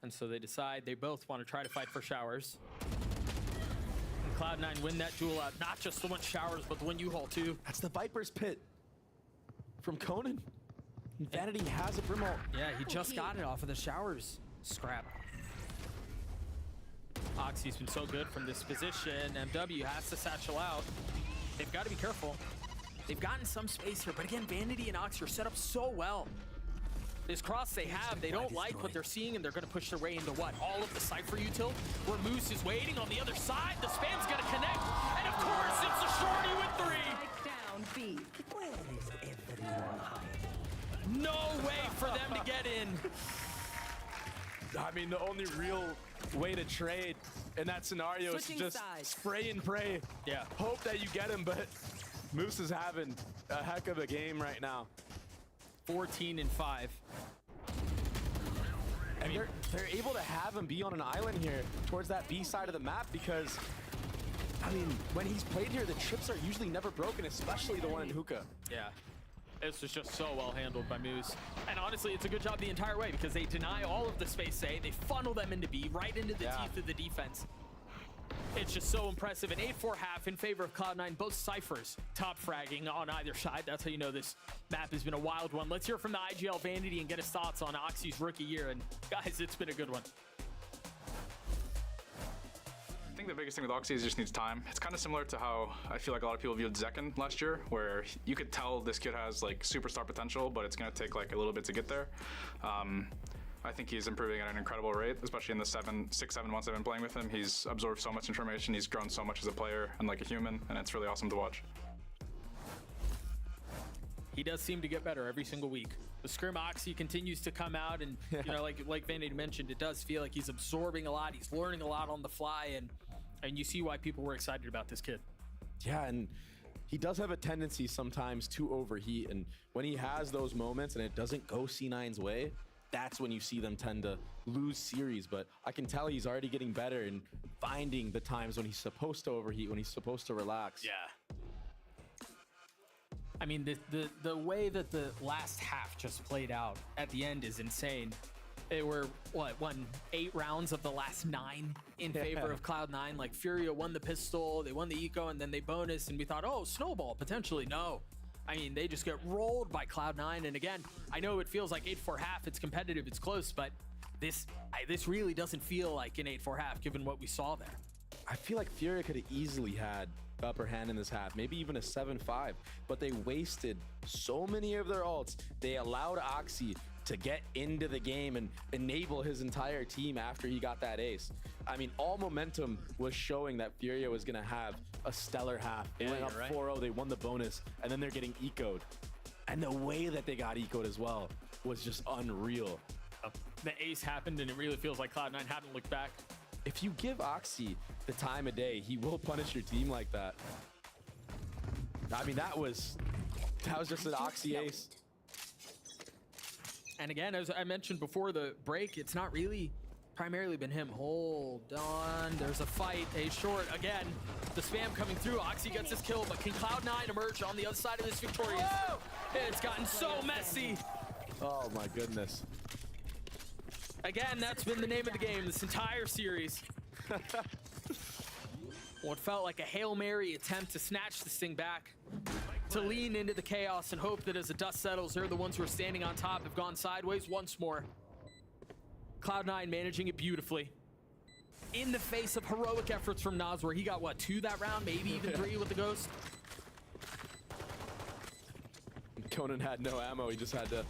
And so they decide they both want to try to fight for showers. And Cloud9 win that duel out. Not just the one showers, but the one U-Haul too. That's the Viper's Pit from Conan. Vanity has a Brimall. Yeah, he just got it off of the showers scrap. Oxy's been so good from this position. MW has to satchel out. They've got to be careful. They've gotten some space here, but again, Vanity and Oxy are set up so well. This cross they have, they don't like what they're seeing, and they're going to push their way into what? All of the Cypher util, where Moose is waiting on the other side. The spam's going to connect, and of course, it's a shorty with 3. No way for them to get in. I mean, the only real way to trade in that scenario is to just spray and pray. Yeah. Hope that you get him, but Moose is having a heck of a game right now. 14-5. I mean, they're able to have him be on an island here towards that B side of the map because, I mean, when he's played here, the trips are usually never broken, especially the one in Hookah. Yeah. This was just so well handled by Moose. And honestly, it's a good job the entire way because they deny all of the space A. They funnel them into B, right into the teeth of the defense. It's just so impressive. An 8-4 half in favor of Cloud9. Both Cyphers top fragging on either side. That's how you know this map has been a wild one. Let's hear from the IGL Vanity and get his thoughts on Oxy's rookie year. And guys, it's been a good one. I think the biggest thing with Oxy is just needs time. It's kind of similar to how I feel like a lot of people viewed Zekken last year, where you could tell this kid has like superstar potential, but it's going to take like a little bit to get there. I think he's improving at an incredible rate, especially in the 6-7 months I've been playing with him. He's absorbed so much information. He's grown so much as a player and like a human, and it's really awesome to watch. He does seem to get better every single week. The Scrim Oxy continues to come out, and you know, like Vanity mentioned, it does feel like he's absorbing a lot. He's learning a lot on the fly, and you see why people were excited about this kid. Yeah, and he does have a tendency sometimes to overheat, and when he has those moments and it doesn't go C9's way, that's when you see them tend to lose series. But I can tell he's already getting better and finding the times when he's supposed to overheat, when he's supposed to relax. Yeah. I mean, the way that the last half just played out at the end is insane. They were, won 8 rounds of the last 9 in favor of Cloud9. Like, Furia won the pistol, they won the eco, and then they bonus, and we thought, oh, snowball, potentially. No. I mean, they just get rolled by Cloud9, and again, I know it feels like 8-4 half, it's competitive, it's close, but this really doesn't feel like an 8-4 half, given what we saw there. I feel like Furia could have easily had the upper hand in this half, maybe even a 7-5, but they wasted so many of their ults. They allowed Oxy to get into the game and enable his entire team after he got that ace. I mean, all momentum was showing that Furia was gonna have a stellar half. They went up 4-0, they won the bonus, and then they're getting eco'd. And the way that they got eco'd as well was just unreal. The ace happened, and it really feels like Cloud9 hadn't looked back. If you give Oxy the time of day, he will punish your team like that. I mean, that was just an Oxy ace. And again, as I mentioned before the break, it's not really primarily been him. Hold on, there's a fight, a short again. The spam coming through, Oxy gets his kill, but can Cloud9 emerge on the other side of this victorious? Whoa! It's gotten so messy. Oh my goodness. Again, that's been the name of the game this entire series. What felt like a Hail Mary attempt to snatch this thing back, to lean into the chaos and hope that as the dust settles, they're the ones who are standing on top have gone sideways once more. Cloud9 managing it beautifully. In the face of heroic efforts from Nas, where he got, what, 2 that round, maybe even 3 with the Ghost? Conan had no ammo, he just had to...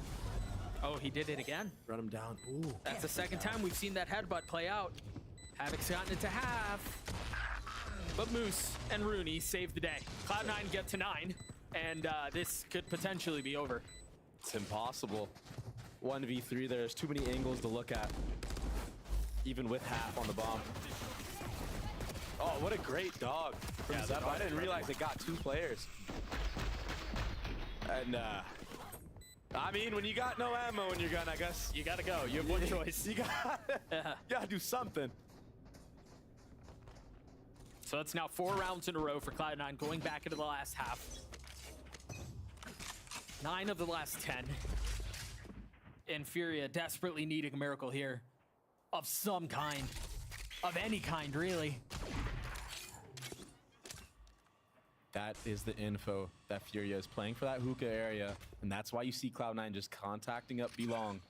Oh, he did it again. Run him down. Ooh. That's the second time we've seen that headbutt play out. Havoc's gotten it to half. But Moose and Rooney save the day. Cloud9 get to 9, and this could potentially be over. It's impossible. 1v3, there's too many angles to look at. Even with half on the bomb. Oh, what a great dog. From Zeb. I didn't realize it got 2 players. And I mean, when you got no ammo in your gun, I guess you gotta go. You have one choice. You gotta do something. So it's now 4 rounds in a row for Cloud9, going back into the last half. 9 of the last 10. And Furia desperately needing a miracle here. Of some kind. Of any kind, really. That is the info that Furia is playing for that hookah area. And that's why you see Cloud9 just contacting up Belong.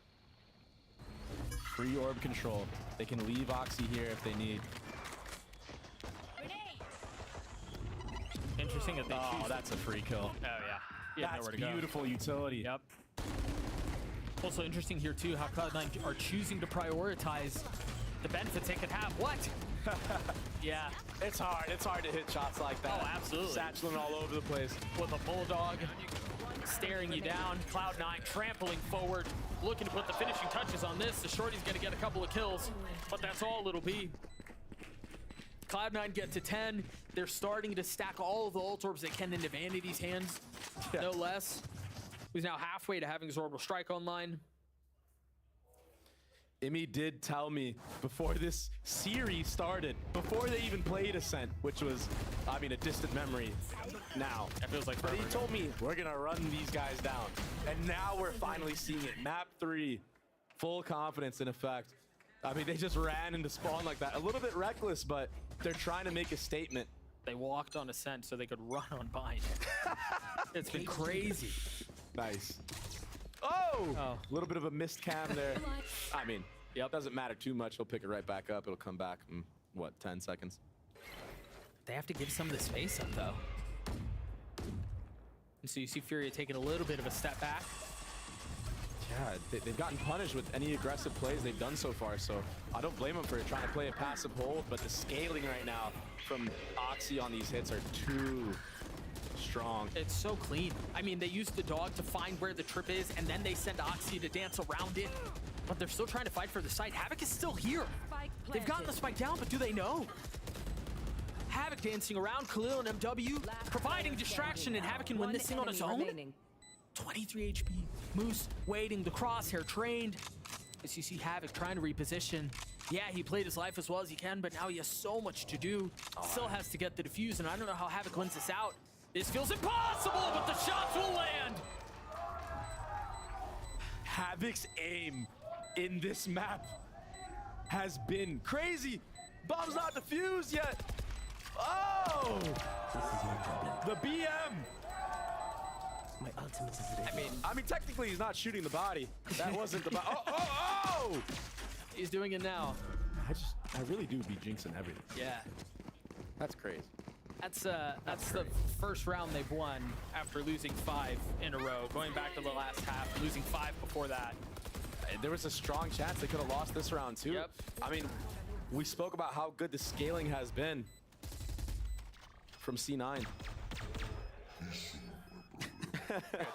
Free orb control. They can leave Oxy here if they need. Interesting that they choose. Oh, that's a free kill. Oh, yeah. That's beautiful utility. Yep. Also interesting here, too, how Cloud9 are choosing to prioritize the benefits they could have. What? Yeah. It's hard. It's hard to hit shots like that. Oh, absolutely. Satcheling all over the place. With a Bulldog staring you down. Cloud9 trampling forward, looking to put the finishing touches on this. The Shorty's going to get a couple of kills, but that's all it'll be. Cloud9 get to 10. They're starting to stack all of the ult orbs they can into Vanity's hands, no less. He's now halfway to having his orbital strike online. Imi did tell me before this series started, before they even played Ascent, which was, I mean, a distant memory now. That feels like forever. But he told me, we're gonna run these guys down. And now we're finally seeing it. Map 3, full confidence in effect. I mean, they just ran into spawn like that. A little bit reckless, but they're trying to make a statement. They walked on Ascent so they could run on Bind. It's been crazy. Nice. Oh! A little bit of a missed cam there. I mean, doesn't matter too much. He'll pick it right back up. It'll come back in, what, 10 seconds? They have to give some of the space up, though. And so you see Furia taking a little bit of a step back. Yeah, they've gotten punished with any aggressive plays they've done so far, so I don't blame them for trying to play a passive hold, but the scaling right now from Oxy on these hits are too strong. It's so clean. I mean, they use the dog to find where the trip is, and then they send Oxy to dance around it, but they're still trying to fight for the site. Havoc is still here. They've gotten the spike down, but do they know? Havoc dancing around, Khalil and MW providing distraction, and Havoc can win this thing on his own. 23 HP. Moose waiting, the crosshair trained. As you see Havoc trying to reposition. Yeah, he played his life as well as he can, but now he has so much to do. Still has to get the defuse, and I don't know how Havoc wins this out. This feels impossible, but the shots will land. Havoc's aim in this map has been crazy. Bomb's not defused yet. Oh! The BM. My ultimate is ready. I mean, technically he's not shooting the body. That wasn't the body. Oh! He's doing it now. I really do be jinxing everything. Yeah. That's crazy. That's the first round they've won after losing 5 in a row. Going back to the last half, losing 5 before that. There was a strong chance they could have lost this round too. Yep. I mean, we spoke about how good the scaling has been from C9. Damn, that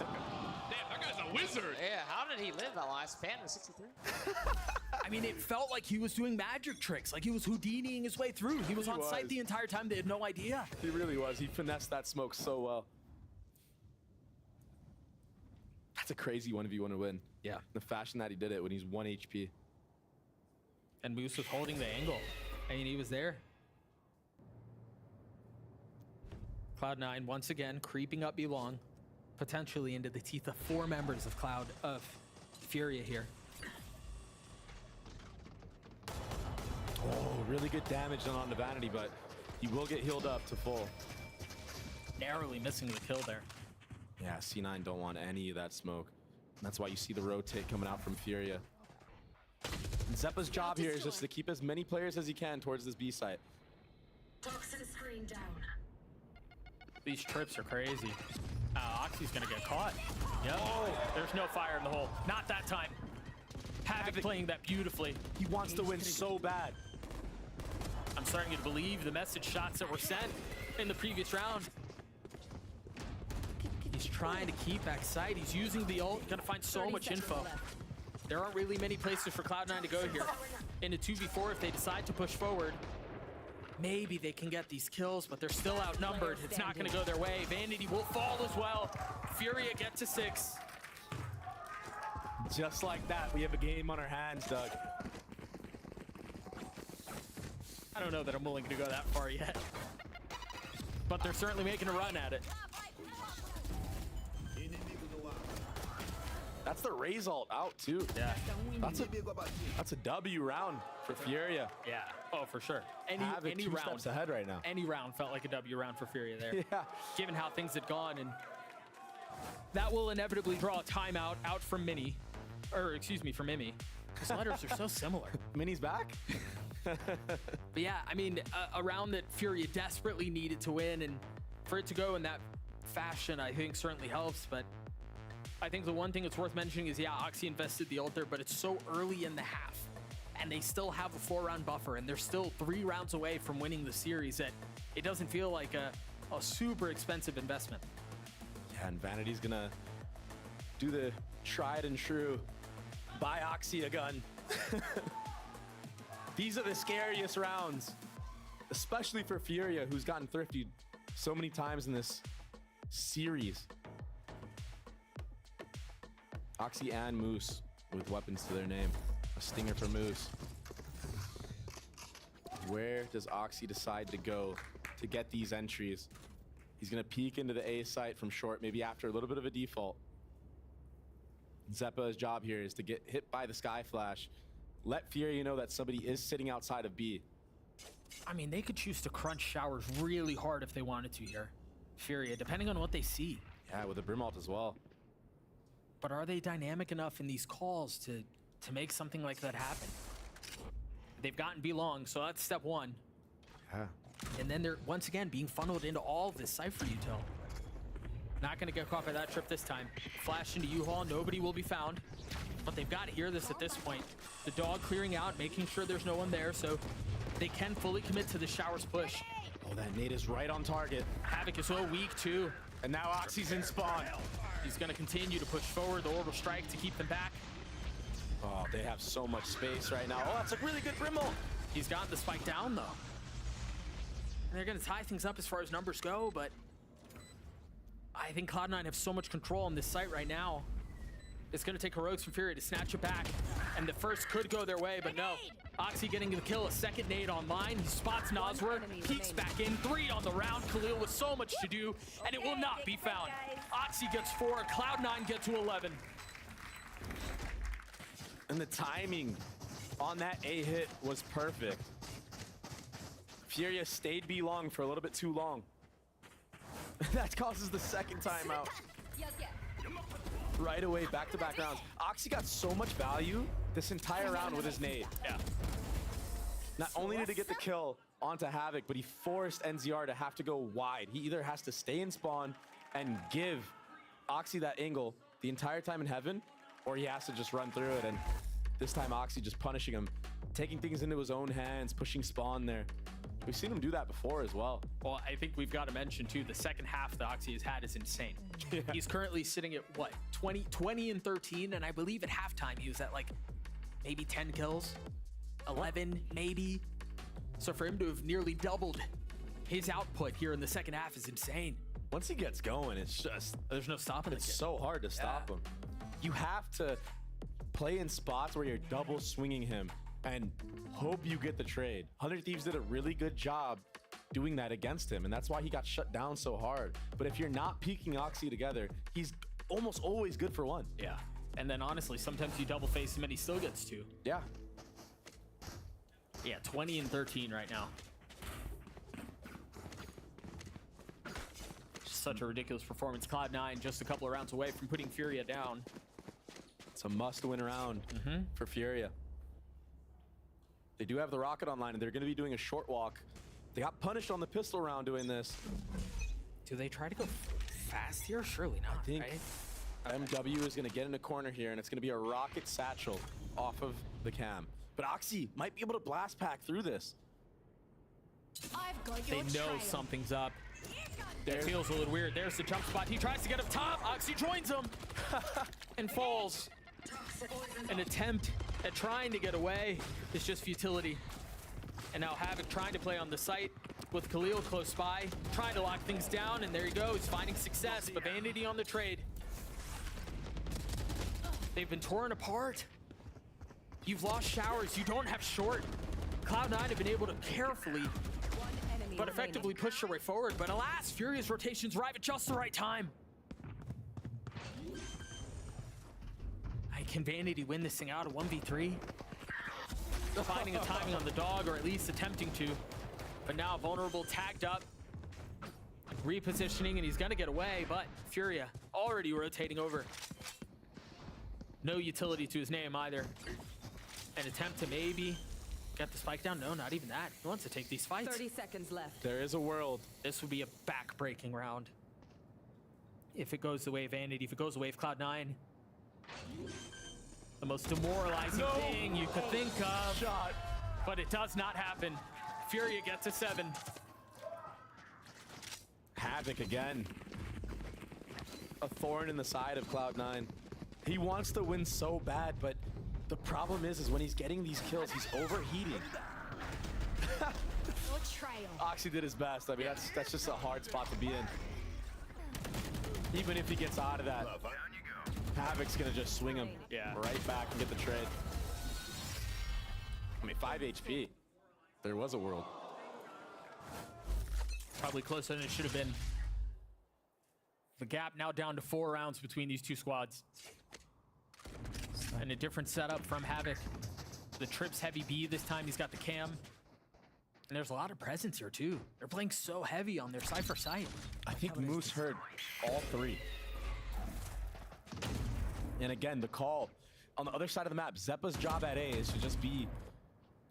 guy's a wizard. Yeah, how did he live that last span in 63? I mean, it felt like he was doing magic tricks, like he was Houdiniing his way through. He was on site the entire time. They had no idea. He really was. He finessed that smoke so well. That's a crazy 1v1 win. Yeah, the fashion that he did it when he's 1 HP. And Moose was holding the angle. I mean, he was there. Cloud9 once again creeping up B-long, potentially into the teeth of 4 members of Furia here. Oh, really good damage done on the Vanity, but he will get healed up to full. Narrowly missing the kill there. Yeah, C9 don't want any of that smoke. And that's why you see the rotate coming out from Furia. And Zeppa's job here is just to keep as many players as he can towards this B site. Toxin screen down. These trips are crazy. Oxy's gonna get caught. Yep. Oh. There's no fire in the hole. Not that time. Havoc playing that beautifully. He wants to win so bad. I'm starting to believe the message shots that were sent in the previous round. He's trying to keep back sight. He's using the ult. Gonna find so much info. There aren't really many places for Cloud9 to go here. In a 2v4, if they decide to push forward, maybe they can get these kills, but they're still outnumbered. It's not gonna go their way. Vanity will fall as well. Furia get to 6. Just like that, we have a game on our hands, Doug. I don't know that I'm willing to go that far yet. But they're certainly making a run at it. That's the Raze ult out too. Yeah. That's a W round for Furia. Yeah. Oh, for sure. Any two round steps ahead right now. Any round felt like a W round for Furia there. Yeah. Given how things had gone, and that will inevitably draw a timeout out from Mini, or excuse me, from Mimi. Because letters are so similar. Mini's back. But yeah, I mean, a round that Furia desperately needed to win, and for it to go in that fashion, I think certainly helps. But I think the one thing that's worth mentioning is, yeah, Oxy invested the ult there, but it's so early in the half, and they still have a 4-round buffer, and they're still 3 rounds away from winning the series. That it doesn't feel like a super expensive investment. Yeah, and Vanity's gonna do the tried and true, buy Oxy a gun. These are the scariest rounds, especially for Furia, who's gotten thrifty so many times in this series. Oxy and Moose with weapons to their name. A stinger for Moose. Where does Oxy decide to go to get these entries? He's gonna peek into the A site from short, maybe after a little bit of a default. Zeppa's job here is to get hit by the Sky Flash. Let Furia know that somebody is sitting outside of B. I mean, they could choose to crunch showers really hard if they wanted to here. Furia, depending on what they see. Yeah, with the Brim ult as well. But are they dynamic enough in these calls to make something like that happen? They've gotten B long, so that's step 1. Yeah. And then they're once again being funneled into all of this Cypher util. Not gonna get caught by that trip this time. Flash into U-Haul, nobody will be found. But they've got to hear this at this point. The dog clearing out, making sure there's no one there, so they can fully commit to the showers push. Oh, that nade is right on target. Havoc is so weak too. And now Oxy's in spawn. He's gonna continue to push forward the orbital strike to keep them back. Oh, they have so much space right now. Oh, that's a really good Brim ult. He's got the spike down though. And they're gonna tie things up as far as numbers go, but I think Cloud9 have so much control on this site right now. It's gonna take heroics from Furia to snatch it back. And the first could go their way, but no. Oxy getting the kill, a second nade online. He spots Nosworth, peeks back in, 3 on the round. Khalil with so much to do, and it will not be found. Oxy gets 4, Cloud9 get to 11. And the timing on that A hit was perfect. Furia stayed B long for a little bit too long. That causes the second timeout. Right away, back-to-back rounds. Oxy got so much value this entire round with his nade. Yeah. Not only did he get the kill onto Havoc, but he forced NZR to have to go wide. He either has to stay in spawn and give Oxy that angle the entire time in heaven, or he has to just run through it. And this time, Oxy just punishing him, taking things into his own hands, pushing spawn there. We've seen him do that before as well. Well, I think we've got to mention, too, the second half that Oxy has had is insane. Yeah. He's currently sitting at, what, 20 and 13, and I believe at halftime he was at, like, maybe 10 kills, 11, maybe. So for him to have nearly doubled his output here in the second half is insane. Once he gets going, it's just... There's no stopping it. It's so hard to stop him. You have to play in spots where you're double swinging him and hope you get the trade. 100 Thieves did a really good job doing that against him, and that's why he got shut down so hard. But if you're not peeking Oxy together, he's almost always good for one. Yeah. And then honestly, sometimes you double face him and he still gets two. Yeah. Yeah, 20 and 13 right now. Just such a ridiculous performance. Cloud9 just a couple of rounds away from putting Furia down. It's a must-win round for Furia. They do have the rocket online, and they're going to be doing a short walk. They got punished on the pistol round doing this. Do they try to go fast here? Surely not, I think right? MW is going to get in a corner here, and it's going to be a rocket satchel off of the cam. But Oxy might be able to blast pack through this. I've got your They know trail. something's up. It feels a little weird. There's the jump spot. He tries to get up top. Oxy joins him and falls. An attempt at trying to get away is just futility. And now Havoc trying to play on the site with Khalil close by, trying to lock things down, and there he goes, finding success, but Vanity on the trade. They've been torn apart. You've lost showers, you don't have short. Cloud9 have been able to carefully but effectively push their way forward, but alas, Furia's rotations arrive at just the right time. Can Vanity win this thing out a 1v3? Finding a timing on the dog, or at least attempting to. But now vulnerable, tagged up, repositioning, and he's gonna get away, but Furia already rotating over. No utility to his name either. An attempt to maybe get the spike down. No, not even that. He wants to take these fights. 30 seconds left. There is a world. This would be a back-breaking round. If it goes the way of Vanity, if it goes the way of Cloud9. The most demoralizing thing you could think of. Shot. But it does not happen. Furia gets a 7. Havoc again. A thorn in the side of Cloud9. He wants to win so bad, but the problem is when he's getting these kills, he's overheating. Oxy did his best. I mean, that's just a hard spot to be in. Even if he gets out of that, Havoc's gonna just swing him right back and get the trade. I mean, 5 HP. There was a world. Probably closer than it should have been. The gap now down to 4 rounds between these two squads. And a different setup from Havoc. The Trips heavy B this time. He's got the cam. And there's a lot of presence here too. They're playing so heavy on their Cypher site. I think Moose heard all 3. And again, the call on the other side of the map, Zeppa's job at A is to just be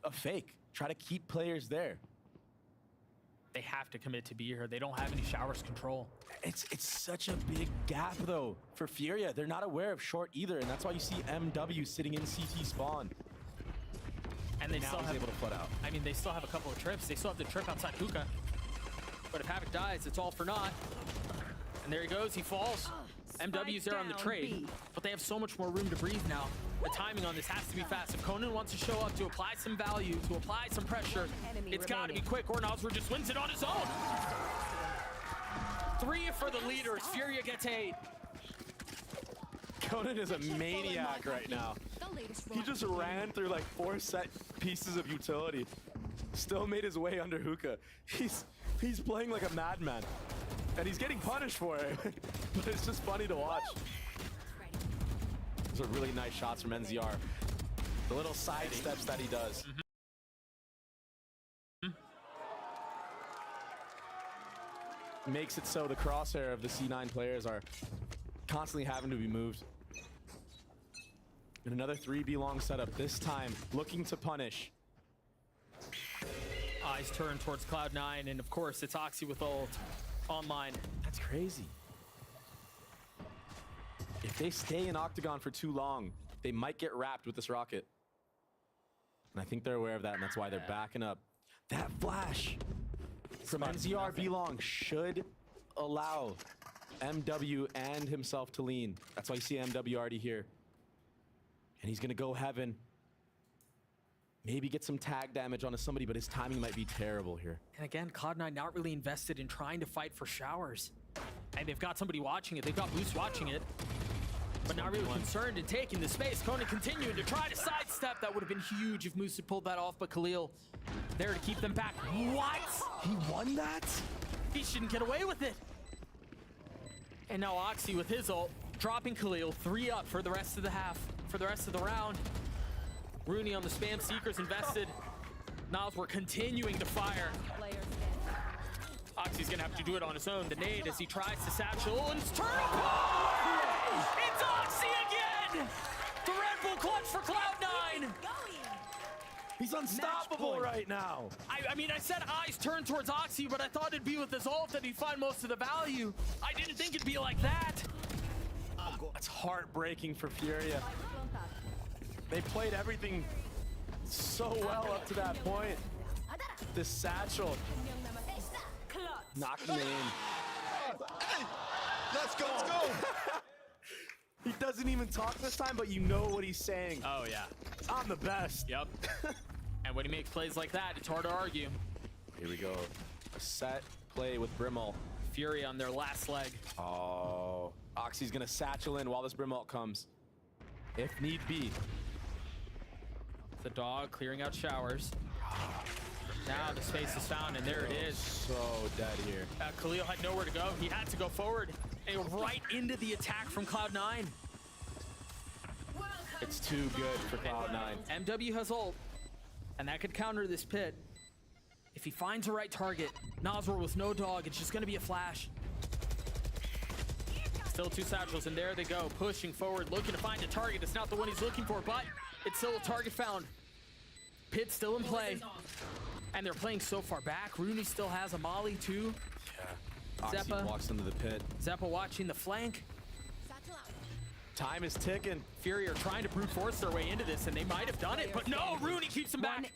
a fake. Try to keep players there. They have to commit to be here. They don't have any showers control. It's such a big gap though for Furia. They're not aware of short either, and that's why you see MW sitting in CT spawn. And they now still he's have able to foot out. I mean, they still have a couple of trips. They still have the trip outside hookah. But if Havoc dies, it's all for naught. And there he goes. He falls. MW's there on the trade, but they have so much more room to breathe now. The timing on this has to be fast. If Conan wants to show up to apply some value, to apply some pressure, it's got to be quick, or Nosler just wins it on his own. 3 for the leaders. Furia gets 8. Conan is a maniac right now. He just ran through like 4 set pieces of utility. Still made his way under hookah. He's playing like a madman. And he's getting punished for it. But it's just funny to watch. Those are really nice shots from NZR. The little side steps that he does. Makes it so the crosshair of the C9 players are constantly having to be moved. And another 3B long setup, this time looking to punish. Eyes turn towards Cloud9, and of course it's Oxy with ult online. That's crazy. If they stay in Octagon for too long, they might get wrapped with this rocket. And I think they're aware of that, and that's why they're backing up. That flash from NZR B-Long should allow MW and himself to lean. That's why you see MW already here. And he's gonna go heaven. Maybe get some tag damage onto somebody, but his timing might be terrible here. And again, Cloud9 not really invested in trying to fight for showers. And they've got somebody watching it. They've got Boost watching it. but not really concerned in taking the space. Conan continuing to try to sidestep. That would have been huge if Moose had pulled that off, but Khalil there to keep them back. What? He won that? He shouldn't get away with it. And now Oxy with his ult, dropping Khalil 3 up for the rest of the half, for the rest of the round. Rooney on the spam, Seekers invested. Nas we're continuing to fire. Oxy's gonna have to do it on his own. The nade as he tries to satchel and turn up. It's Oxy again! The Red Bull clutch for Cloud9. He's unstoppable right now. I mean, I said eyes turn towards Oxy, but I thought it'd be with his ult that he'd find most of the value. I didn't think it'd be like that. That's heartbreaking for Floria. They played everything so well up to that point. This satchel. Knocking it in. Hey, let's go, let's go. He doesn't even talk this time, but you know what he's saying. Oh, yeah. I'm the best. Yep. And when he makes plays like that, it's hard to argue. Here we go. A set play with Brimalt. Fury on their last leg. Oh, Oxy's gonna satchel in while this Brimalt comes, if need be. The dog clearing out showers. Now the space is found, and there it is. So dead here. Khalil had nowhere to go. He had to go forward and right into the attack from Cloud9. It's too good for Cloud9. MW has ult, and that could counter this pit. If he finds the right target, Nazor with no dog, it's just gonna be a flash. Still 2 satchels, and there they go, pushing forward, looking to find a target. It's not the one he's looking for, but it's still a target found. Pit still in play, and they're playing so far back. Rooney still has a molly too. Yeah. Oxy Zeppa walks into the pit. Zeppa watching the flank. Time is ticking. Fury are trying to brute force their way into this, and they might have done it, but no, Rooney keeps him back.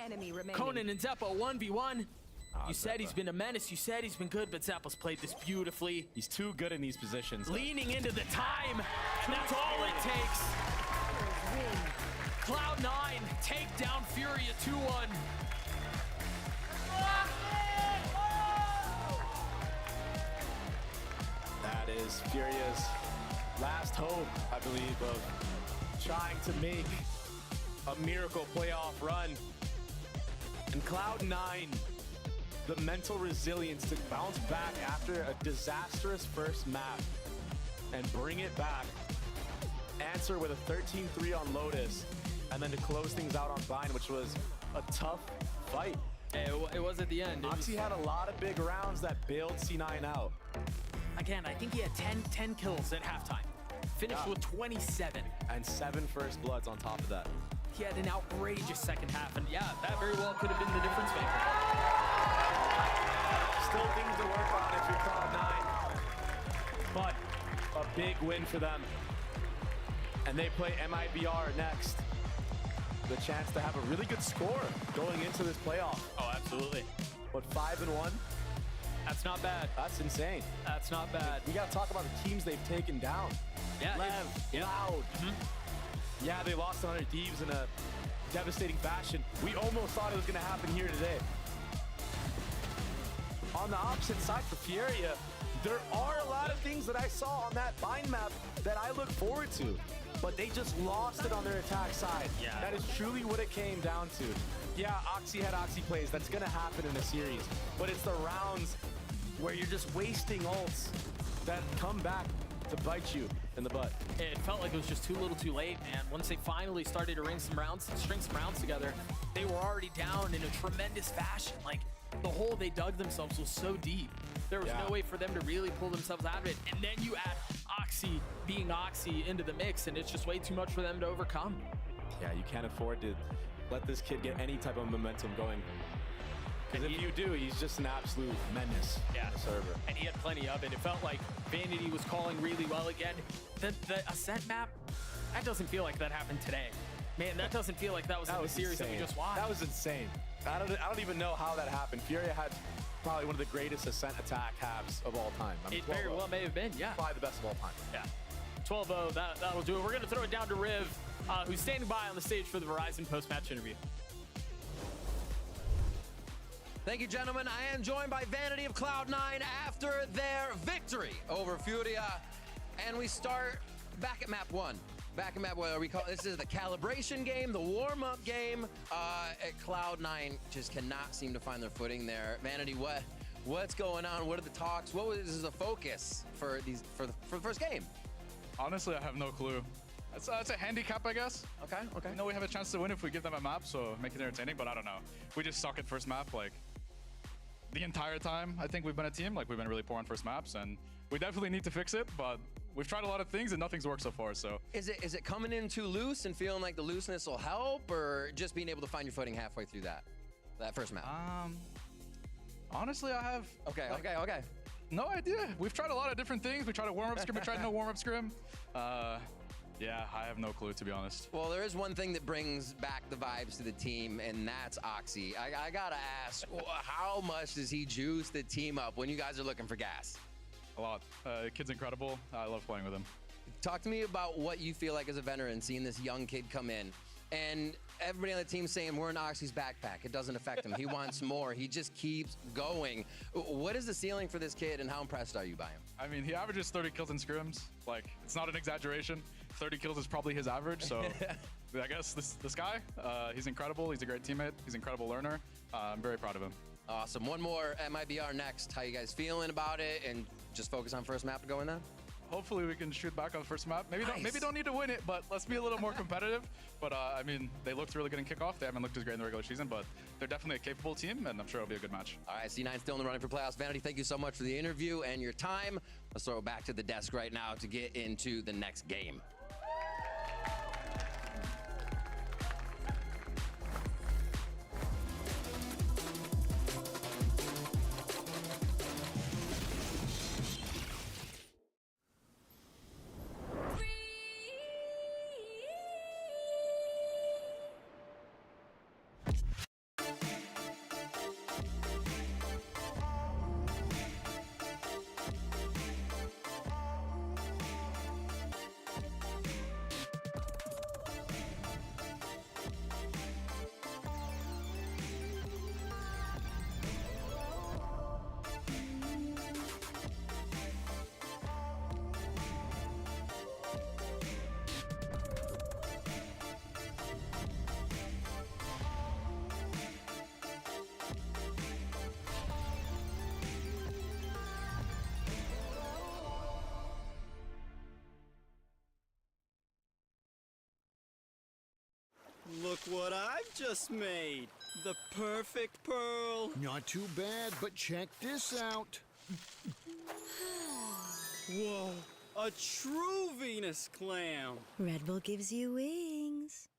Conan and Zeppa 1v1. You said he's been a menace, you said he's been good, but Zeppa's played this beautifully. He's too good in these positions. Leaning into the time, and that's all it takes. Cloud9 take down Furia 2-1. That is Furia's last hope, I believe, of trying to make a miracle playoff run. And Cloud9, the mental resilience to bounce back after a disastrous first map and bring it back. Answer with a 13-3 on Lotus, and then to close things out on Vine, which was a tough fight. It was at the end. Oxy had a lot of big rounds that bailed C9 out. Again, I think he had 10 kills at halftime. Finished with 27. And 7 first bloods on top of that. He had an outrageous second half, and yeah, that very well could have been the difference maker. Still things to work on if you're Cloud9. But a big win for them. And they play MIBR next. The chance to have a really good score going into this playoff. Oh, absolutely. But 5-1? That's not bad. That's insane. That's not bad. We got to talk about the teams they've taken down. Yeah. Lev, Loud. Yeah, they lost to 100 Thieves in a devastating fashion. We almost thought it was going to happen here today. On the opposite side for Furia, there are a lot of things that I saw on that Vine map that I look forward to, but they just lost it on their attack side. Yeah. That is truly what it came down to. Yeah, Oxy had Oxy plays. That's going to happen in a series, but it's the rounds where you're just wasting ults that come back to bite you in the butt. It felt like it was just too little too late, man. Once they finally started to string some rounds together, they were already down in a tremendous fashion. Like, the hole they dug themselves was so deep. There was no way for them to really pull themselves out of it. And then you add Oxy being Oxy into the mix, and it's just way too much for them to overcome. Yeah, you can't afford to let this kid get any type of momentum going. Because if you do, he's just an absolute menace on the server. And he had plenty of it. It felt like Vanity was calling really well again. The Ascent map, that doesn't feel like that happened today. Man, that doesn't feel like that was in the series that we just watched. That was insane. I don't even know how that happened. Furia had probably one of the greatest Ascent attack halves of all time. I mean, it very well may have been, yeah. Probably the best of all time. Yeah. 12-0, that'll do it. We're going to throw it down to Riv, who's standing by on the stage for the Verizon post-match interview. Thank you, gentlemen. I am joined by Vanity of Cloud9 after their victory over Furia. And we start back at map 1. Back at map 1, this is the calibration game, the warm-up game. At Cloud9 just cannot seem to find their footing there. Vanity, what's going on? What are the talks? What was the focus for the first game? Honestly, I have no clue. It's a handicap, I guess. Okay. I know we have a chance to win if we give them a map, so make it entertaining, but I don't know. We just suck at first map, like, the entire time. I think we've been a team, like, we've been really poor on first maps, and we definitely need to fix it, but we've tried a lot of things and nothing's worked so far, so. Is it coming in too loose and feeling like the looseness will help, or just being able to find your footing halfway through that first map? Honestly, I have... Okay. No idea. We've tried a lot of different things. We tried a warm-up scrim, we tried no warm-up scrim. Yeah, I have no clue, to be honest. Well, there is one thing that brings back the vibes to the team, and that's Oxy. I gotta ask, how much does he juice the team up when you guys are looking for gas? A lot. Kid's incredible. I love playing with him. Talk to me about what you feel like as a veteran, seeing this young kid come in, and everybody on the team saying we're in Oxy's backpack. It doesn't affect him. He wants more. He just keeps going. What is the ceiling for this kid, and how impressed are you by him? I mean, he averages 30 kills in scrims. Like, it's not an exaggeration. 30 kills is probably his average, so I guess this guy, he's incredible. He's a great teammate. He's an incredible learner. I'm very proud of him. Awesome. One more MIBR next. How you guys feeling about it, and just focus on first map to go in that? Hopefully we can shoot back on the first map. Maybe Nice. don't need to win it, but let's be a little more competitive. But I mean, they looked really good in kickoff. They haven't looked as great in the regular season, but they're definitely a capable team, and I'm sure it'll be a good match. All right, C9 still in the running for playoffs. Vanity, thank you so much for the interview and your time. Let's throw it back to the desk right now to get into the next game. Look what I've just made. The perfect pearl. Not too bad, but check this out. Whoa, a true Venus clam. Red Bull gives you wings.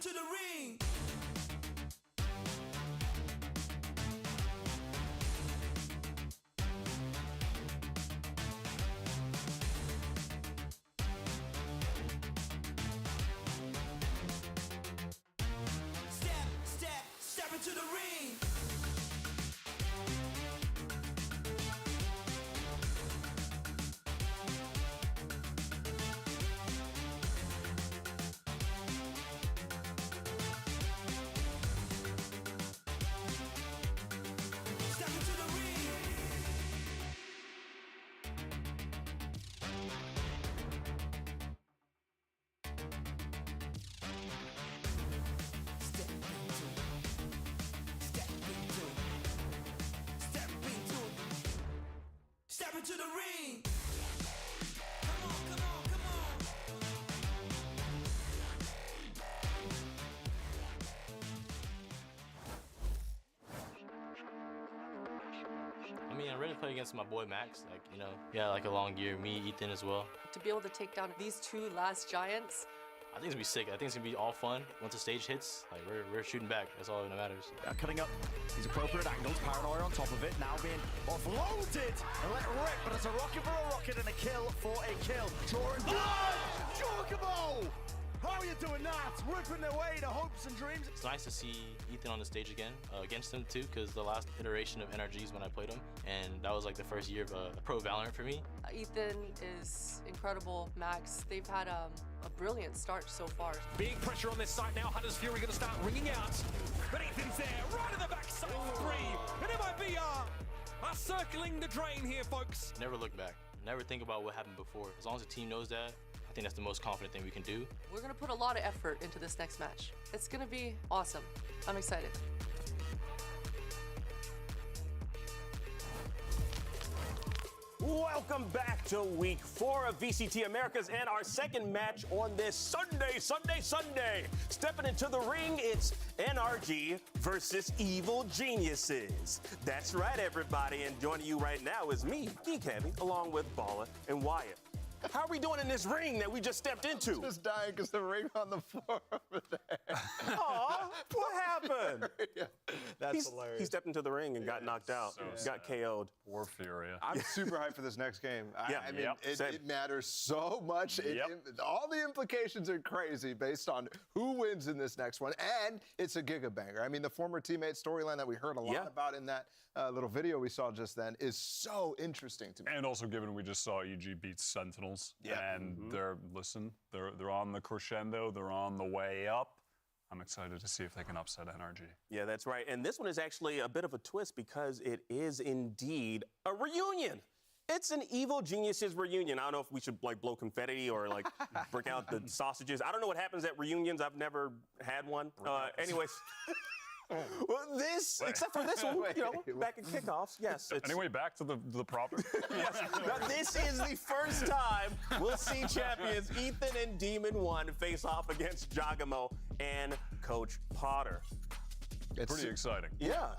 into the ring. Step into the ring. Step into the ring. Step into the ring. Come on, come on, come I mean, I'm ready to play against my boy Max. Like, you know, yeah, like a long year. Me, Ethan as well. To be able to take down these two last giants. I think it's gonna be sick. I think it's gonna be all fun. Once the stage hits, like we're shooting back. That's all that matters. Cutting up these appropriate angles. Paranoia on top of it. Now being offloaded and let rip. But it's a rocket for a rocket and a kill for a kill. Drawing blood. Jorgamo! How are you doing that? Ripping away the hopes and dreams. It's nice to see Ethan on the stage again against him too, because the last iteration of NRGs when I played him, and that was like the first year of pro Valorant for me. Ethan is incredible. Max, they've had a brilliant start so far. Big pressure on this side now. Hunter's Fury going to start ringing out. But Ethan's there, right at the backside for 3. And MIB are circling the drain here, folks. Never look back. Never think about what happened before. As long as the team knows that, I think that's the most confident thing we can do. We're gonna put a lot of effort into this next match. It's gonna be awesome. I'm excited. Welcome back to week 4 of VCT Americas and our second match on this Sunday. Stepping into the ring, it's NRG versus Evil Geniuses. That's right, everybody, and joining you right now is me, Geek Heavy, along with Balla and Wyatt. How are we doing in this ring that we just stepped into? I'm just dying because the ring on the floor over there. Aw, what happened? Yeah, that's hilarious. He stepped into the ring and got knocked out. Got KO'd. Poor Floria. I'm super hyped for this next game. I mean, Same. it matters so much. All the implications are crazy based on who wins in this next one, and it's a gigabanger. I mean, the former teammate storyline that we heard a lot about in that little video we saw just then is so interesting to me. And also, given we just saw EG beat Sentinels, and they're on the crescendo, they're on the way up. I'm excited to see if they can upset NRG. Yeah, that's right. And this one is actually a bit of a twist because it is indeed a reunion. It's an Evil Geniuses reunion. I don't know if we should like blow confetti or like break out the sausages. I don't know what happens at reunions. I've never had one. Anyways. Well, except for this one, you know, back at kickoffs, yes. Anyway, back to the proper. Yes. Now, this is the first time we'll see champions Ethan and Demon 1 face off against Jagamo and Coach Potter. It's pretty exciting. Yeah,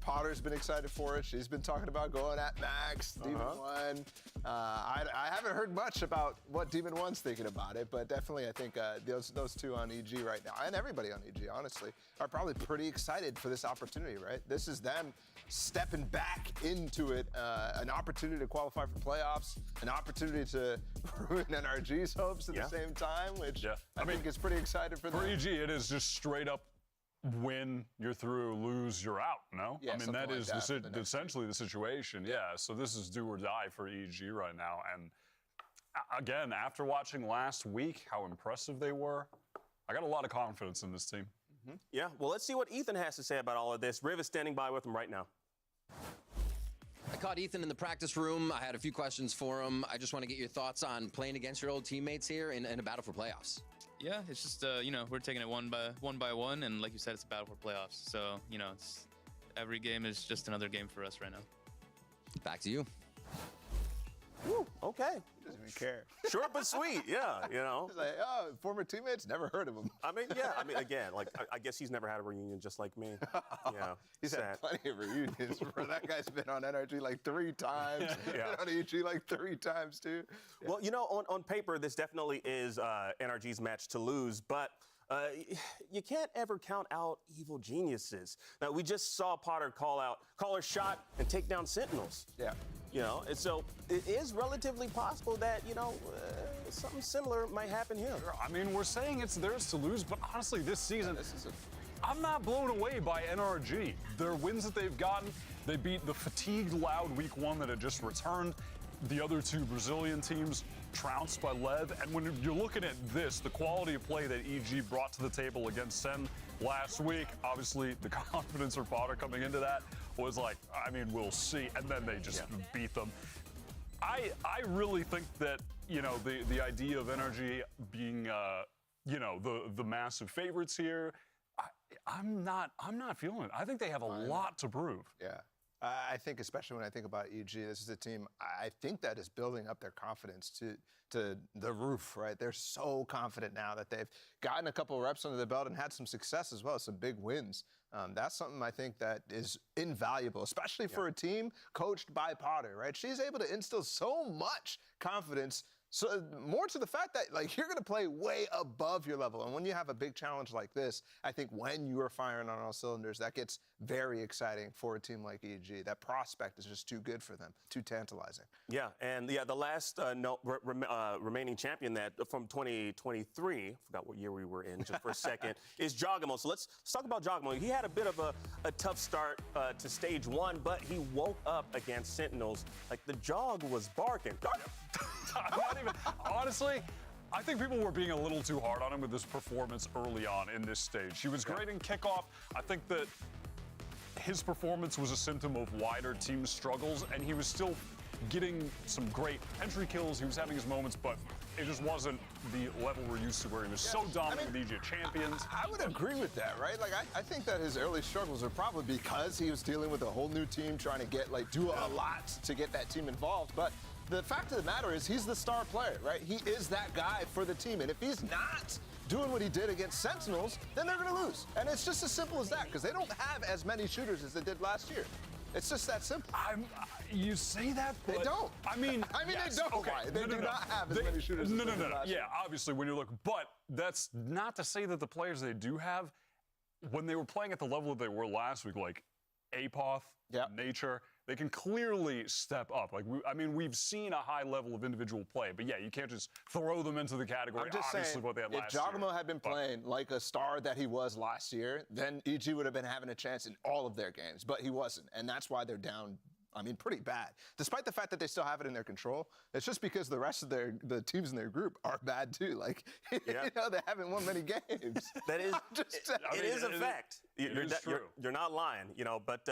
Potter's been excited for it. She's been talking about going at Max, Demon 1. I haven't heard much about what Demon 1's thinking about it, but definitely I think those two on EG right now, and everybody on EG, honestly, are probably pretty excited for this opportunity, right? This is them stepping back into it, an opportunity to qualify for playoffs, an opportunity to ruin NRG's hopes at the same time, which I think is pretty exciting for them. For EG, it is just straight up win, you're through, lose, you're out, no? Yeah, I mean, that like is essentially the situation, So this is do or die for EG right now. And again, after watching last week how impressive they were, I got a lot of confidence in this team. Yeah, well, let's see what Ethan has to say about all of this. Riv is standing by with him right now. I caught Ethan in the practice room. I had a few questions for him. I just want to get your thoughts on playing against your old teammates here in a battle for playoffs. Yeah, it's just, you know, we're taking it one by one, and like you said, it's a battle for playoffs. So, you know, every game is just another game for us right now. Back to you. Woo, okay. Doesn't even care. Short but sweet, yeah, you know. He's like, oh, former teammates, never heard of him. I mean, again, like, I guess he's never had a reunion just like me. Yeah, he's had plenty of reunions. That guy's been on NRG like 3 times. Been on EG like 3 times, too. Yeah. Well, you know, on paper, this definitely is NRG's match to lose, but you can't ever count out evil geniuses. Now, we just saw Potter call her shot and take down Sentinels. Yeah. You know, and so it is relatively possible that, something similar might happen here. I mean, we're saying it's theirs to lose, but honestly, this season, I'm not blown away by NRG. Their wins that they've gotten, they beat the fatigued Loud Week 1 that had just returned. The other two Brazilian teams trounced by Lev. And when you're looking at this, the quality of play that EG brought to the table against Sen last week, obviously the confidence for Potter coming into that was like, I mean, we'll see. And then they just beat them. I really think that, the idea of NRG being, the massive favorites here, I'm not feeling it. I think they have a lot to prove. Yeah. I think, especially when I think about EG, this is a team, I think that is building up their confidence to the roof, right? They're so confident now that they've gotten a couple of reps under the belt and had some success as well, some big wins. That's something I think that is invaluable, especially for a team coached by Potter, right? She's able to instill so much confidence. So more to the fact that, you're going to play way above your level. And when you have a big challenge like this, I think when you are firing on all cylinders, that gets very exciting for a team like EG. That prospect is just too good for them, too tantalizing. Yeah, and the last remaining champion from 2023, forgot what year we were in just for a second, is Jogamo. So let's talk about Jogamo. He had a bit of a tough start to stage 1, but he woke up against Sentinels. Like, the jog was barking. Honestly, I think people were being a little too hard on him with this performance early on in this stage. He was great in kickoff. I think that his performance was a symptom of wider team struggles, and he was still getting some great entry kills. He was having his moments, but it just wasn't the level we're used to where he was so dominant with EG champions. I would agree with that, right? I think that his early struggles are probably because he was dealing with a whole new team, trying to do a lot to get that team involved. But the fact of the matter is he's the star player, right? He is that guy for the team. And if he's not doing what he did against Sentinels, then they're going to lose. And it's just as simple as that, because they don't have as many shooters as they did last year. It's just that simple. You say that, but they don't. I mean, yes, they don't. Okay. They do not have as many shooters as they did last year. Yeah, obviously, when you look, but that's not to say that the players they do have, when they were playing at the level that they were last week, like Apoth, Nature, they can clearly step up. We've seen a high level of individual play, but you can't just throw them into the category. I'm just saying, what they had last if Jogamo had been playing like a star that he was last year, then EG would have been having a chance in all of their games, but he wasn't, and that's why they're down. Pretty bad. Despite the fact that they still have it in their control, it's just because the rest of the teams in their group are bad too. They haven't won many games. That is, it is a fact. You're not lying, But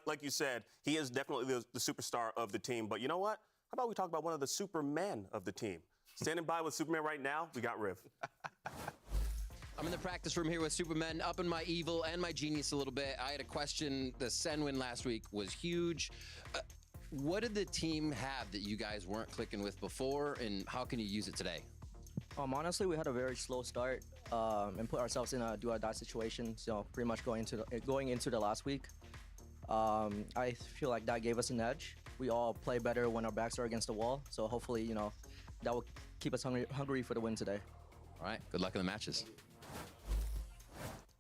like you said, he is definitely the superstar of the team. But you know what? How about we talk about one of the supermen of the team? Standing by with Superman right now, we got Riv. I'm in the practice room here with Supermen, up in my evil and my genius a little bit. I had a question. The Sen win last week was huge. What did the team have that you guys weren't clicking with before, and how can you use it today? Honestly, we had a very slow start and put ourselves in a do-or-die situation. So pretty much going into the last week, I feel like that gave us an edge. We all play better when our backs are against the wall. So hopefully, that will keep us hungry for the win today. All right. Good luck in the matches.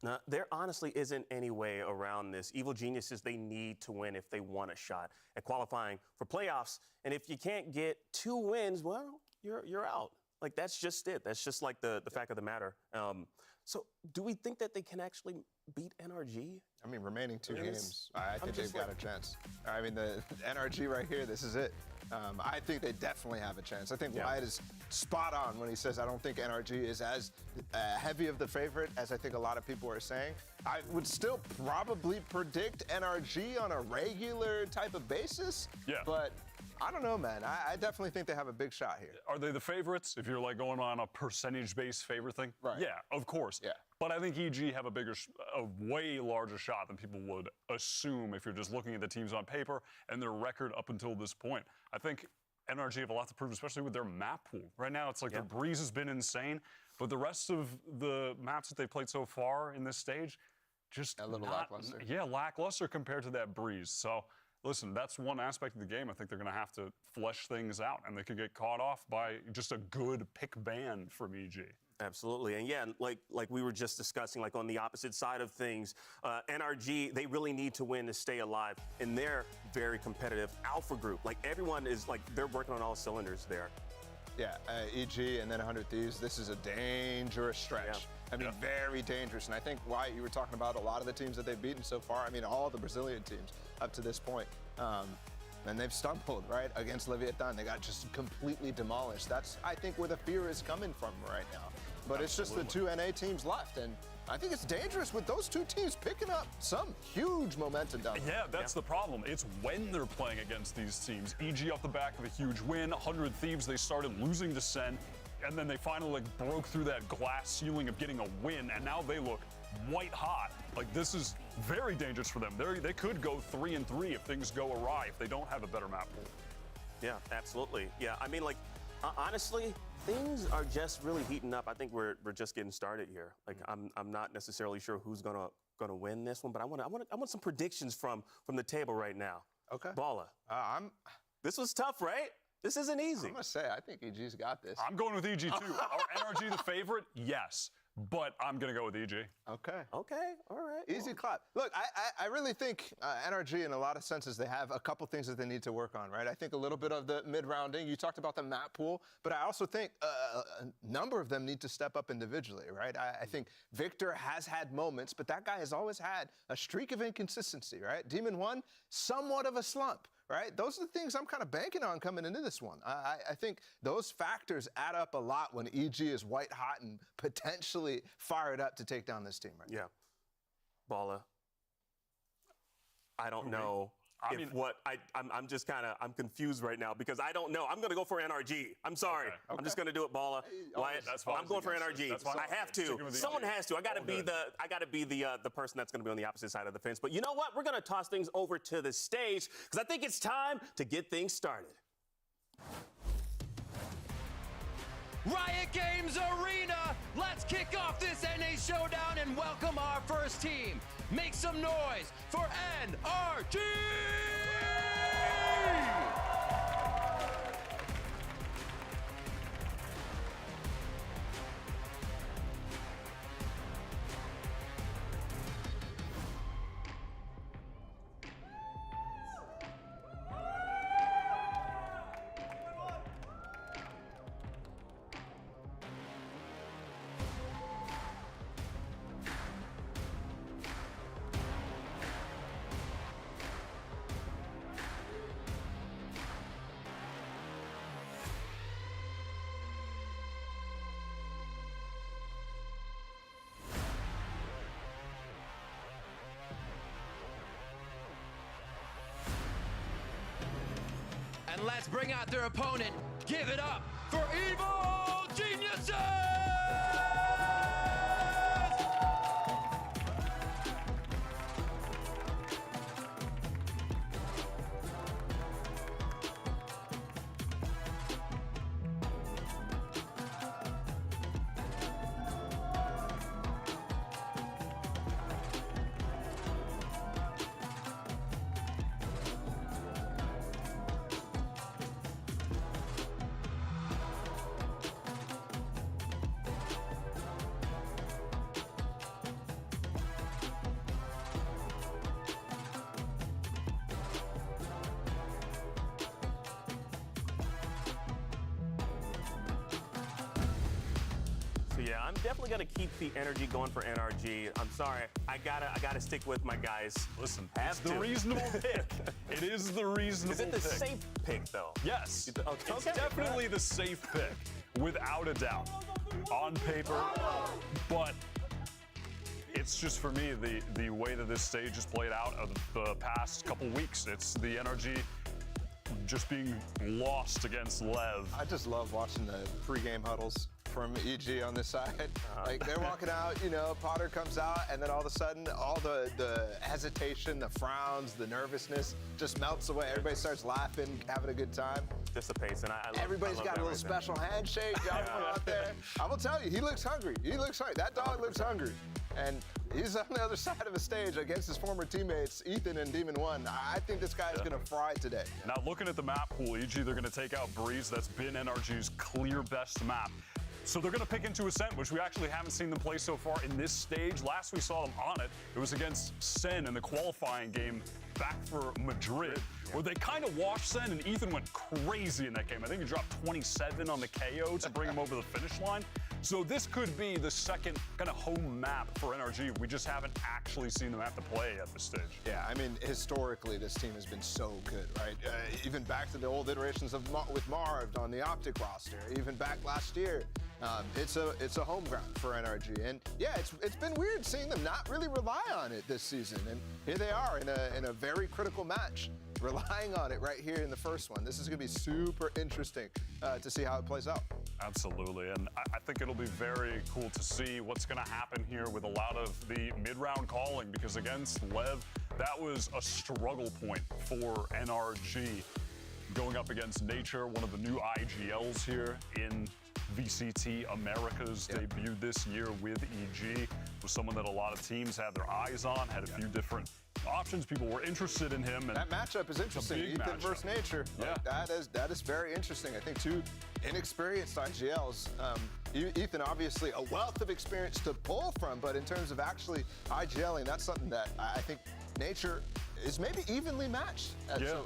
Now, there honestly isn't any way around this. Evil geniuses, they need to win if they want a shot at qualifying for playoffs. And if you can't get 2 wins, well, you're out. That's just it. That's just the fact of the matter. So do we think that they can actually beat NRG? Remaining 2 games, I think they've got a chance. The NRG right here, this is it. I think they definitely have a chance. I think Wyatt is spot on when he says I don't think NRG is as heavy of the favorite as I think a lot of people are saying. I would still probably predict NRG on a regular type of basis. Yeah. But I don't know, man. I definitely think they have a big shot here. Are they the favorites if you're going on a percentage-based favorite thing? Right. Yeah, of course. Yeah. But I think EG have a way larger shot than people would assume if you're just looking at the teams on paper and their record up until this point. I think NRG have a lot to prove, especially with their map pool. Right now, it's the breeze has been insane, but the rest of the maps that they played so far in this stage, just a little lackluster. Yeah, lackluster compared to that breeze. So, listen, that's one aspect of the game. I think they're going to have to flesh things out, and they could get caught off by just a good pick ban from EG. Absolutely. And yeah, like we were just discussing, like on the opposite side of things, NRG, they really need to win to stay alive. And they're very competitive. Alpha Group, like everyone is like, they're working on all cylinders there. Yeah, EG and then 100 Thieves, this is a dangerous stretch. Yeah. I mean, very dangerous. And I think, Wyatt, you were talking about a lot of the teams that they've beaten so far. I mean, all the Brazilian teams up to this point. And they've stumbled, right, against Leviathan. They got just completely demolished. That's, I think, where the fear is coming from right now. But it's just the two NA teams left. And I think it's dangerous with those two teams picking up some huge momentum down there. Yeah, that's the problem. It's when they're playing against these teams. EG off the back of a huge win. 100 Thieves, they started losing to Sen. And then they finally broke through that glass ceiling of getting a win. And now they look white hot. Like, this is very dangerous for them. They could go 3-3 if things go awry, if they don't have a better map pool. Yeah, absolutely. Yeah, I mean, like, honestly, things are just really heating up. I think we're just getting started here. Like, I'm not necessarily sure who's gonna win this one, but I want some predictions from the table right now. Okay. Balla. This was tough, right? This isn't easy. I'm gonna say, I think EG's got this. I'm going with EG too. Are NRG the favorite? Yes. But I'm going to go with EG. Okay. Okay. All right. Easy clap. Look, I really think NRG, in a lot of senses, they have a couple things that they need to work on, right? I think a little bit of the mid-rounding. You talked about the map pool, but I also think a number of them need to step up individually, right? I think Victor has had moments, but that guy has always had a streak of inconsistency, right? Demon 1, somewhat of a slump. Right? Those are the things I'm kind of banking on coming into this one. I think those factors add up a lot when EG is white hot and potentially fired up to take down this team right now. Yeah. Balla. I don't know. I'm just kind of, I'm confused right now because I don't know. I'm going to go for NRG. I'm sorry. Okay. I'm just going to do it, Balla. Wyatt, that's fine. I'm going for NRG. I have to. Someone has to. I got to be the person that's going to be on the opposite side of the fence. But you know what? We're going to toss things over to the stage because I think it's time to get things started. Riot Games Arena, let's kick off this NA showdown and welcome our first team. Make some noise for NRG! And let's bring out their opponent. Give it up for Evil Geniuses! Yeah, I'm definitely gonna keep the energy going for NRG. I'm sorry, I gotta stick with my guys. Listen, it's the reasonable pick. It is the reasonable pick. Is it the safe pick though? Yes, it's definitely the safe pick, without a doubt, on paper. But it's just for me the way that this stage has played out of the past couple weeks. It's the NRG just being lost against Lev. I just love watching the pre-game huddles from EG on this side. Like, they're walking out, you know, Potter comes out, and then all of a sudden, all the hesitation, the frowns, the nervousness just melts away. Everybody starts laughing, having a good time. Dissipates, and Everybody's got a little special handshake out there. I will tell you, he looks hungry. He looks hungry. That dog looks hungry. And he's on the other side of the stage against his former teammates, Ethan and Demon 1. I think this guy is going to fry today. Now, looking at the map pool, EG, they're going to take out Breeze. That's been NRG's clear best map. So they're going to pick into Ascent, which we actually haven't seen them play so far in this stage. Last we saw them on it, it was against Sen in the qualifying game back for Madrid, where they kind of washed Sen, and Ethan went crazy in that game. I think he dropped 27 on the KO to bring him over the finish line. So this could be the second kind of home map for NRG. We just haven't actually seen them have to play at this stage. Yeah, I mean, historically, this team has been so good, right? Even back to the old iterations of with Marv on the Optic roster, even back last year. It's a home ground for NRG, and yeah, it's been weird seeing them not really rely on it this season. And here they are in a very critical match, relying on it right here in the first one. This is going to be super interesting to see how it plays out. Absolutely, and I think it'll be very cool to see what's going to happen here with a lot of the mid-round calling, because against Lev, that was a struggle point for NRG. Going up against Nature, one of the new IGLs here in VCT America's debut this year with EG, was someone that a lot of teams had their eyes on, had a few different options. People were interested in him. And that matchup is interesting. Ethan versus Nature. Yeah. That is very interesting. I think two inexperienced IGLs. Ethan, obviously, a wealth of experience to pull from, but in terms of actually IGLing, that's something that I think Nature is maybe evenly matched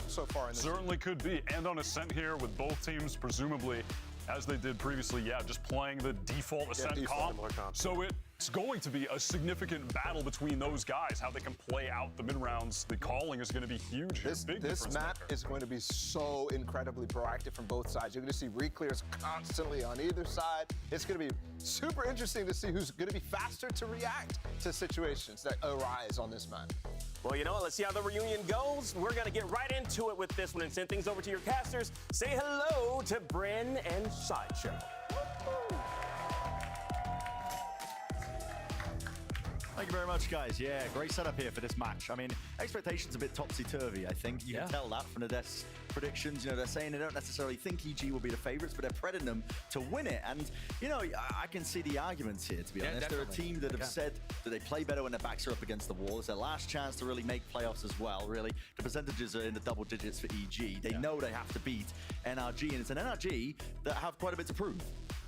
so far in this Certainly could be. And on Ascent here with both teams, presumably, as they did previously, just playing the default Ascent comp. So it's going to be a significant battle between those guys. How they can play out the mid-rounds, the calling is going to be huge. This map is going to be so incredibly proactive from both sides. You're going to see reclears constantly on either side. It's going to be super interesting to see who's going to be faster to react to situations that arise on this map. Well, you know what? Let's see how the reunion goes. We're going to get right into it with this one and send things over to your casters. Say hello to Bryn and Sideshow. Thank you very much, guys. Yeah, great setup here for this match. I mean, expectations a bit topsy-turvy, I think. You can tell that from the Death's predictions. You know, they're saying they don't necessarily think EG will be the favorites, but they're prepping them to win it. And, you know, I can see the arguments here, to be honest. They're a team that have said that they play better when their backs are up against the wall. It's their last chance to really make playoffs as well, really. The percentages are in the double digits for EG. They know they have to beat NRG, and it's an NRG that have quite a bit to prove.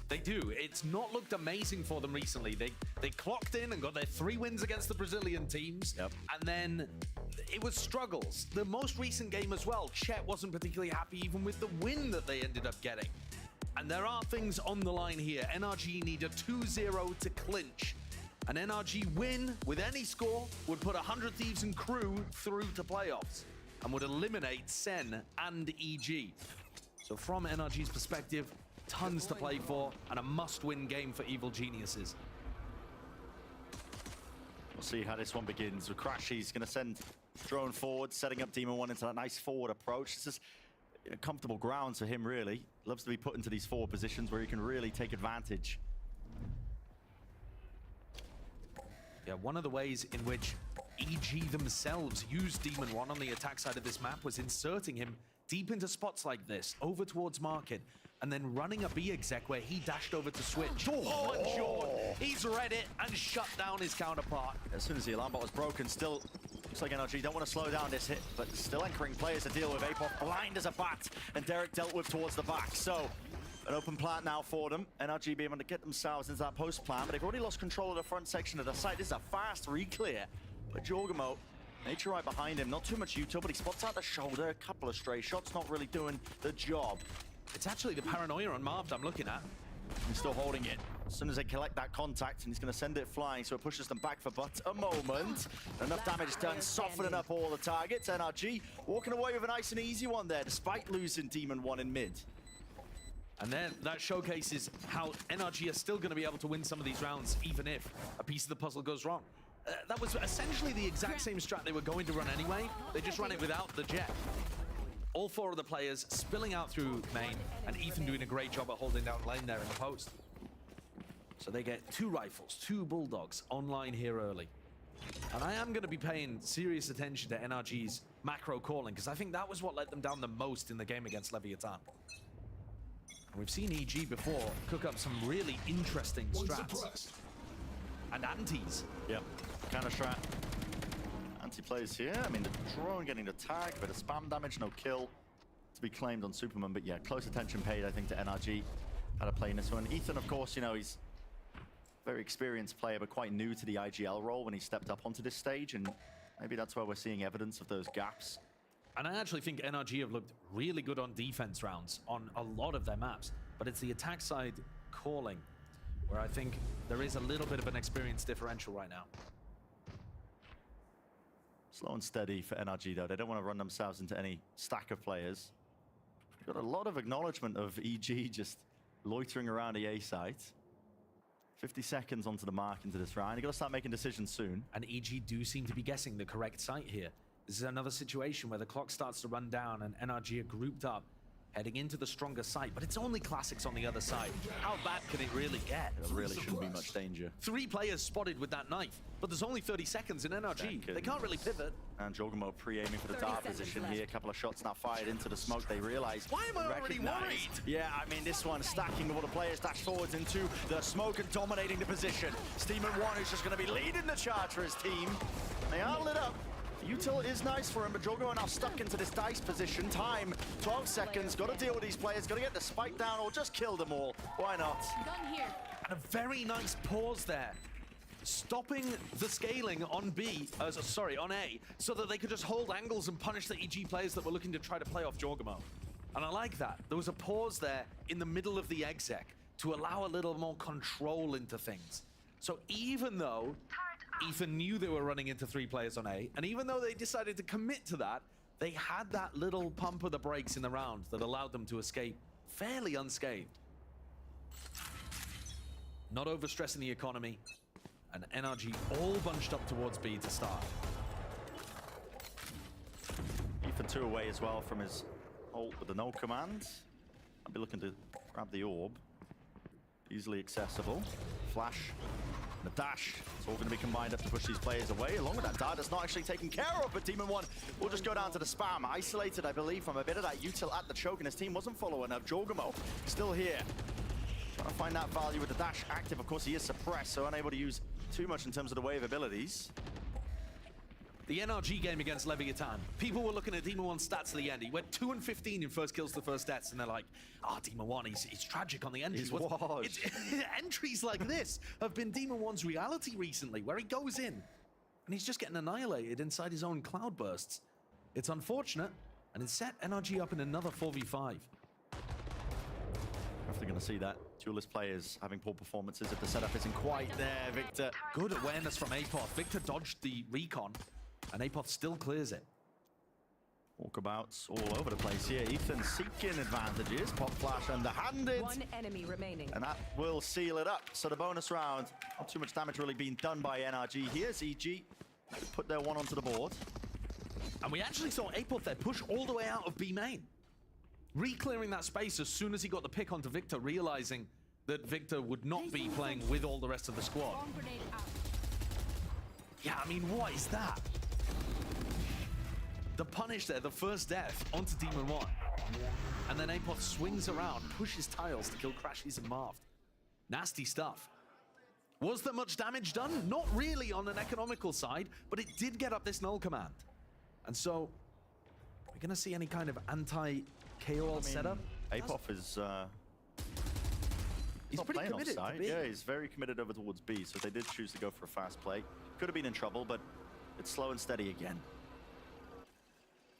They do. It's not looked amazing for them recently. They clocked in and got their 3 wins against the Brazilian teams, and then it was struggles. The most recent game as well, Chet wasn't particularly happy even with the win that they ended up getting. And there are things on the line here. NRG need a 2-0 to clinch. An NRG win with any score would put 100 Thieves and crew through to playoffs and would eliminate Sen and EG. So from NRG's perspective, tons to play for and a must-win game for Evil Geniuses. We'll see how this one begins. With Crash, he's going to send drone forward, setting up Demon 1 into that nice forward approach. This is comfortable ground for him, really. Loves to be put into these forward positions where he can really take advantage. Yeah, one of the ways in which EG themselves used Demon 1 on the attack side of this map was inserting him deep into spots like this, over towards Market, and then running a B exec where he dashed over to switch. Oh, and Sean, he's read it and shut down his counterpart. As soon as the alarm bot was broken, still looks like NRG don't want to slow down this hit, but still anchoring players to deal with. Apoth blind as a bat, and Derek dealt with towards the back. So an open plant now for them. NRG being able to get themselves into that post plant, but they've already lost control of the front section of the site. This is a fast re-clear, but Jorgamo, Nature right behind him, not too much util, but he spots out the shoulder, a couple of stray shots, not really doing the job. It's actually the paranoia on Marved I'm looking at. He's still holding it. As soon as they collect that contact, and he's going to send it flying, so it pushes them back for but a moment. Enough damage done, softening up all the targets. NRG walking away with a nice and easy one there, despite losing Demon 1 in mid. And then that showcases how NRG are still going to be able to win some of these rounds, even if a piece of the puzzle goes wrong. That was essentially the exact same strat they were going to run anyway. They just ran it without the jet. All 4 of the players spilling out through main, and Ethan doing a great job at holding down lane there in the post. So they get 2 rifles, 2 bulldogs online here early. And I am going to be paying serious attention to NRG's macro calling, because I think that was what let them down the most in the game against Leviathan. And we've seen EG before cook up some really interesting strats. And antis. Yep, kind of strat. Anti-plays here. I mean, the drone getting the tag, but a spam damage, no kill to be claimed on Superman. But yeah, close attention paid, I think, to NRG. how to play in this one. Ethan, of course, you know, he's a very experienced player, but quite new to the IGL role when he stepped up onto this stage, and maybe that's why we're seeing evidence of those gaps. And I actually think NRG have looked really good on defense rounds on a lot of their maps, but it's the attack side calling where I think there is a little bit of an experience differential right now. Slow and steady for NRG, though. They don't want to run themselves into any stack of players. Got a lot of acknowledgement of EG just loitering around the A site. 50 seconds onto the mark into this round. You got to start making decisions soon. And EG do seem to be guessing the correct site here. This is another situation where the clock starts to run down and NRG are grouped up, heading into the stronger site, but it's only classics on the other side. How bad can it really get? There really shouldn't be much danger. 3 players spotted with that knife, but there's only 30 seconds in NRG. They can't really pivot. And Jogamo pre-aiming for the dart position here. A couple of shots now fired into the smoke. They realize. Why am I already worried? Yeah, I mean, this one stacking all the players dash forwards into the smoke and dominating the position. Steam1 is just going to be leading the charge for his team. They are lit up. Util is nice for him, but Jogo now stuck into this dice position. Time, 12 seconds. Got to deal with these players. Got to get the spike down or just kill them all. Why not? Gun here. And a very nice pause there. Stopping the scaling on on A, so that they could just hold angles and punish the EG players that were looking to try to play off Jorgamo. And I like that. There was a pause there in the middle of the exec to allow a little more control into things. So even though Ethan knew they were running into 3 players on A, and even though they decided to commit to that, they had that little pump of the brakes in the round that allowed them to escape fairly unscathed. Not overstressing the economy, and NRG all bunched up towards B to start. Ethan 2 away as well from his ult with the no command. I'll be looking to grab the orb. Easily accessible. Flash. The dash, it's all going to be combined up to push these players away, along with that dart that's not actually taken care of, but Demon1 will just go down to the spam. Isolated, I believe, from a bit of that util at the choke, and his team wasn't following up. Jorgamo still here. Trying to find that value with the dash active. Of course, he is suppressed, so unable to use too much in terms of the wave abilities. The NRG game against Leviathan. People were looking at Demon1's stats at the end. He went 2 and 15 in first kills to first deaths, and they're like, oh, Demon1, he's tragic on the entries. Entries like this have been Demon1's reality recently, where he goes in, and he's just getting annihilated inside his own cloud bursts. It's unfortunate, and it set NRG up in another 4v5. Definitely going to see that. Duelist players having poor performances if the setup isn't quite there, Victor. Good awareness from Apoth. Victor dodged the recon, and Apoth still clears it. Walkabouts all over the place here. Ethan seeking advantages. Pop flash underhanded. 1 enemy remaining. And that will seal it up. So the bonus round, not too much damage really being done by NRG. Here's EG. Put their 1 onto the board. And we actually saw Apoth there push all the way out of B main. Re-clearing that space as soon as he got the pick onto Victor, realizing that Victor would not be playing with all the rest of the squad. Yeah, I mean, what is that? The punish there, the first death onto Demon1. And then Apoth swings around, pushes tiles to kill Crashies and Marved. Nasty stuff. Was there much damage done? Not really on an economical side, but it did get up this null command. And so, we're going to see any kind of anti-KO setup? Apoth is... he's not playing offside. Yeah, he's very committed over towards B, so they did choose to go for a fast play. Could have been in trouble, but it's slow and steady again.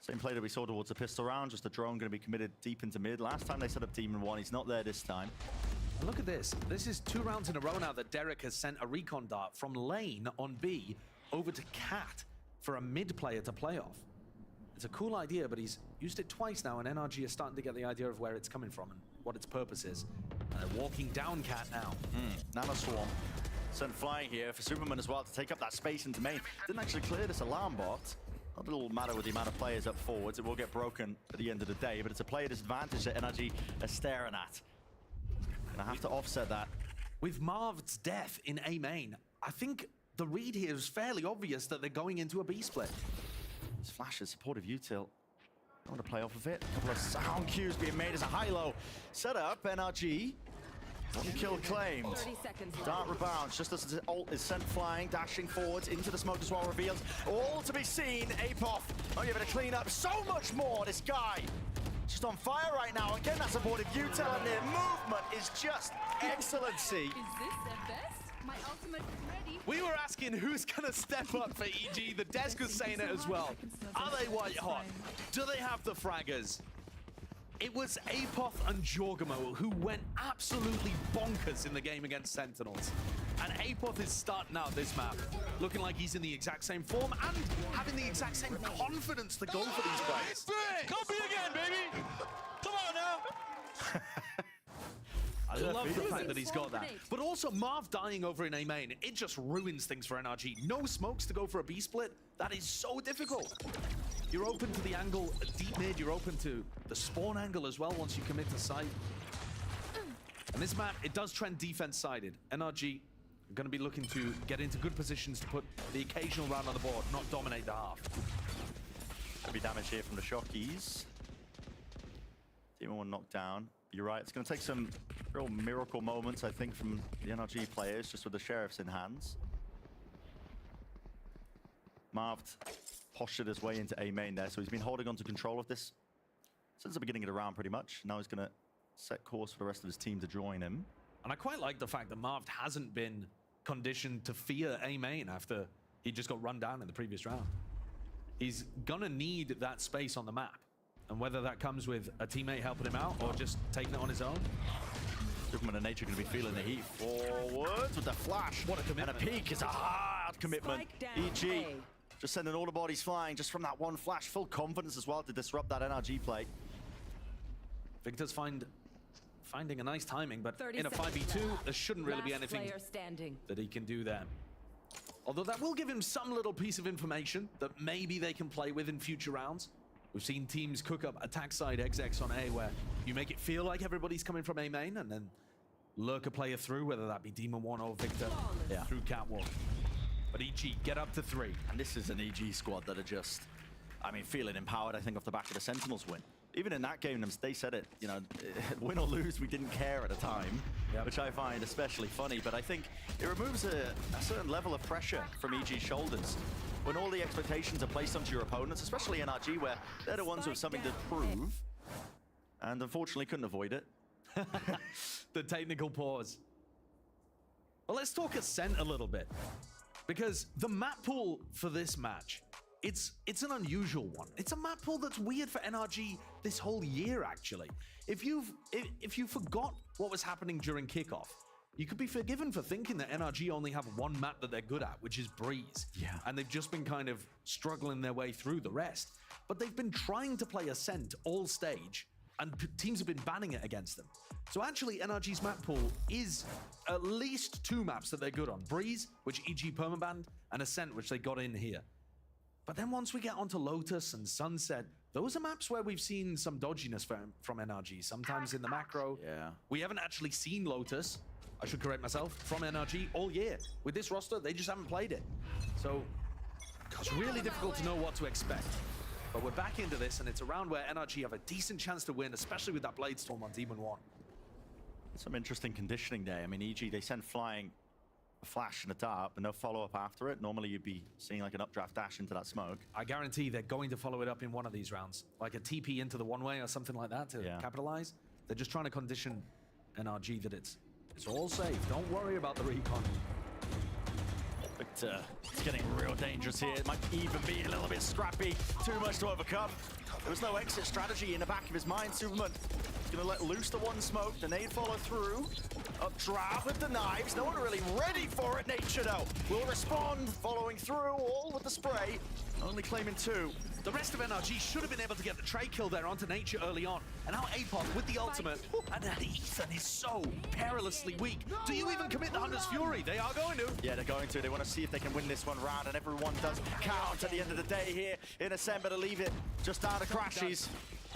Same play that we saw towards the pistol round, just a drone going to be committed deep into mid. Last time they set up Demon1, he's not there this time. And look at this. This is 2 rounds in a row now that Derek has sent a recon dart from lane on B over to Cat for a mid player to play off. It's a cool idea, but he's used it twice now, and NRG is starting to get the idea of where it's coming from and what its purpose is. And they're walking down Cat now. Nano Swarm sent flying here for Superman as well to take up that space into main. Didn't actually clear this alarm bot. Not a little matter with the amount of players up forwards. It will get broken at the end of the day, but it's a player disadvantage that NRG are staring at. Gonna have to offset that. With Marv's death in A main, I think the read here is fairly obvious that they're going into a B split. This flash is supportive util. I want to play off of it. A couple of sound cues being made as a high-low setup. NRG. 1 kill claimed. Dart rebounds just as his ult is sent flying, dashing forwards into the smoke as well, reveals all to be seen. Apoth, oh, you're going to clean up so much more. This guy just on fire right now. Again, that supportive util, and their movement is just excellency. Is this their best? My ultimate is ready. We were asking who's going to step up for EG. The desk was saying it as well. Are they white hot? Do they have the fraggers? It was Apoth and Jorgamo who went absolutely bonkers in the game against Sentinels. And Apoth is starting out this map looking like he's in the exact same form and having the exact same confidence to go for these plays. Copy again, baby! Come on now! I love the fact that he's got that. But also, Marv dying over in A main, it just ruins things for NRG. No smokes to go for a B split. That is so difficult. You're open to the angle deep mid. You're open to the spawn angle as well once you commit to sight. And this map, it does trend defense-sided. NRG are going to be looking to get into good positions to put the occasional round on the board, not dominate the half. Gonna be damage here from the Shockies. Demon one knocked down. You're right, it's going to take some real miracle moments, I think, from the NRG players, just with the Sheriffs in hands. Marv postured his way into A main there, so he's been holding on to control of this since the beginning of the round, pretty much. Now he's going to set course for the rest of his team to join him. And I quite like the fact that Marv hasn't been conditioned to fear A main after he just got run down in the previous round. He's going to need that space on the map. And whether that comes with a teammate helping him out or just taking it on his own. Superman and Nature going to be feeling the heat. Forwards with the flash. What a commitment. And a peek is a hard commitment. EG just sending all the bodies flying just from that one flash. Full confidence as well to disrupt that NRG play. Victor's finding a nice timing, but in a 5v2, there shouldn't really be anything that he can do there. Although that will give him some little piece of information that maybe they can play with in future rounds. We've seen teams cook up attack side execs on A where you make it feel like everybody's coming from A main and then lurk a player through, whether that be Demon 1 or Victor through Catwalk. But EG get up to 3. And this is an EG squad that are just, I mean, feeling empowered, I think, off the back of the Sentinels win. Even in that game, they said it, you know, win or lose, we didn't care at the time, which I find especially funny. But I think it removes a certain level of pressure from EG's shoulders. When all the expectations are placed onto your opponents, especially NRG, where they're the ones who have something to prove, and unfortunately couldn't avoid it. The technical pause. Well, let's talk Ascent a little bit, because the map pool for this match, it's an unusual one. It's a map pool that's weird for NRG this whole year, actually. If you forgot what was happening during kickoff, you could be forgiven for thinking that NRG only have one map that they're good at, which is Breeze. Yeah. And they've just been kind of struggling their way through the rest. But they've been trying to play Ascent all stage, and teams have been banning it against them. So actually, NRG's map pool is at least 2 maps that they're good on. Breeze, which EG permabanned, and Ascent, which they got in here. But then once we get onto Lotus and Sunset, those are maps where we've seen some dodginess from NRG. Sometimes in the macro. Yeah. We haven't actually seen Lotus, I should correct myself, from NRG all year. With this roster, they just haven't played it. So it's really difficult to know what to expect. But we're back into this, and it's a round where NRG have a decent chance to win, especially with that Blade Storm on Demon 1. Some interesting conditioning there. I mean, EG, they send flying a flash and a dart, but no follow-up after it. Normally, you'd be seeing like an updraft dash into that smoke. I guarantee they're going to follow it up in one of these rounds. Like a TP into the one-way or something like that to capitalize. They're just trying to condition NRG that it's all safe. Don't worry about the recon. But it's getting real dangerous here. It might even be a little bit scrappy. Too much to overcome. There was no exit strategy in the back of his mind. Superman is going to let loose the one smoke. The nade follow through. Updraft with the knives. No one really ready for it. Nature, though, will respond. Following through, all with the spray. Only claiming 2. The rest of NRG should have been able to get the trade kill there onto Nature early on. And now Apoth with the ultimate. And Ethan is so perilously weak. Do you even commit the Hunter's Fury? They are going to. Yeah, they're going to. They want to see if they can win this one round. And everyone does count at the end of the day here in Ascent, to leave it just out of crashes.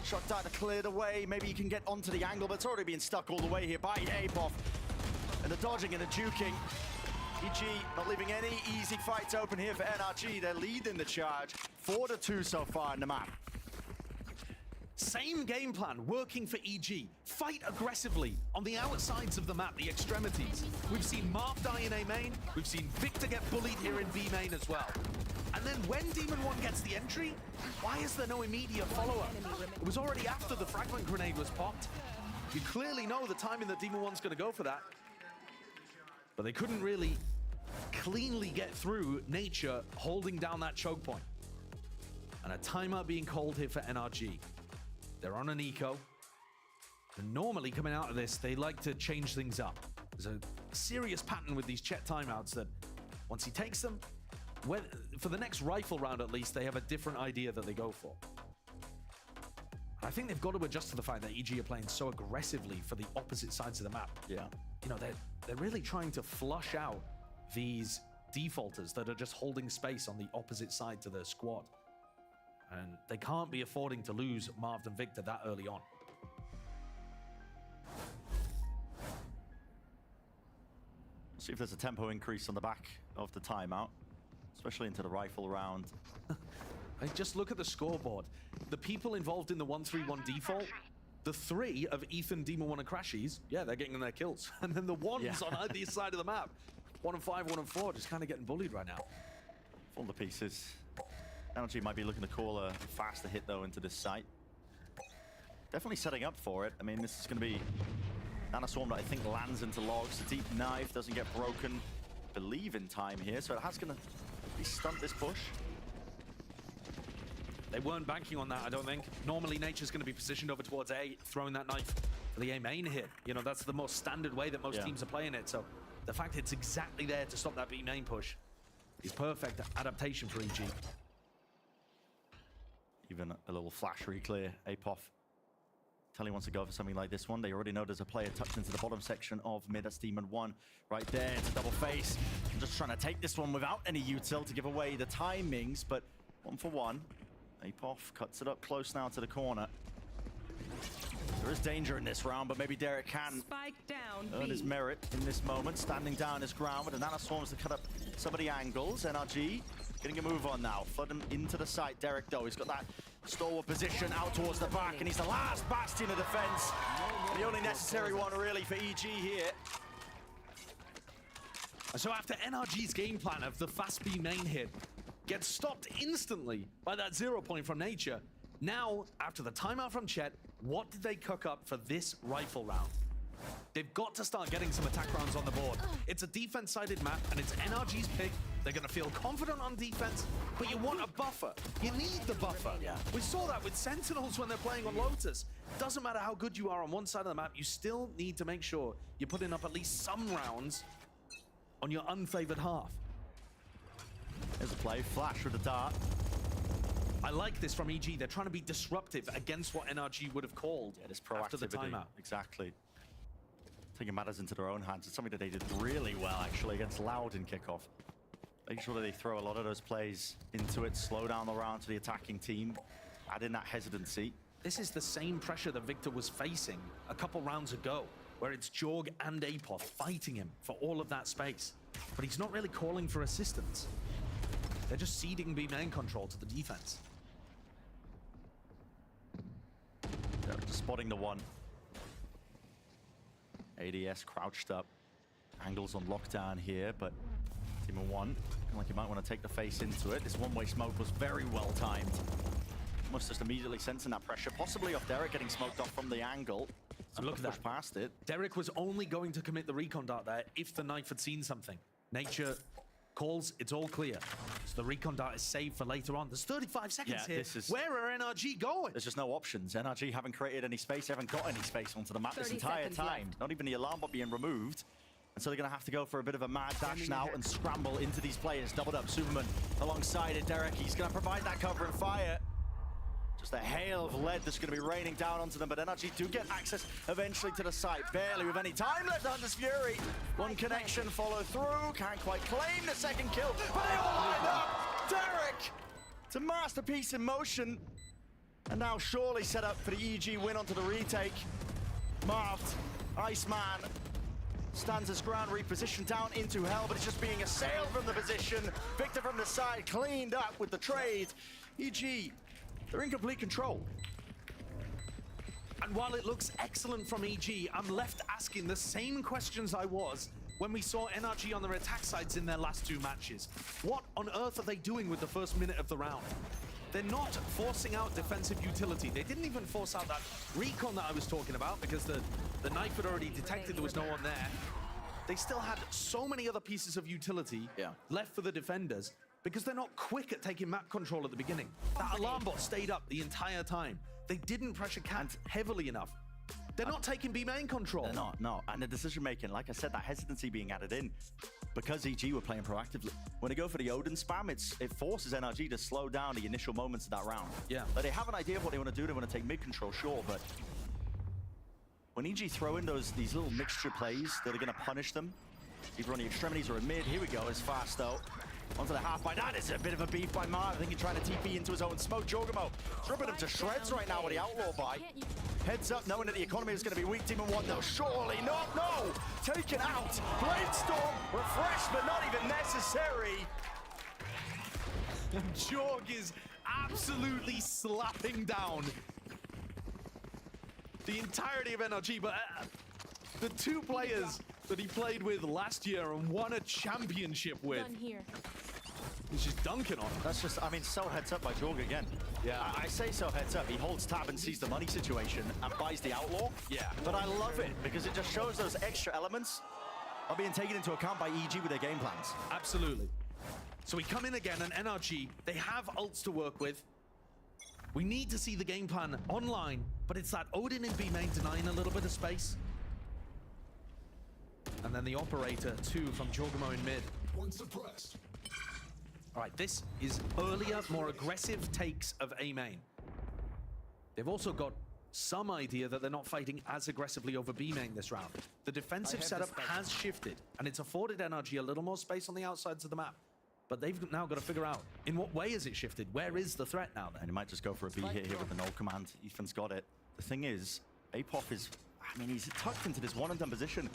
Shot dart cleared away. Maybe you can get onto the angle, but it's already being stuck all the way here by Apoth. And the dodging and the juking. EG not leaving any easy fights open here for NRG. They're leading the charge 4-2 so far in the map. Same game plan working for EG. Fight aggressively on the outsides of the map, the extremities. We've seen Marv die in A main. We've seen Victor get bullied here in B main as well. And then when Demon 1 gets the entry, why is there no immediate follow-up? It was already after the fragment grenade was popped. You clearly know the timing that Demon 1's going to go for that. But they couldn't really cleanly get through Nature holding down that choke point. And a timeout being called here for NRG. They're on an eco. And normally coming out of this, they like to change things up. There's a serious pattern with these Chet timeouts that once he takes them, for the next rifle round at least, they have a different idea that they go for. I think they've got to adjust to the fact that EG are playing so aggressively for the opposite sides of the map. Yeah. You know, they're really trying to flush out these defaulters that are just holding space on the opposite side to their squad. And they can't be affording to lose Marv and Victor that early on. See if there's a tempo increase on the back of the timeout, especially into the rifle round. Just look at the scoreboard. The people involved in the 1-3-1 default, the 3 of Ethan, Demon 1, and Crashies, yeah, they're getting their kills. And then the 1s on either side of the map, 1 and 5, 1 and 4, just kind of getting bullied right now. All the pieces. NRG might be looking to call a faster hit, though, into this site. Definitely setting up for it. I mean, this is going to be Nanoswarm that I think lands into logs. The deep knife doesn't get broken, I believe, in time here, so it has going to stunt this push. They weren't banking on that, I don't think. Normally, Nature's going to be positioned over towards A, throwing that knife for the A main hit. You know, that's the most standard way that most teams are playing it. So the fact it's exactly there to stop that B main push is perfect adaptation for EG. Even a little flash re-clear. Apoff Telly wants to go for something like this one. They already know there's a player tucked into the bottom section of mid. That's Demon 1 right there. It's a double face. I'm just trying to take this one without any util to give away the timings, but 1 for 1. Apoff cuts it up close now to the corner. There is danger in this round, but maybe Derek can earn his merit in this moment, standing down his ground with the Nanoswarms to cut up some of the angles. NRG getting a move on now, flood him into the site. Derek, though, he's got that stalwart position out towards the back, and he's the last bastion of defense. The only necessary one, really, for EG here. So after NRG's game plan of the fast B main hit gets stopped instantly by that 0 point from Nature, now, after the timeout from Chet, what did they cook up for this rifle round? They've got to start getting some attack rounds on the board. It's a defense-sided map, and it's NRG's pick. They're going to feel confident on defense, but you want a buffer. You need the buffer. We saw that with Sentinels when they're playing on Lotus. Doesn't matter how good you are on one side of the map, you still need to make sure you're putting up at least some rounds on your unfavored half. There's a play, flash with the dart. I like this from EG. They're trying to be disruptive against what NRG would have called after the timeout. Exactly. Taking matters into their own hands. It's something that they did really well, actually, against Loud in kickoff. Making sure that they throw a lot of those plays into it, slow down the round to the attacking team, add in that hesitancy. This is the same pressure that Victor was facing a couple rounds ago, where it's Jorg and Apoff fighting him for all of that space. But he's not really calling for assistance. They're just ceding B main control to the defense. They're just spotting the one. ADS crouched up. Angles on lockdown here, but Demon 1, like you might want to take the face into it. This one-way smoke was very well timed. Almost just immediately sensing that pressure, possibly off Derek getting smoked off from the angle. And look at that. Past it. Derek was only going to commit the recon dart there if the knife had seen something. Nature calls, it's all clear. So the recon dart is saved for later on. There's 35 seconds here. Where are NRG going? There's just no options. NRG haven't created any space, haven't got any space onto the map this entire time. Left. Not even the alarm bot being removed. And so they're going to have to go for a bit of a mad dash now and scramble into these players. Doubled up Superman alongside it. Derek, he's going to provide that cover and fire. Just a hail of lead that's going to be raining down onto them, but NRG do get access eventually to the site. Barely with any time left on this Fury. One connection follow through. Can't quite claim the second kill, but they all line up. Derek to masterpiece in motion. And now surely set up for the EG win onto the retake. Marved, Iceman stands his ground, repositioned down into hell, but it's just being assailed from the position. Victor from the side, cleaned up with the trade. EG, they're in complete control. And while it looks excellent from EG, I'm left asking the same questions I was when we saw NRG on their attack sides in their last 2 matches. What on earth are they doing with the first minute of the round? They're not forcing out defensive utility. They didn't even force out that recon that I was talking about because the knife had already detected there was no one there. They still had so many other pieces of utility left for the defenders because they're not quick at taking map control at the beginning. That alarm bot stayed up the entire time. They didn't pressure Cat heavily enough. They're not taking B main control. They're not, no. And the decision making, like I said, that hesitancy being added in because EG were playing proactively. When they go for the Odin spam, it forces NRG to slow down the initial moments of that round. Yeah. Like they have an idea of what they want to do. They want to take mid control, sure, but when EG throw in these little mixture plays that are going to punish them, either on the extremities or in mid, here we go, it's fast though. Onto the half by that is a bit of a beef by Mark. I think he's trying to TP into his own smoke. Jorgamo ripping him to shreds right now with the outlaw buy. Heads up, knowing that the economy is going to be weak. Team 1 though, surely not. No, taken out. Bladestorm refreshed, but not even necessary. Jorg is absolutely slapping down the entirety of NRG, but the 2 players that he played with last year and won a championship with. He's just dunking on him. That's just, I mean, so heads up by Jorg again. Yeah. I say so heads up. He holds tab and sees the money situation and buys the outlaw. Yeah. But I love it because it just shows those extra elements are being taken into account by EG with their game plans. Absolutely. So we come in again, and NRG, they have ults to work with. We need to see the game plan online, but it's that Odin in B main denying a little bit of space. And then the operator, too, from Jorgamo in mid. One suppressed. All right, this is earlier, more aggressive takes of A main. They've also got some idea that they're not fighting as aggressively over B main this round. The defensive setup has shifted, and it's afforded NRG a little more space on the outsides of the map. But they've now got to figure out, in what way has it shifted? Where is the threat now then? And he might just go for a B hit here with the null command. Ethan's got it. The thing is, Apoff is, I mean, he's tucked into this one and done position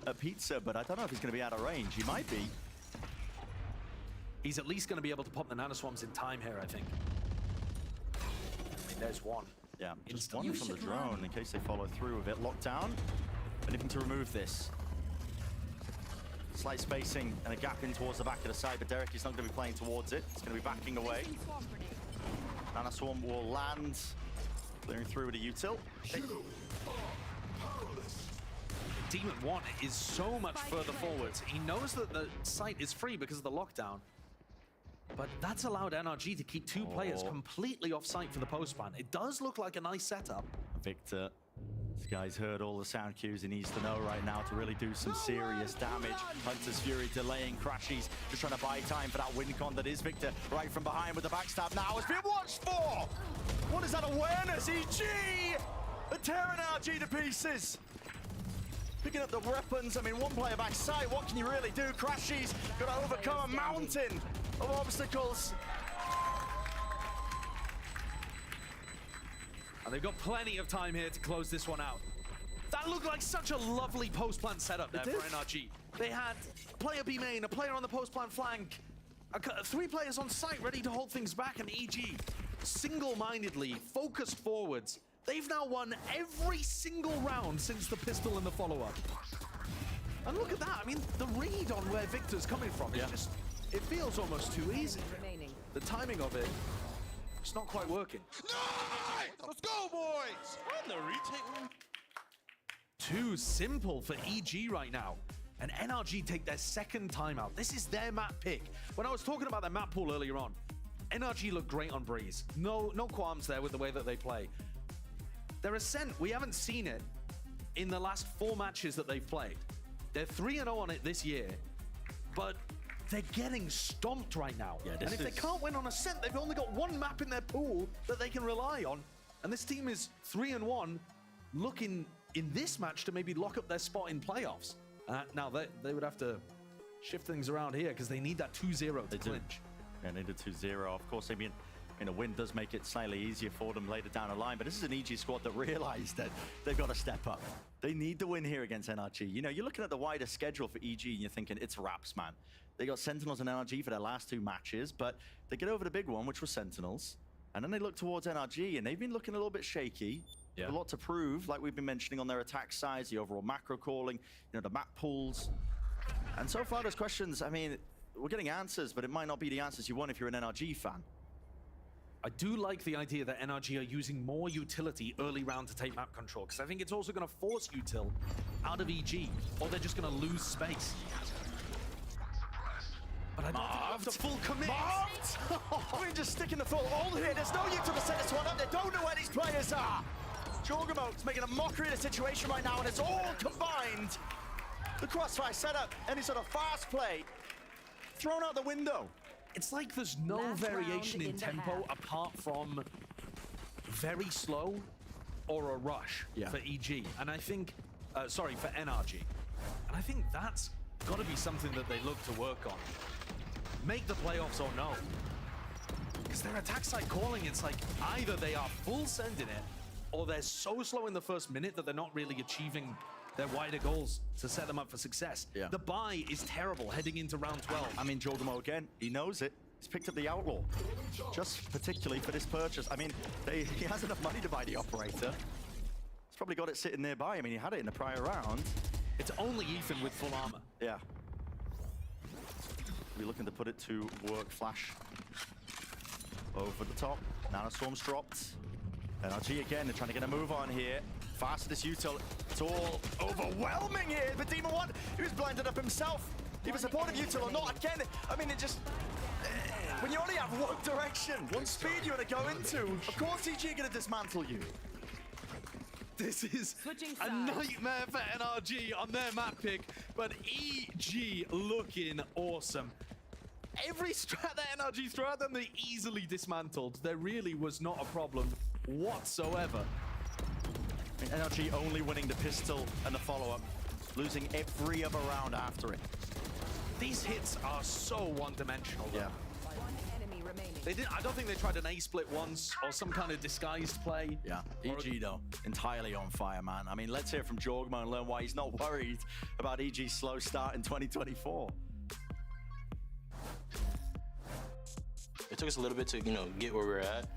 at Pizza, but I don't know if he's going to be out of range. He might be. He's at least going to be able to pop the nanoswarms in time here, I think. I mean, there's one. Yeah, just one from the drone in case they follow through with it. Locked down. Anything to remove this. Slight spacing and a gap in towards the back of the side, but Derek is not going to be playing towards it. He's going to be backing away. Nanoswarm will land. Clearing through with a util. Demon 1 is so much further forwards. He knows that the site is free because of the lockdown. But that's allowed NRG to keep 2 players completely off site for the post ban. It does look like a nice setup. Victor, this guy's heard all the sound cues he needs to know right now to really do some serious damage. Hunter's Fury delaying crashes, just trying to buy time for that win con that is Victor. Right from behind with the backstab now has been watched for! What is that awareness? EG! They're tearing NRG to pieces! Picking up the weapons, I mean, one player backside, what can you really do? Crashes, got to overcome a mountain of obstacles. And they've got plenty of time here to close this one out. That looked like such a lovely post-plant setup there for NRG. They had player B main, a player on the post-plant flank, 3 players on site ready to hold things back, and EG single-mindedly focused forwards. They've now won every single round since the pistol and the follow-up. And look at that, I mean, the read on where Victor's coming from is just, it feels almost too easy. The timing of it, it's not quite working. Nice! Let's go, boys! What in the retake room? Too simple for EG right now. And NRG take their second timeout. This is their map pick. When I was talking about their map pool earlier on, NRG looked great on Breeze. No qualms there with the way that they play. Their Ascent, we haven't seen it in the last 4 matches that they've played. They're 3-0 on it this year, but they're getting stomped right now. Yeah, and if they can't win on Ascent, they've only got 1 map in their pool that they can rely on. And this team is 3-1, looking in this match to maybe lock up their spot in playoffs. Now, they would have to shift things around here because they need that 2-0 to clinch. Yeah, they did 2-0. Of course, I mean, a win does make it slightly easier for them later down the line, but this is an EG squad that realized that they've got to step up. They need the win here against NRG. You know, you're looking at the wider schedule for EG and you're thinking, it's wraps, man. They got Sentinels and NRG for their last 2 matches, but they get over the big one, which was Sentinels, and then they look towards NRG, and they've been looking a little bit shaky. Yeah. A lot to prove, like we've been mentioning on their attack sides, the overall macro calling, you know, the map pools. And so far, those questions, I mean, we're getting answers, but it might not be the answers you want if you're an NRG fan. I do like the idea that NRG are using more utility early round to take map control, because I think it's also going to force Util out of EG, or they're just going to lose space. But I don't have the full commit. We're just sticking the full hold here. There's no Util to set this one up. They don't know where these players are. Jorgamo's making a mockery of the situation right now, and it's all combined. The crossfire setup, any sort of fast play, thrown out the window. It's like there's no variation in tempo apart from very slow or a rush for EG. And I think, sorry, for NRG. And I think that's got to be something that they look to work on. Make the playoffs or no. Because their attack side calling, it's like either they are full sending it or they're so slow in the first minute that they're not really achieving their wider goals to set them up for success. Yeah. The buy is terrible heading into round 12. I mean, Jorgamo again, he knows it. He's picked up the Outlaw, just particularly for this purchase. I mean, he has enough money to buy the Operator. He's probably got it sitting nearby. I mean, he had it in the prior round. It's only Ethan with full armor. Yeah. We're looking to put it to work. Flash over the top. Nanostorm's dropped. NRG again, they're trying to get a move on here. Fastest Util, it's all overwhelming here. But Demon One, he was blinded up himself. He was supportive Util or not. Again, I mean, it just... When you only have one direction, one speed you want to go into, of course EG are going to dismantle you. This is a nightmare for NRG on their map pick, but EG looking awesome. Every strat that NRG threw at them, they easily dismantled. There really was not a problem whatsoever. I mean, NRG only winning the pistol and the follow-up, losing every other round after it. These hits are so one-dimensional. Yeah. They did. I don't think they tried an A-split once or some kind of disguised play. Yeah, EG though, entirely on fire, man. I mean, let's hear from Jorgamo and learn why he's not worried about EG's slow start in 2024. It took us a little bit to, get where we're at.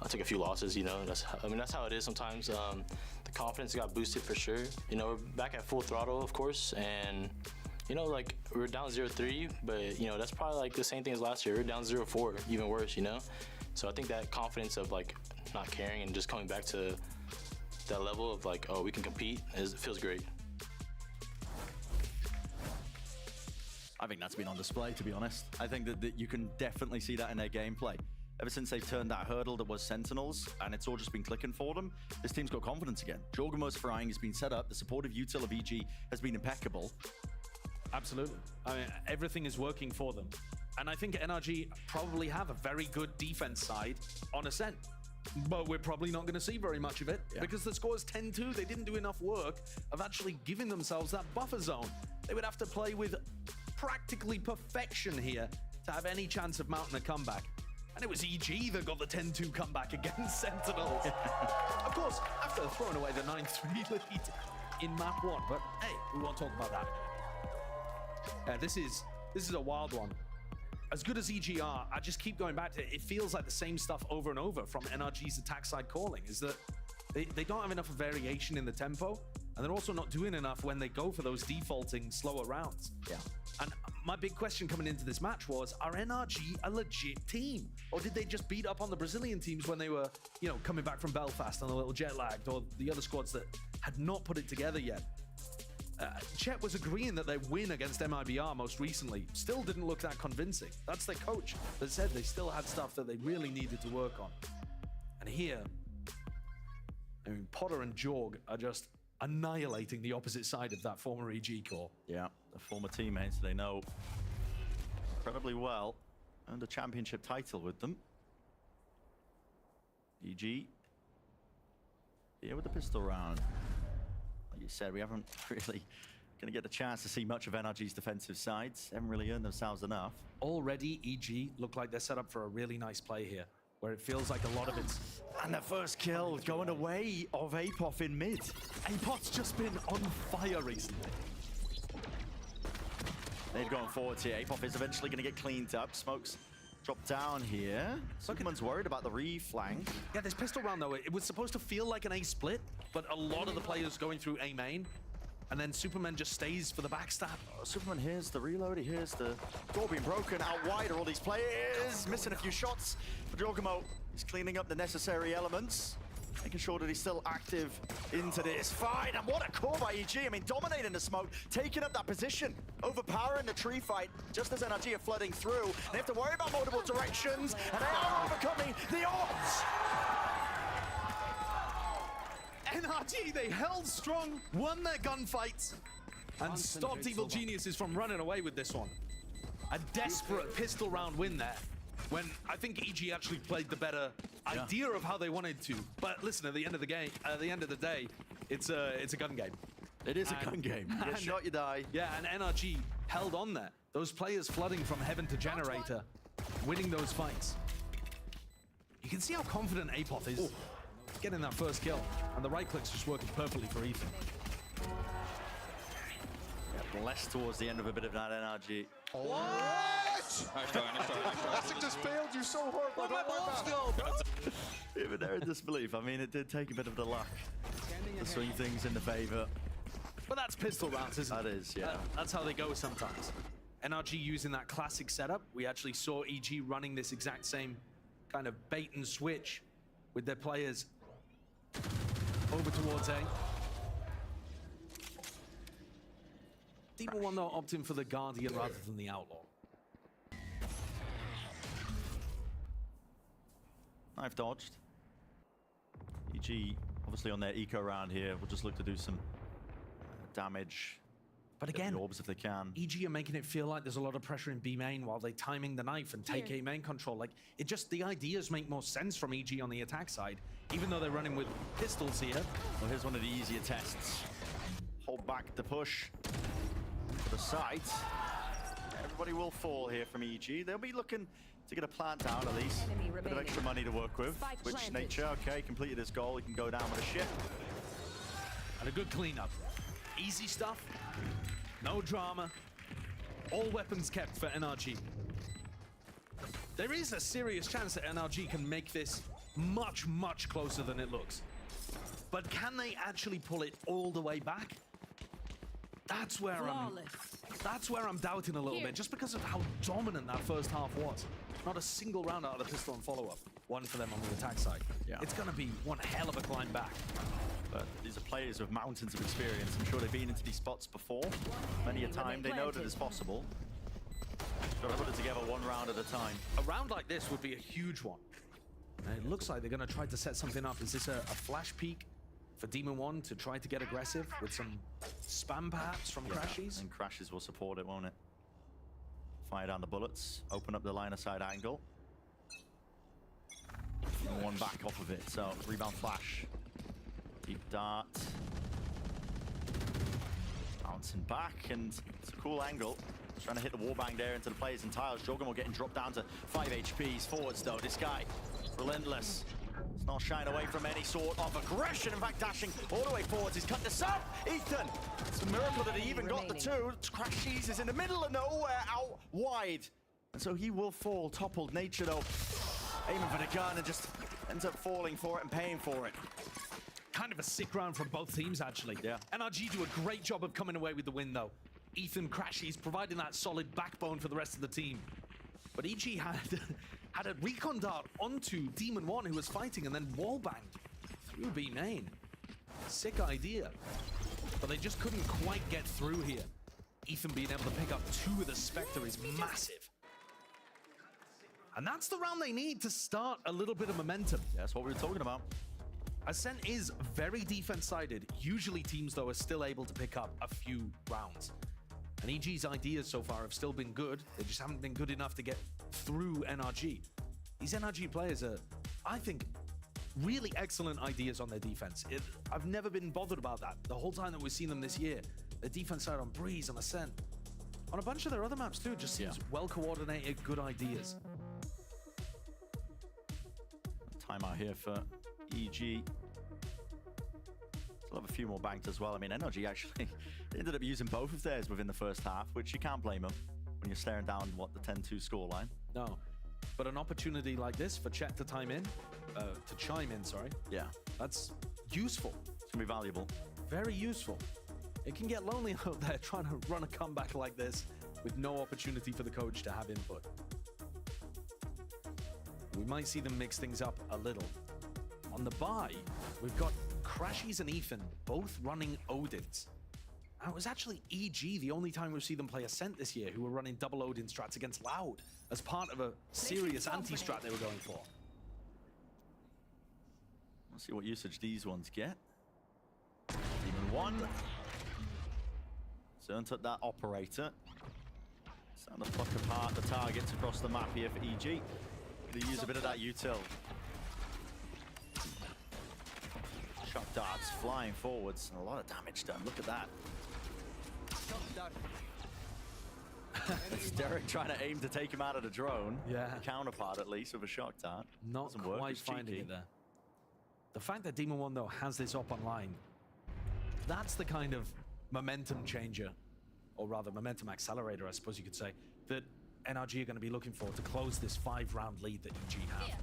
I took a few losses, that's how it is sometimes. The confidence got boosted for sure. We're back at full throttle, of course, and we're down 0-3, but that's probably like the same thing as last year. We're down 0-4, even worse, So I think that confidence of not caring and just coming back to that level of oh, we can compete, feels great. I think that's been on display, to be honest. I think that you can definitely see that in their gameplay. Ever since they've turned that hurdle that was Sentinels, and it's all just been clicking for them, this team's got confidence again. Jorgamo's frying has been set up. The supportive util of EG has been impeccable. Absolutely. I mean, everything is working for them. And I think NRG probably have a very good defense side on Ascent. But we're probably not going to see very much of it because the score is 10-2. They didn't do enough work of actually giving themselves that buffer zone. They would have to play with practically perfection here to have any chance of mounting a comeback. And it was EG that got the 10-2 comeback against Sentinels. Of course, after throwing away the 9-3 lead in map 1. But hey, we won't talk about that. This is a wild one. As good as EG are, I just keep going back to it. It feels like the same stuff over and over from NRG's attack side calling, is that they don't have enough variation in the tempo, and they're also not doing enough when they go for those defaulting slower rounds. Yeah. And my big question coming into this match was, are NRG a legit team? Or did they just beat up on the Brazilian teams when they were, coming back from Belfast and a little jet lagged, or the other squads that had not put it together yet? Chet was agreeing that their win against MIBR most recently still didn't look that convincing. That's their coach that said they still had stuff that they really needed to work on. And here, Potter and Jorg are just annihilating the opposite side of that former EG core. Yeah, the former teammates they know incredibly well, and a championship title with them. EG here with the pistol round. Like you said, we haven't really going to get the chance to see much of NRG's defensive sides. Haven't really earned themselves enough. Already, EG look like they're set up for a really nice play here, where it feels like a lot of it's... And the first kill going away of Apoth in mid. Apoth's just been on fire recently. They've gone forwards here. Apoth is eventually going to get cleaned up. Smokes drop down here. Someone's worried about the re-flank. Yeah, this pistol round, though, it was supposed to feel like an A split, but a lot of the players going through A main and then Superman just stays for the backstab. Superman hears the reload, he hears the door being broken. Out wide are all these players, missing a few shots. But Giacomo is cleaning up the necessary elements, making sure that he's still active into this fight. And what a core by EG. I mean, dominating the smoke, taking up that position, overpowering the tree fight, just as NRG are flooding through. They have to worry about multiple directions, and they are overcoming the odds. NRG, they held strong, won their gunfights, and stopped Evil Geniuses from running away with this one. A desperate pistol round win there, when I think EG actually played the better idea of how they wanted to. But listen, at the end of the game, at the end of the day, it's a gun game. It is a gun game. You get shot, you die. Yeah, and NRG held on there. Those players flooding from heaven to generator, winning those fights. You can see how confident Apoth is getting that first kill, and the right click's just working perfectly for Ethan. Yeah, blessed towards the end of a bit of that NRG. What? Classic just failed you so hard. Where'd my balls go, bro? Even there in disbelief. I mean, it did take a bit of the luck to swing things in the favor. But that's pistol rounds, isn't it? That is, yeah. That's how they go sometimes. NRG using that classic setup. We actually saw EG running this exact same kind of bait and switch with their players over towards A. Demon 1 though opting for the Guardian rather than the Outlaw. Knife dodged. EG obviously on their eco round here. We'll just look to do some damage. But again, the orbs if they can. EG are making it feel like there's a lot of pressure in B main while they timing the knife and take A main control. Like, it just, the ideas make more sense from EG on the attack side, even though they're running with pistols here. Well, here's one of the easier tests. Hold back the push to the site. Everybody will fall here from EG. They'll be looking to get a plant down at least. A bit of extra money to work with. Which Nature, okay, completed his goal. He can go down with a ship. And a good cleanup. Easy stuff. No drama. All weapons kept for NRG. There is a serious chance that NRG can make this much, much closer than it looks. But can they actually pull it all the way back? That's where I'm doubting a little bit, just because of how dominant that first half was. Not a single round out of the pistol and follow-up. One for them on the attack side. Yeah. It's going to be one hell of a climb back. But these are players with mountains of experience. I'm sure they've been into these spots before. Many a time, they know that it's possible. Got to put it together one round at a time. A round like this would be a huge one. And it looks like they're going to try to set something up. Is this a flash peek for Demon 1 to try to get aggressive with some spam perhaps from Crashies? And Crashies will support it, won't it? Fire down the bullets, open up the line of sight angle. One back off of it, so rebound flash. Deep dart. Bouncing back, and it's a cool angle. Trying to hit the warbang there into the players and tiles. Giacomo getting dropped down to 5 HP. He's forwards though. This guy, relentless. It's not shying away from any sort of aggression. In fact, dashing all the way forwards. He's cut this up. Ethan, it's a miracle that he even got the two. Crashies is in the middle of nowhere, out wide. And so he will fall. Toppled. Nature though, aiming for the gun and just ends up falling for it and paying for it. Kind of a sick round from both teams, actually. Yeah. NRG do a great job of coming away with the win, though. Ethan Crashies providing that solid backbone for the rest of the team. But EG had a recon dart onto Demon 1, who was fighting, and then wallbanged through B main. Sick idea. But they just couldn't quite get through here. Ethan being able to pick up 2 with the Spectre is massive. And that's the round they need to start a little bit of momentum. That's what we were talking about. Ascent is very defense-sided. Usually teams, though, are still able to pick up a few rounds. And EG's ideas so far have still been good. They just haven't been good enough to get through NRG. These NRG players are, I think, really excellent ideas on their defense. I've never been bothered about that the whole time that we've seen them this year. Their defense side on Breeze, on Ascent. On a bunch of their other maps, too, just seems well-coordinated, good ideas. Timeout here for EG. Still have a few more banked as well. I mean, NRG actually ended up using both of theirs within the first half, which you can't blame them when you're staring down, what, the 10-2 scoreline. No, but an opportunity like this for Chet to chime in, sorry. Yeah. That's useful. It's gonna be valuable. Very useful. It can get lonely out there trying to run a comeback like this with no opportunity for the coach to have input. We might see them mix things up a little. On the bye, we've got Crashies and Ethan both running Odins. And it was actually EG the only time we've seen them play Ascent this year who were running double Odin strats against Loud as part of a serious anti-strat they were going for. Let's see what usage these ones get. Demon 1. Zern took that operator. Starting to pluck apart the targets across the map here for EG. Gonna use a bit of that util. Shock darts flying forwards and a lot of damage done. Look at that. It's Derek trying to aim to take him out of the drone. Yeah. Counterpart at least with a shock dart. Not Doesn't work. quite It's finding cheeky. it there. The fact that Demon 1 though has this up online, that's the kind of momentum changer, or rather momentum accelerator, I suppose you could say, that NRG are going to be looking for to close this 5-round lead that EG have.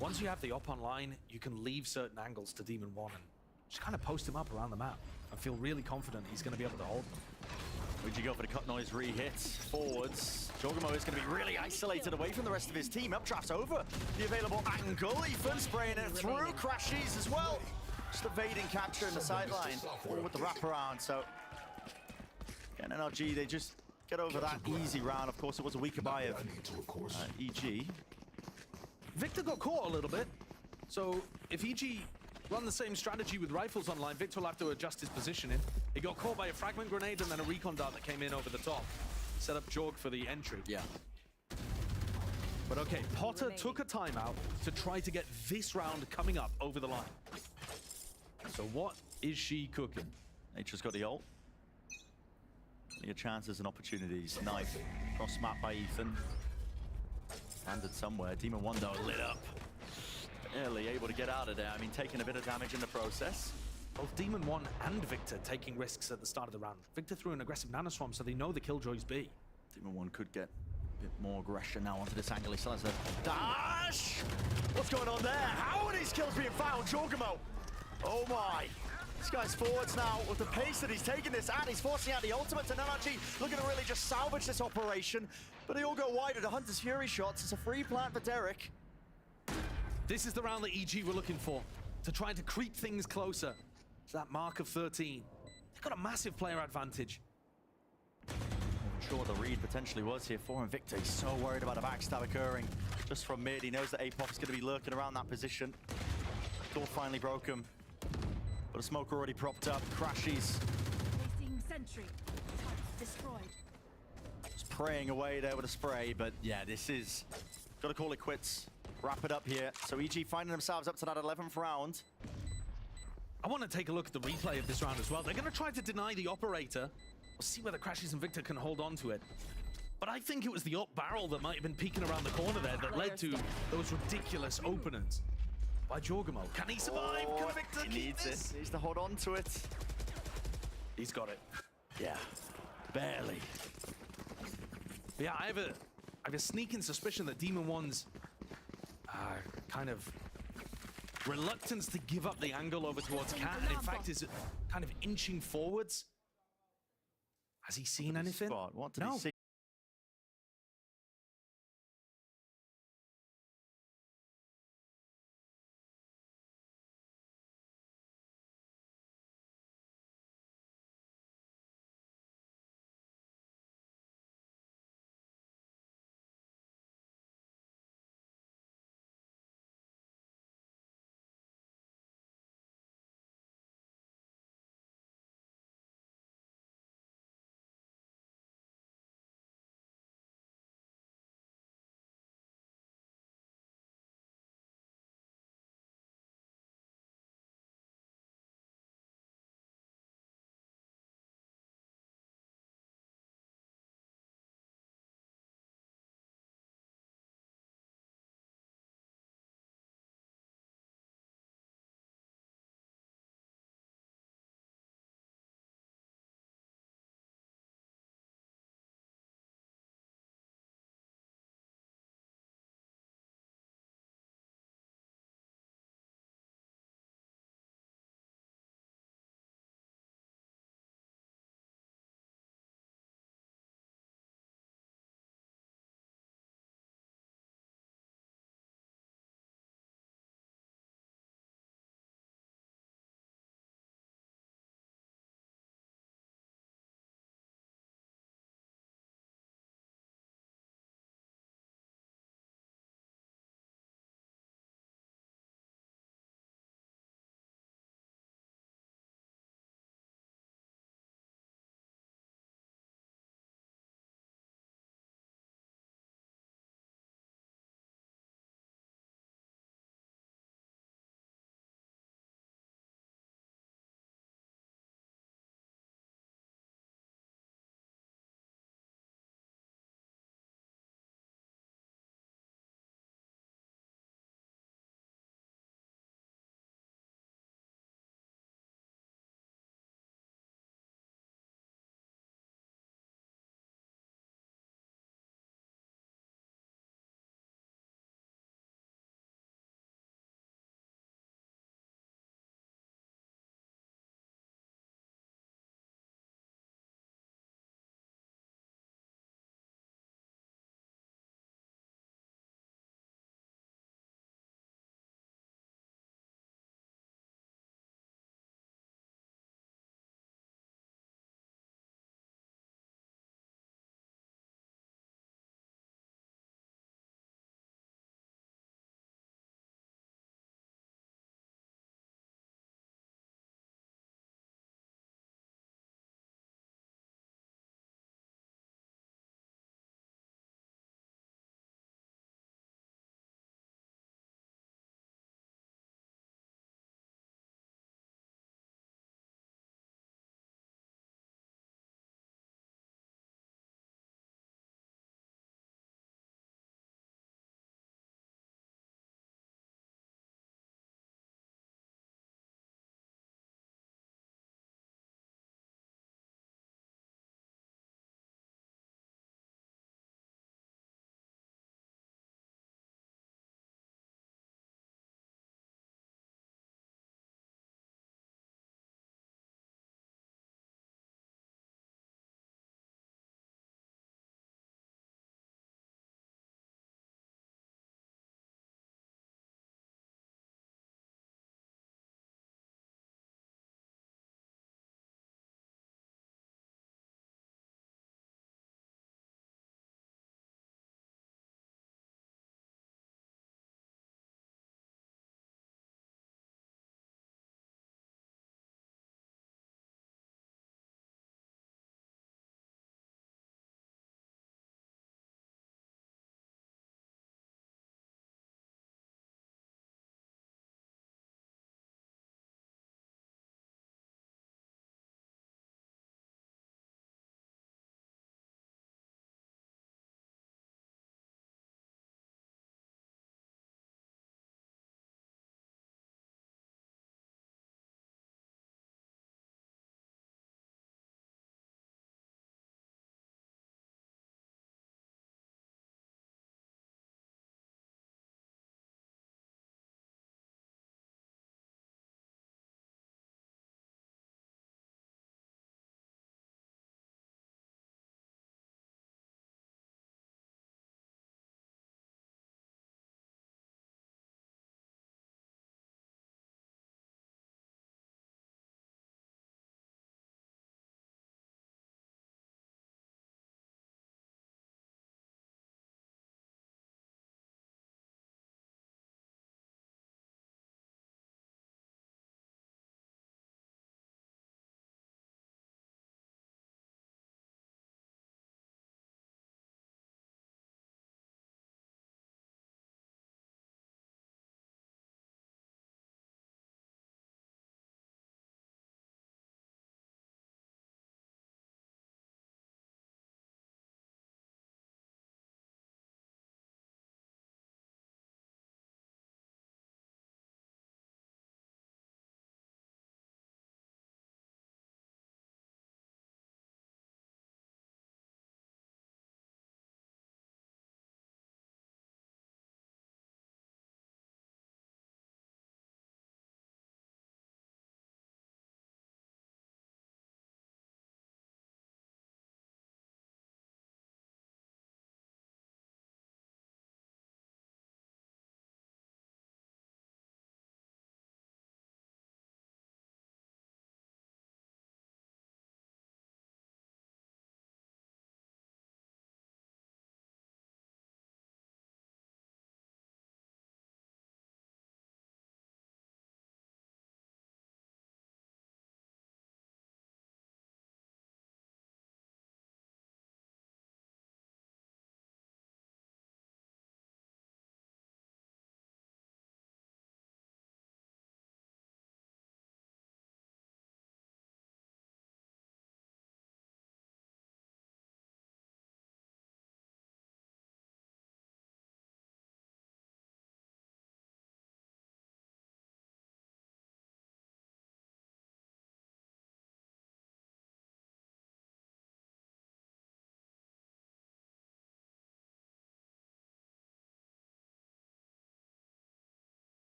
Once you have the op online, you can leave certain angles to Demon 1 and just kind of post him up around the map and feel really confident he's going to be able to hold them. Would you go for the cut noise re-hits forwards? Jorgamo is going to be really isolated away from the rest of his team. Updraft's over the available angle. Ethan spraying it through. Crashies as well. Just evading capture in the sideline. All with the wraparound. So, again, NRG, they just get over that easy round. Of course, it was a weaker buy of EG. Victor got caught a little bit. So if EG run the same strategy with rifles online, Victor will have to adjust his positioning. He got caught by a fragment grenade and then a recon dart that came in over the top. Set up Jorg for the entry. Yeah. But okay, Potter took a timeout to try to get this round coming up over the line. So what is she cooking? Nature's got the ult. Plenty of chances and opportunities. Knife cross map by Ethan. Landed somewhere. Demon 1 though lit up. Barely able to get out of there. I mean, taking a bit of damage in the process. Both Demon 1 and Victor taking risks at the start of the round. Victor threw an aggressive nanoswarm, so they know the Killjoy's B. Demon 1 could get a bit more aggression now onto this angle. He still has the dash! What's going on there? How are these kills being found? Jorgamo! Oh my! This guy's forwards now with the pace that he's taking this at. He's forcing out the ultimate, and NRG looking to really just salvage this operation. But they all go wide at the Hunter's Fury shots. It's a free plant for Derek. This is the round that EG were looking for, to try to creep things closer to that mark of 13. They've got a massive player advantage. I'm sure the read potentially was here for him. Victor, he's so worried about a backstab occurring just from mid. He knows that Apoc is going to be lurking around that position. Door finally broke him. But a smoke already propped up. Crashies. Placing sentry. Destroyed. Just praying away there with a spray. But yeah, this is... Got to call it quits. Wrap it up here. So EG finding themselves up to that 11th round. I want to take a look at the replay of this round as well. They're going to try to deny the operator. We'll see whether Crashies and Victor can hold on to it. But I think it was the up barrel that might have been peeking around the corner there that led to those ridiculous openings by Jorgamo. Can he survive? Can Victor keep this? He needs to hold on to it. He's got it. Yeah, barely. Yeah, I have a sneaking suspicion that Demon 1's kind of reluctance to give up the angle over towards Cat, and in fact is kind of inching forwards. Has he seen anything? What did he see?